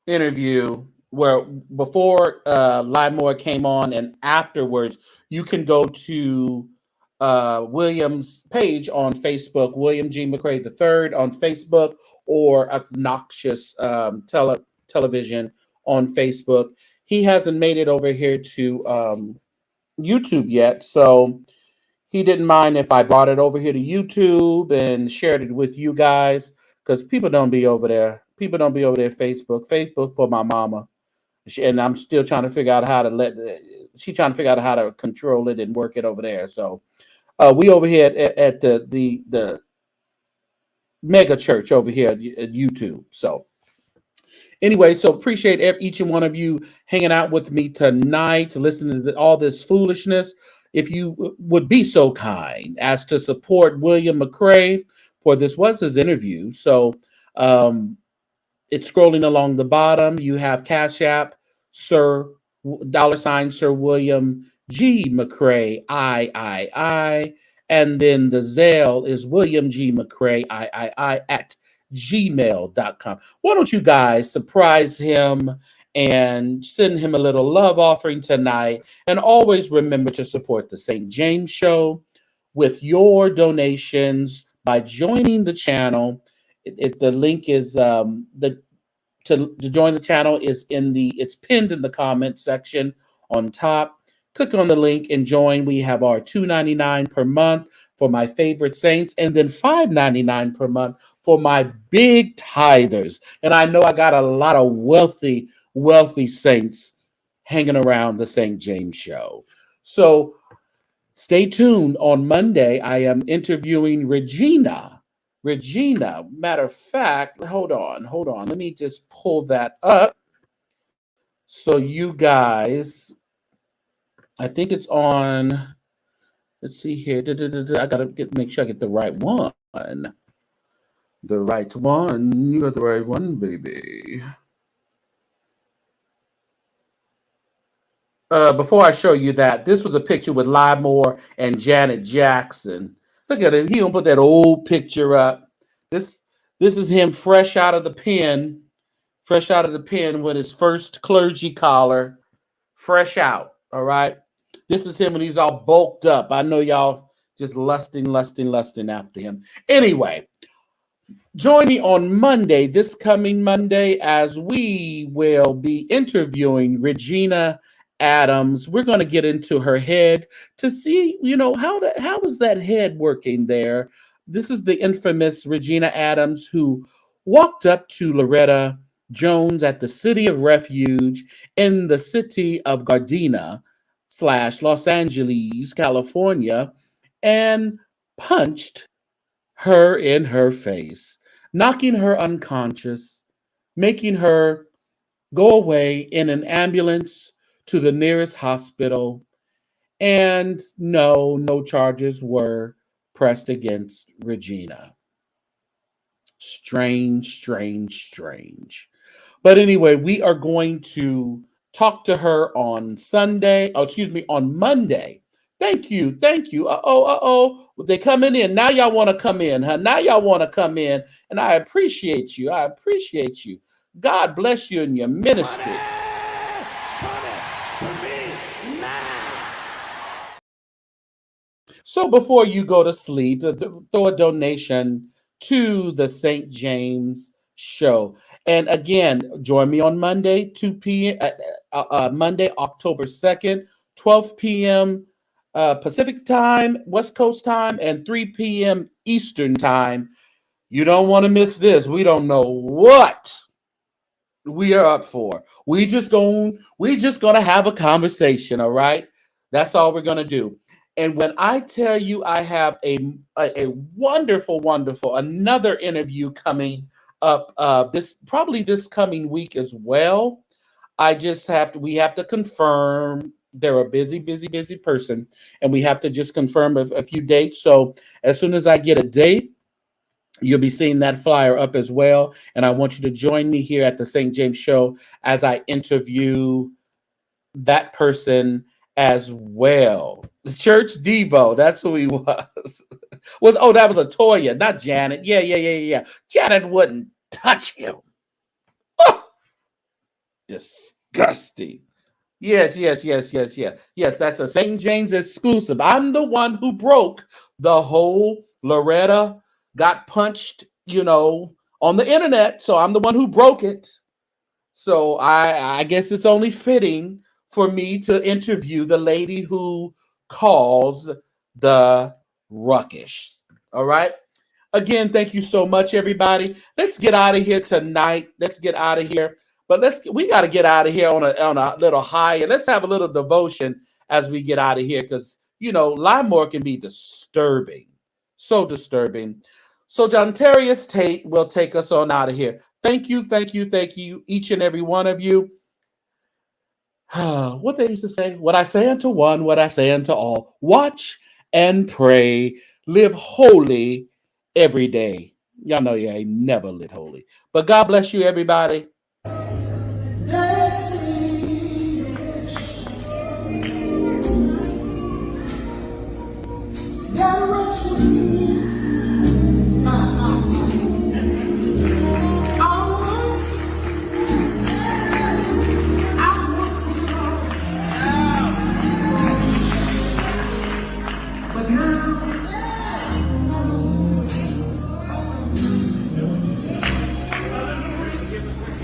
interview, where before Lamor came on and afterwards, you can go to William's page on Facebook, William G. McCray III on Facebook, or Obnoxious Television on Facebook. He hasn't made it over here to YouTube yet, so he didn't mind if I brought it over here to YouTube and shared it with you guys, because people don't be over there. People don't be over there. Facebook for my mama, and I'm still trying to figure out how to she's trying to figure out how to control it and work it over there. So we over here at the mega church over here at YouTube. So anyway, so appreciate each and one of you hanging out with me tonight to listen to all this foolishness. If you would be so kind as to support William McCray for this was his interview. So it's scrolling along the bottom. You have CashApp, Sir William G. McCray, III, and then the Zelle is William G. McCray, III at gmail.com. Why don't you guys surprise him and send him a little love offering tonight? And always remember to support the St. James Show with your donations by joining the channel. The link is to join the channel is it's pinned in the comment section on top. Click on the link and join. We have our $2.99 per month for my favorite saints, and then $5.99 per month for my big tithers. And I know I got a lot of wealthy saints hanging around the St. James Show. So stay tuned. On Monday, I am interviewing Regina. Matter of fact, hold on. Let me just pull that up. So you guys, I think it's on. Let's see here. I gotta make sure I get the right one. The right one. You got the right one, baby. Before I show you that, this was a picture with Lamor and Janet Jackson. Look at him. He don't put that old picture up. This is him fresh out of the pen with his first clergy collar, fresh out. All right. This is him when he's all bulked up. I know y'all just lusting after him. Anyway, join me on Monday, this coming Monday, as we will be interviewing Regina Adams. We're going to get into her head to see, how is that head working there? This is the infamous Regina Adams who walked up to Loretta Jones at the City of Refuge in the city of Gardena / Los Angeles, California, and punched her in her face, knocking her unconscious, making her go away in an ambulance to the nearest hospital. And no charges were pressed against Regina. Strange. But anyway, we are going to talk to her on on Monday. Thank you. They're coming in. Now y'all want to come in, huh? Now y'all want to come in. And I appreciate you. God bless you in your ministry. So before you go to sleep, throw a donation to the St. James Show. And again, join me on Monday, 2 p.m. Monday, October 2nd, 12 p.m. Pacific time, West Coast time, and 3 p.m. Eastern time. You don't want to miss this. We don't know what we are up for. We just gonna have a conversation, all right? That's all we're gonna do. And when I tell you I have a wonderful another interview coming up this coming week as well. We have to confirm. They're a busy person, and we have to just confirm a few dates. So as soon as I get a date, you'll be seeing that flyer up as well. And I want you to join me here at the St. James Show as I interview that person as well. The Church Debo, that's who he was. That was Latoya, not Janet. Yeah. Janet wouldn't touch him. Oh, disgusting. Yes. That's a St. James exclusive. I'm the one who broke the whole Loretta got punched, on the internet. So I'm the one who broke it. So I guess it's only fitting for me to interview the lady who caused the ruckus. All right. Again, thank you so much, everybody. Let's get out of here tonight. Let's get out of here. But we got to get out of here on a little high, and let's have a little devotion as we get out of here, because Lamor can be disturbing, so disturbing. So John Terrius Tate will take us on out of here. Thank you, each and every one of you. What they used to say: what I say unto one, what I say unto all. Watch and pray. Live holy every day. Y'all know you ain't never lived holy. But God bless you, everybody.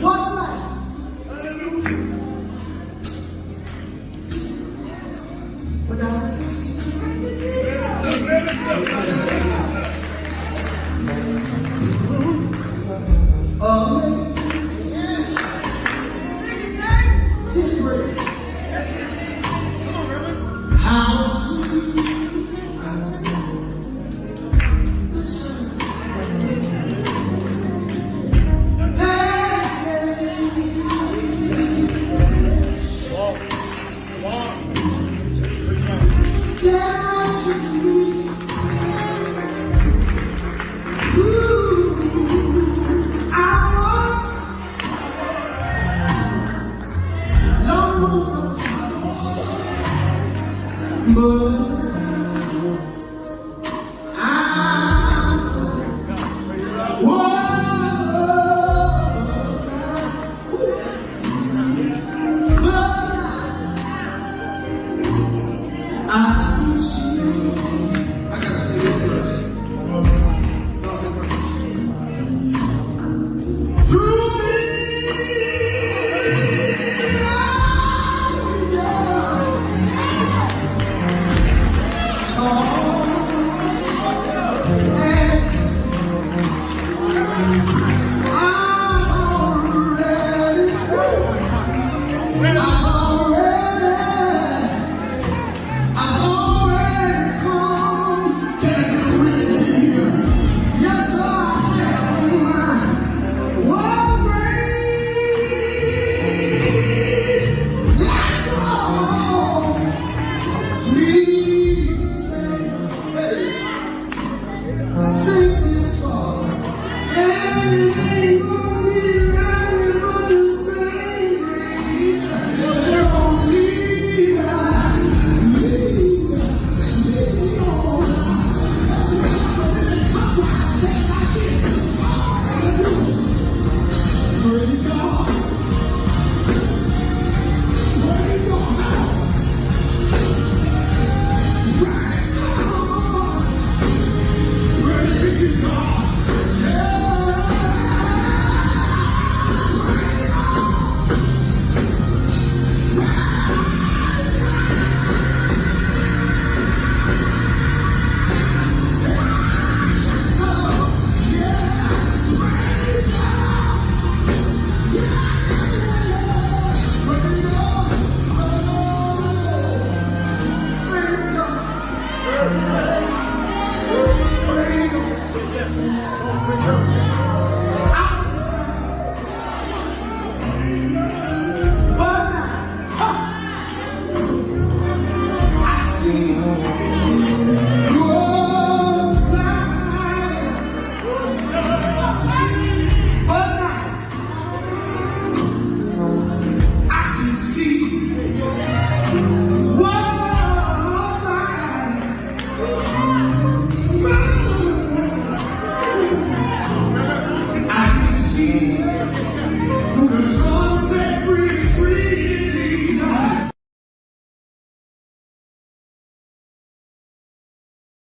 What